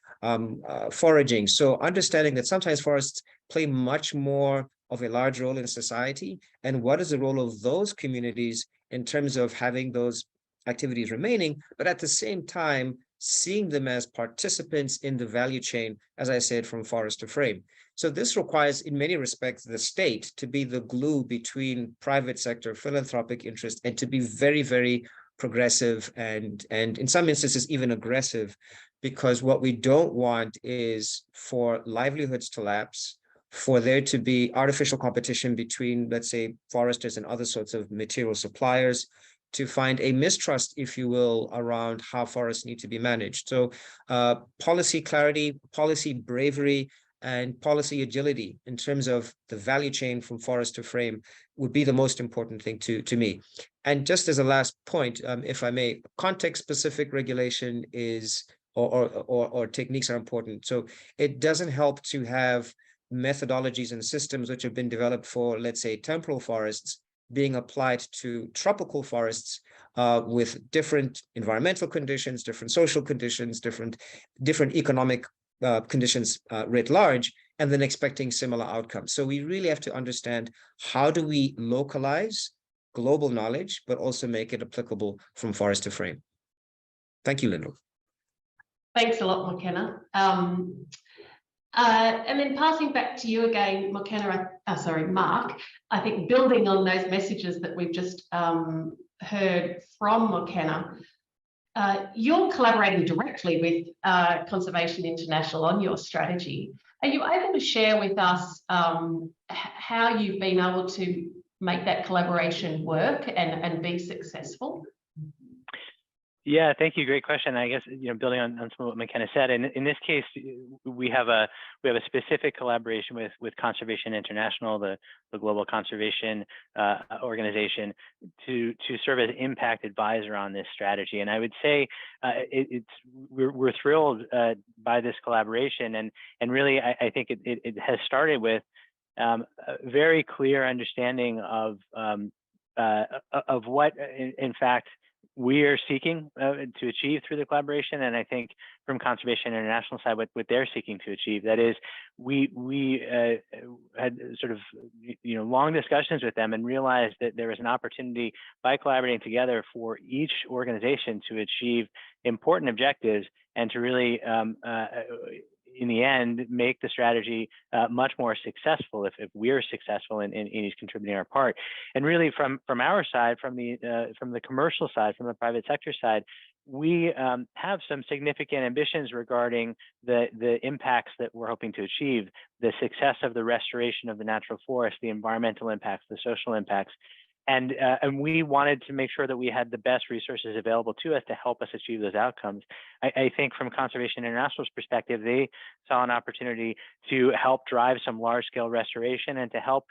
foraging. So understanding that sometimes forests play much more of a large role in society, and what is the role of those communities in terms of having those activities remaining, but at the same time, seeing them as participants in the value chain, as I said, from forest to frame. So this requires, in many respects, the state to be the glue between private sector, philanthropic interest, and to be very, very progressive and in some instances even aggressive, because what we don't want is for livelihoods to lapse, for there to be artificial competition between, let's say, foresters and other sorts of material suppliers, to find a mistrust, if you will, around how forests need to be managed. So policy clarity, policy bravery, and policy agility in terms of the value chain from forest to frame would be the most important thing to me. And just as a last point, if I may, context-specific regulation is, or techniques are important. So it doesn't help to have methodologies and systems which have been developed for, let's say, temporal forests being applied to tropical forests with different environmental conditions, different social conditions, different economic conditions writ large, and then expecting similar outcomes. So we really have to understand, how do we localize global knowledge, but also make it applicable from forest to frame? Thank you, Lyndall. Thanks a lot, McKenna. And then passing back to you again, Mark, I think building on those messages that we've just heard from McKenna, you're collaborating directly with Conservation International on your strategy. Are you able to share with us how you've been able to make that collaboration work and be successful? Yeah, thank you. Great question. I guess, building on some of what McKenna said, in this case, we have a specific collaboration with Conservation International, the global conservation organization, to serve as impact advisor on this strategy. And I would say we're thrilled by this collaboration, and really I think it has started with a very clear understanding of what, in fact, we are seeking to achieve through the collaboration, and I think from Conservation International side, what they're seeking to achieve, that is, we had sort of long discussions with them and realized that there was an opportunity by collaborating together for each organization to achieve important objectives and to really in the end, make the strategy much more successful if we're successful in each contributing our part. And really, from our side, from the commercial side, from the private sector side, we have some significant ambitions regarding the impacts that we're hoping to achieve, the success of the restoration of the natural forest, the environmental impacts, the social impacts. And we wanted to make sure that we had the best resources available to us to help us achieve those outcomes. I think from Conservation International's perspective, they saw an opportunity to help drive some large-scale restoration and to help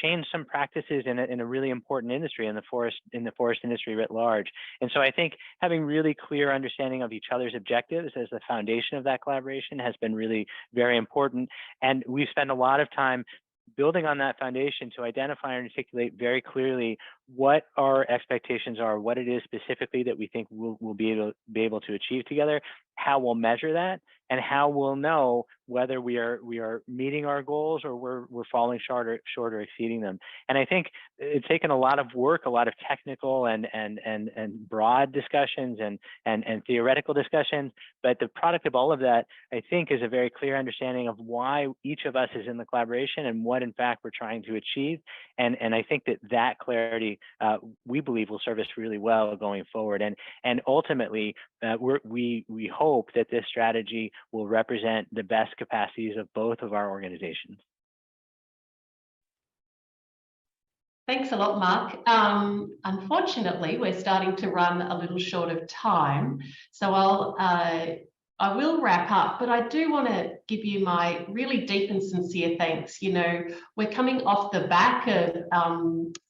change some practices in a really important industry, in the forest industry writ large. And so I think having really clear understanding of each other's objectives as the foundation of that collaboration has been really very important. And we spend a lot of time building on that foundation to identify and articulate very clearly what our expectations are, what it is specifically that we think we'll be able to achieve together, how we'll measure that, and how we'll know whether we are meeting our goals or we're falling short or exceeding them. And I think it's taken a lot of work, a lot of technical and broad discussions and theoretical discussions, but the product of all of that, I think, is a very clear understanding of why each of us is in the collaboration and what in fact we're trying to achieve. And I think that clarity, we believe, will serve us really well going forward. And ultimately, we hope that this strategy will represent the best capacities of both of our organizations. Thanks a lot, Mark. Unfortunately, we're starting to run a little short of time, so I will wrap up, but I do want to give you my really deep and sincere thanks. We're coming off the back of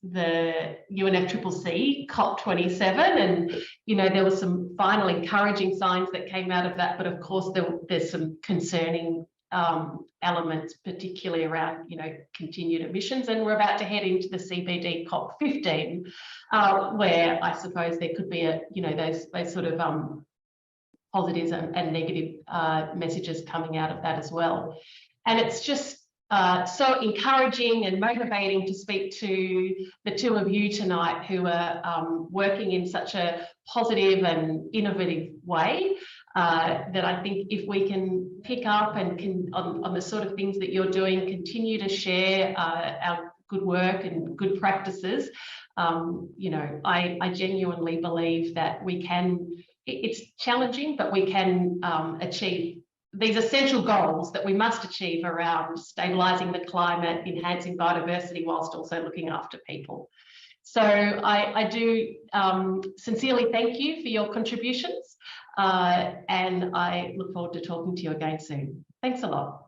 the UNFCCC COP27, and there were some final encouraging signs that came out of that, but of course there's some concerning elements, particularly around continued emissions, and we're about to head into the CBD COP15, where I suppose there could be those sort of positives and negative messages coming out of that as well. And it's just so encouraging and motivating to speak to the two of you tonight who are working in such a positive and innovative way, that I think if we can pick up and on the sort of things that you're doing, continue to share our good work and good practices, I genuinely believe that we can. It's challenging, but we can achieve these essential goals that we must achieve around stabilising the climate, enhancing biodiversity, whilst also looking after people. So I do sincerely thank you for your contributions, and I look forward to talking to you again soon. Thanks a lot.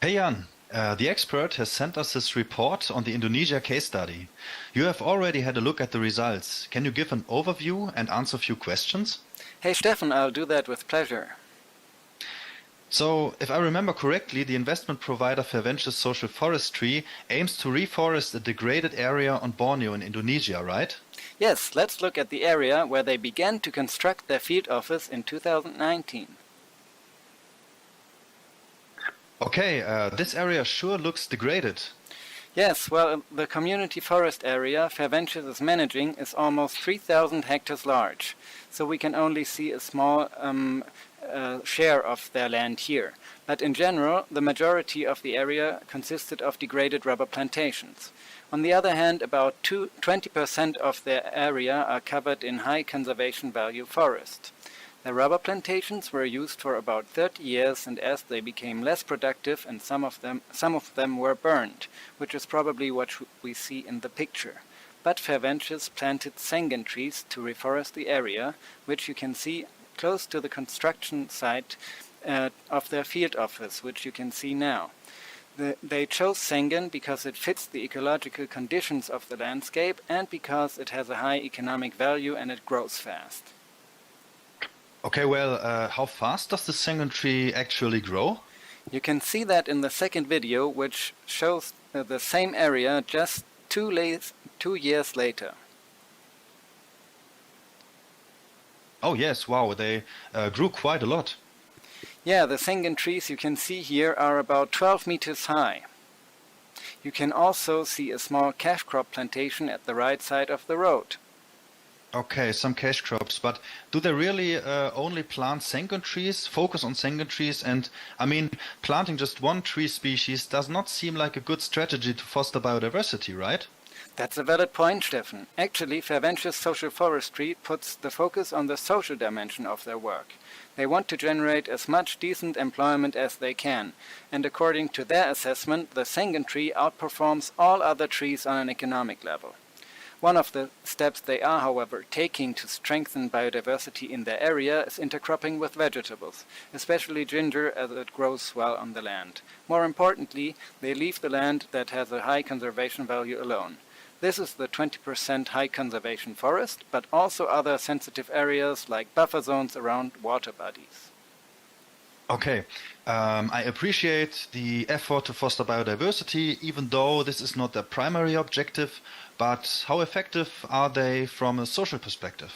Hey Jan, the expert has sent us this report on the Indonesia case study. You have already had a look at the results. Can you give an overview and answer a few questions? Hey Stefan, I'll do that with pleasure. So, if I remember correctly, the investment provider Financiers Social Forestry aims to reforest a degraded area on Borneo in Indonesia, right? Yes, let's look at the area where they began to construct their field office in 2019. Okay, this area sure looks degraded. Yes, well, the community forest area Financiers is managing is almost 3,000 hectares large, so we can only see a small share of their land here. But in general, the majority of the area consisted of degraded rubber plantations. On the other hand, about 20% of their area are covered in high conservation value forest. The rubber plantations were used for about 30 years, and as they became less productive, and some of them were burned, which is probably what we see in the picture. But Financiers planted sengen trees to reforest the area, which you can see close to the construction site of their field office, which you can see now. They chose Sengen because it fits the ecological conditions of the landscape and because it has a high economic value and it grows fast. Okay, well, how fast does the Sengen tree actually grow? You can see that in the second video, which shows the same area just 2 years later. Oh yes, wow, they grew quite a lot. Yeah, the Sengen trees you can see here are about 12 meters high. You can also see a small cash crop plantation at the right side of the road. Okay, some cash crops, but do they really only plant Sengen trees, focus on Sengen trees? And I mean, planting just one tree species does not seem like a good strategy to foster biodiversity, right? That's a valid point, Steffen. Actually, Financiers Social Forestry puts the focus on the social dimension of their work. They want to generate as much decent employment as they can, and according to their assessment, the Sengen tree outperforms all other trees on an economic level. One of the steps they are, however, taking to strengthen biodiversity in their area is intercropping with vegetables, especially ginger as it grows well on the land. More importantly, they leave the land that has a high conservation value alone. This is the 20% high conservation forest, but also other sensitive areas like buffer zones around water bodies. Okay, I appreciate the effort to foster biodiversity, even though this is not their primary objective, but how effective are they from a social perspective?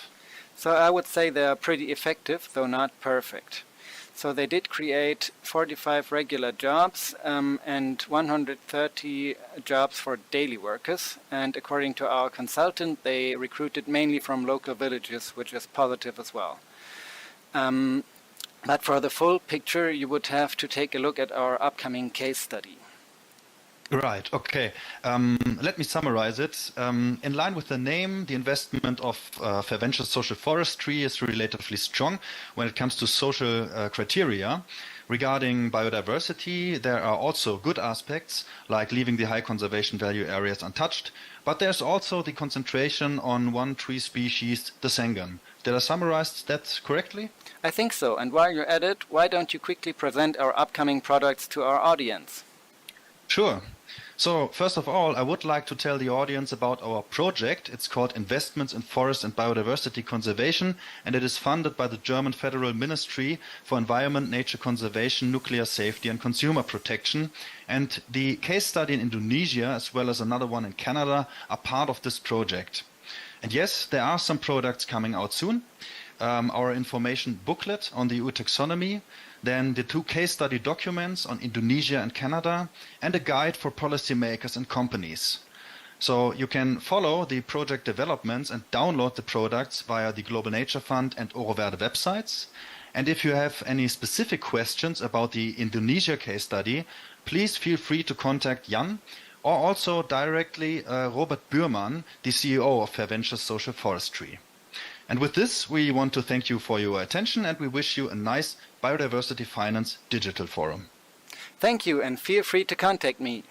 So I would say they are pretty effective, though not perfect. So they did create 45 regular jobs and 130 jobs for daily workers. And according to our consultant, they recruited mainly from local villages, which is positive as well. But for the full picture, you would have to take a look at our upcoming case study. Right, okay. Let me summarize it. In line with the name, the investment of Financiers Social Forestry is relatively strong when it comes to social criteria. Regarding biodiversity, there are also good aspects, like leaving the high conservation value areas untouched, but there's also the concentration on one tree species, the Sengen. Did I summarize that correctly? I think so, and while you're at it, why don't you quickly present our upcoming products to our audience? Sure. So, first of all, I would like to tell the audience about our project. It's called Investments in Forest and Biodiversity Conservation, and it is funded by the German Federal Ministry for Environment, Nature Conservation, Nuclear Safety and Consumer Protection. And the case study in Indonesia, as well as another one in Canada, are part of this project. And yes, there are some products coming out soon. Our information booklet on the EU taxonomy, then the 2 case study documents on Indonesia and Canada, and a guide for policymakers and companies. So you can follow the project developments and download the products via the Global Nature Fund and Euroverde websites. And if you have any specific questions about the Indonesia case study, please feel free to contact Jan or also directly Robert Bührmann, the CEO of Financiers Social Forestry. And with this, we want to thank you for your attention and we wish you a nice Biodiversity Finance digital forum. Thank you and feel free to contact me.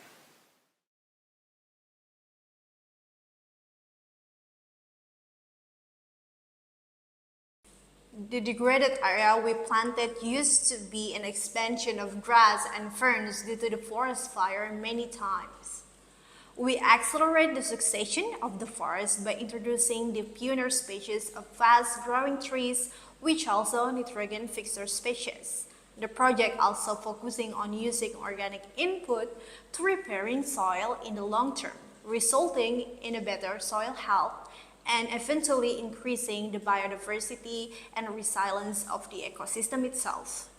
The degraded area we planted used to be an expansion of grass and ferns due to the forest fire many times. We accelerate the succession of the forest by introducing the pioneer species of fast-growing trees, which also nitrogen fixer species. The project also focusing on using organic input to repairing soil in the long term, resulting in a better soil health and eventually increasing the biodiversity and resilience of the ecosystem itself.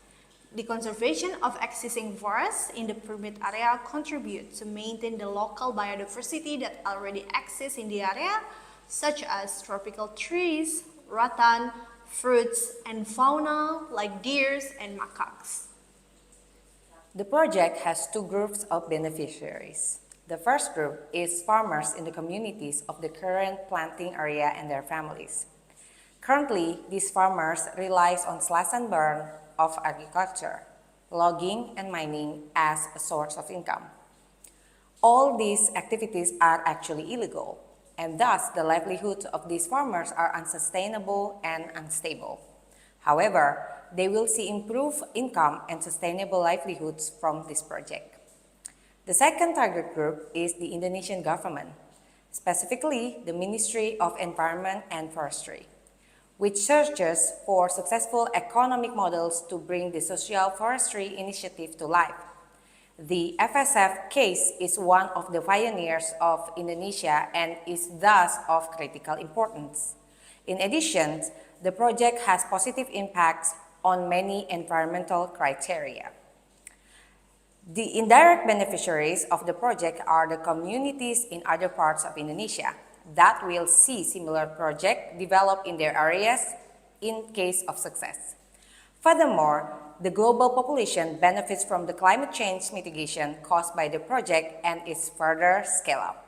The conservation of existing forests in the permit area contributes to maintain the local biodiversity that already exists in the area, such as tropical trees, rattan, fruits, and fauna like deers and macaques. The project has 2 groups of beneficiaries. The first group is farmers in the communities of the current planting area and their families. Currently, these farmers rely on slash and burn of agriculture, logging and mining as a source of income. All these activities are actually illegal, and thus the livelihoods of these farmers are unsustainable and unstable. However, they will see improved income and sustainable livelihoods from this project. The second target group is the Indonesian government, specifically the Ministry of Environment and Forestry, which searches for successful economic models to bring the social forestry initiative to life. The FSF case is one of the pioneers of Indonesia and is thus of critical importance. In addition, the project has positive impacts on many environmental criteria. The indirect beneficiaries of the project are the communities in other parts of Indonesia that will see similar projects develop in their areas in case of success. Furthermore, the global population benefits from the climate change mitigation caused by the project and is further scaled up.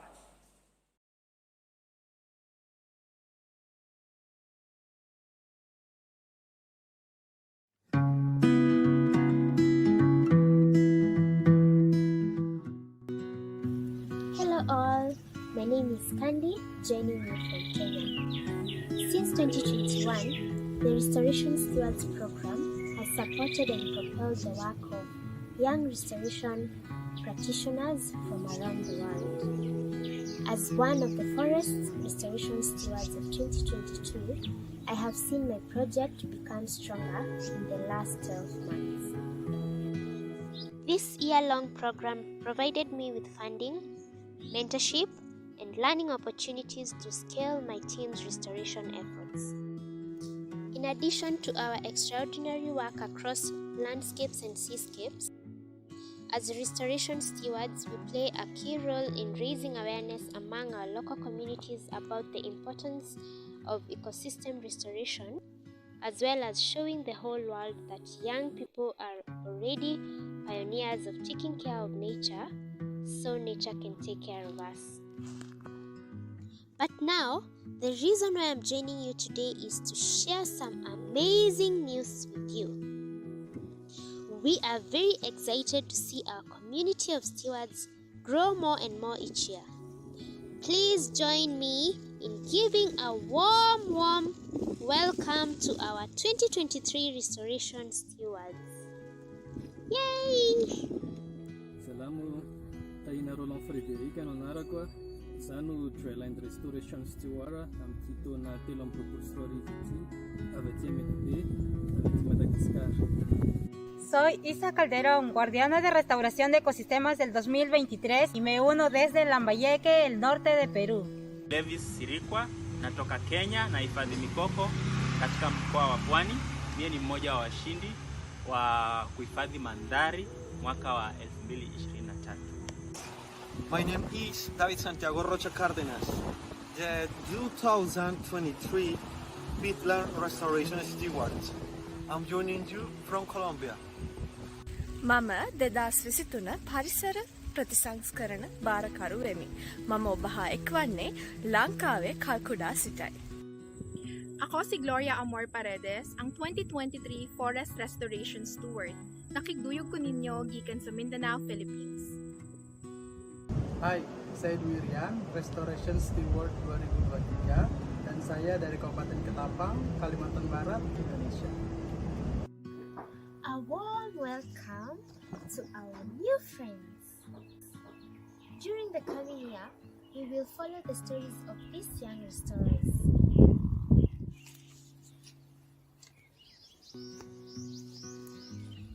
Hello all, my name is Kandi, joining you from Kenya. Since 2021, the Restoration Stewards Program has supported and propelled the work of young restoration practitioners from around the world. As one of the Forest Restoration Stewards of 2022, I have seen my project become stronger in the last 12 months. This year-long program provided me with funding, mentorship, and learning opportunities to scale my team's restoration efforts. In addition to our extraordinary work across landscapes and seascapes, as restoration stewards, we play a key role in raising awareness among our local communities about the importance of ecosystem restoration, as well as showing the whole world that young people are already pioneers of taking care of nature, so nature can take care of us. But now, the reason why I'm joining you today is to share some amazing news with you. We are very excited to see our community of stewards grow more and more each year. Please join me in giving a warm welcome to our 2023 Restoration Stewards. Yay! Salamu, tayo narulong Frederica Nonaragua, sanu Thailand Restoration Steward, am tito na tilong propulsori viti, aveti metode, aveti Madagascar. Soy Isa Calderón, guardiana de restauración de ecosistemas del 2023 y me uno desde Lambayeque, el norte de Perú. Davis Sirikwa, natoka Kenya na hifadhi mikoko katika mkoa wa Pwani. Mie ni mmoja wa washindi wa kuhifadhi mandhari mwaka wa 2023. My name is David Santiago Rocha Cárdenas, the 2023 Peatland Restoration Steward. I'm joining you from Colombia. මම 2023 පරිසර ප්‍රතිසංස්කරණ භාරකරු වෙමි. මම ඔබ හා එක්වන්නේ ලංකාවේ Kalkudah සිටයි. Ako si Gloria Amor Paredes, ang 2023 Forest Restoration Steward. Nakigduyog ko ninyo gikan sa Mindanao, Philippines. Hai, saya Dwirian, Restoration Steward 2023 dan saya dari Kabupaten Ketapang, Kalimantan Barat, Indonesia. A warm welcome to our new friends. During the coming year, we will follow the stories of these young restorers.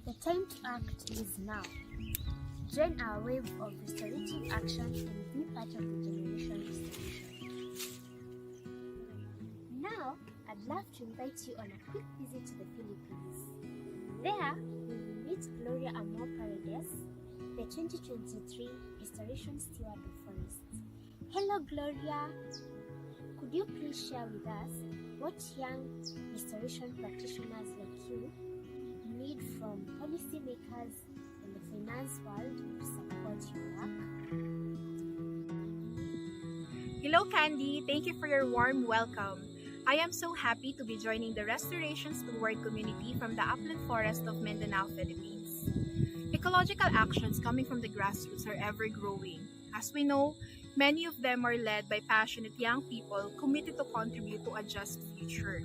The time to act is now. Join our wave of restorative action and be part of the generation restoration. Now, I'd love to invite you on a quick visit to the Philippines. There, we will meet Gloria Amor Paredes, the 2023 Restoration Steward of Forests. Hello, Gloria. Could you please share with us what young restoration practitioners like you need from policymakers and the finance world to support your work? Hello, Candy. Thank you for your warm welcome. I am so happy to be joining the Restoration Steward community from the upland forest of Mindanao, Philippines. Ecological actions coming from the grassroots are ever growing. As we know, many of them are led by passionate young people committed to contribute to a just future.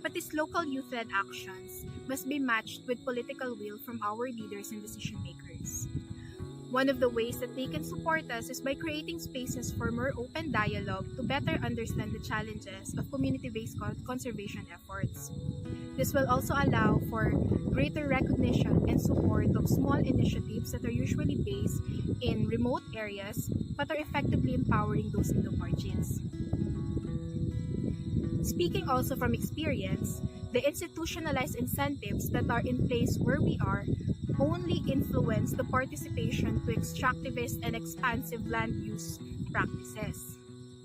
But these local youth-led actions must be matched with political will from our leaders and decision makers. One of the ways that they can support us is by creating spaces for more open dialogue to better understand the challenges of community-based conservation efforts. This will also allow for greater recognition and support of small initiatives that are usually based in remote areas but are effectively empowering those in the margins. Speaking also from experience, the institutionalized incentives that are in place where we are only influence the participation to extractivist and expansive land use practices.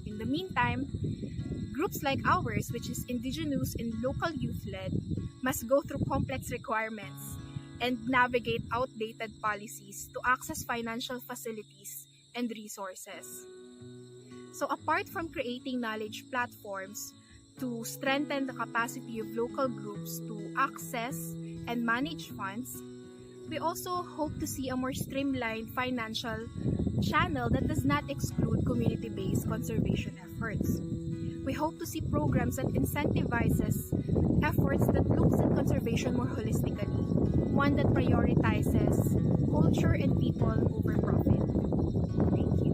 In the meantime, groups like ours, which is indigenous and local youth-led, must go through complex requirements and navigate outdated policies to access financial facilities and resources. So apart from creating knowledge platforms to strengthen the capacity of local groups to access and manage funds, we also hope to see a more streamlined financial channel that does not exclude community-based conservation efforts. We hope to see programs that incentivizes efforts that looks at conservation more holistically, one that prioritizes culture and people over profit. Thank you.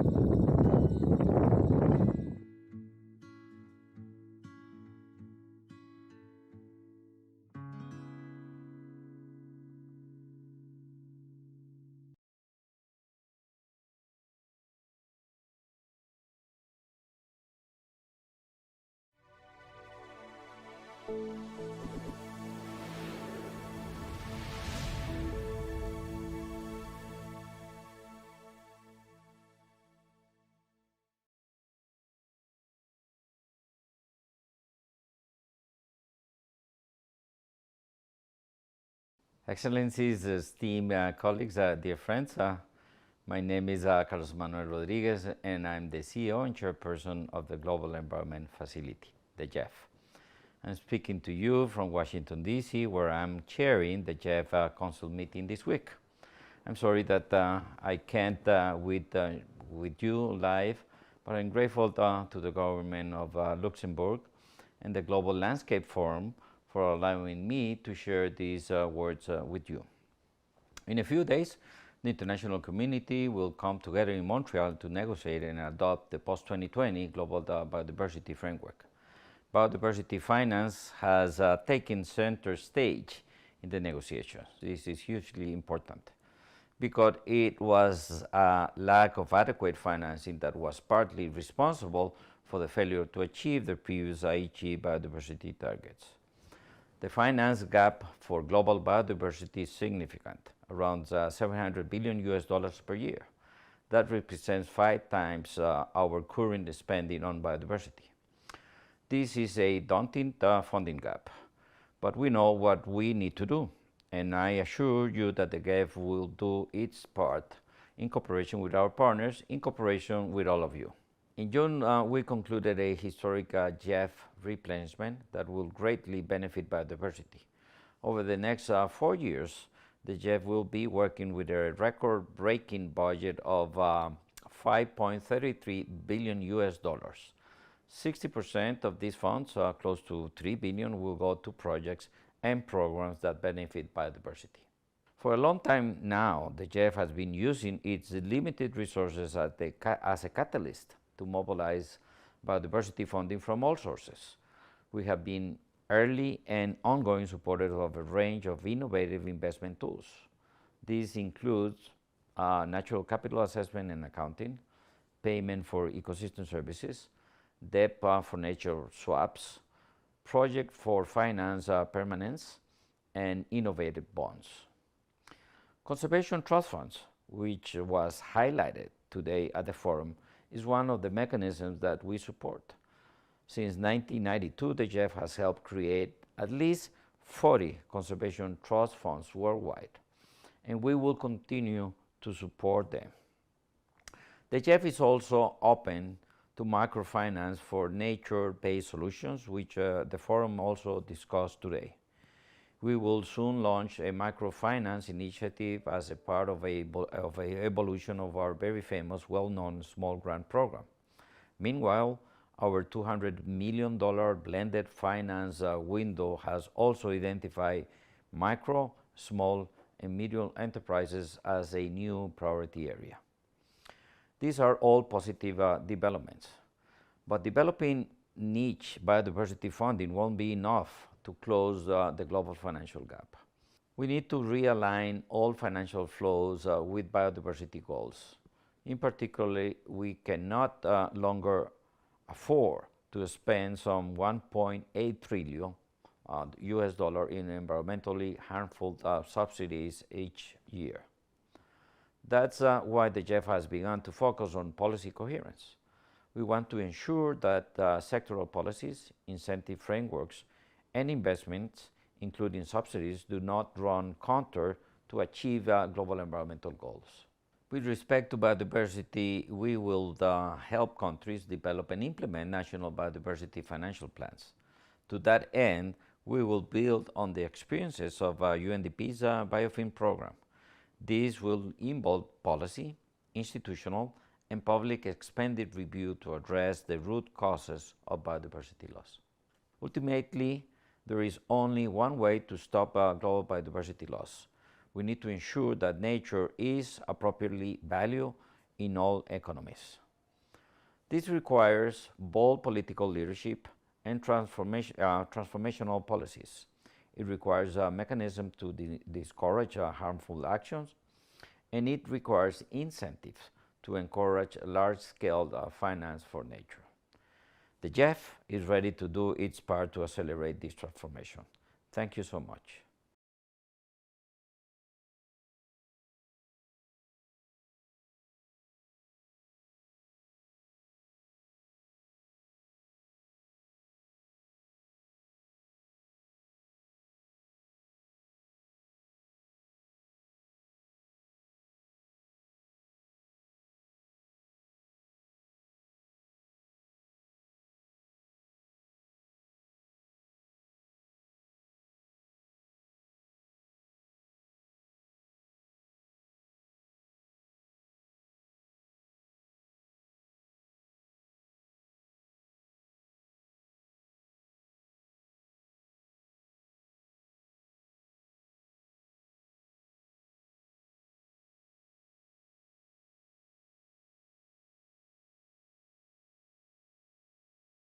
Excellencies, esteemed colleagues, dear friends, my name is Carlos Manuel Rodriguez, and I'm the CEO and chairperson of the Global Environment Facility, the GEF. I'm speaking to you from Washington, D.C., where I'm chairing the GEF Council meeting this week. I'm sorry that I can't with you live, but I'm grateful to the government of Luxembourg and the Global Landscape Forum for allowing me to share these words with you. In a few days, the international community will come together in Montreal to negotiate and adopt the Post-2020 Global Biodiversity Framework. Biodiversity finance has taken center stage in the negotiations. This is hugely important because it was a lack of adequate financing that was partly responsible for the failure to achieve the previous Aichi biodiversity targets. The finance gap for global biodiversity is significant, around $700 billion per year. That represents 5 times our current spending on biodiversity. This is a daunting funding gap, but we know what we need to do, and I assure you that the GEF will do its part in cooperation with our partners, in cooperation with all of you. In June, we concluded a historic GEF replenishment that will greatly benefit biodiversity. Over the next 4 years, the GEF will be working with a record-breaking budget of $5.33 billion. 60% of these funds, close to $3 billion, will go to projects and programs that benefit biodiversity. For a long time now, the GEF has been using its limited resources as a catalyst to mobilize biodiversity funding from all sources. We have been early and ongoing supporters of a range of innovative investment tools. These include natural capital assessment and accounting, payment for ecosystem services, debt for nature swaps, project for finance permanence, and innovative bonds. Conservation trust funds, which was highlighted today at the forum, is one of the mechanisms that we support. Since 1992, the GEF has helped create at least 40 conservation trust funds worldwide, and we will continue to support them. The GEF is also open to microfinance for nature-based solutions, which the forum also discussed today. We will soon launch a microfinance initiative as a part of an evolution of our very famous, well-known small grant program. Meanwhile, our $200 million blended finance window has also identified micro, small, and medium enterprises as a new priority area. These are all positive developments, but developing niche biodiversity funding won't be enough to close the global financial gap. We need to realign all financial flows with biodiversity goals. In particular, we cannot longer afford to spend some 1.8 trillion US dollar in environmentally harmful subsidies each year. That's why the GEF has begun to focus on policy coherence. We want to ensure that sectoral policies, incentive frameworks, and investments, including subsidies, do not run counter to achieve global environmental goals. With respect to biodiversity, we will help countries develop and implement national biodiversity financial plans. To that end, we will build on the experiences of UNDP's BioFin program. This will involve policy, institutional, and public expanded review to address the root causes of biodiversity loss. Ultimately, there is only one way to stop global biodiversity loss. We need to ensure that nature is appropriately valued in all economies. This requires bold political leadership and transformational policies. It requires a mechanism to discourage harmful actions, and it requires incentives to encourage large-scale finance for nature. The GEF is ready to do its part to accelerate this transformation. Thank you so much.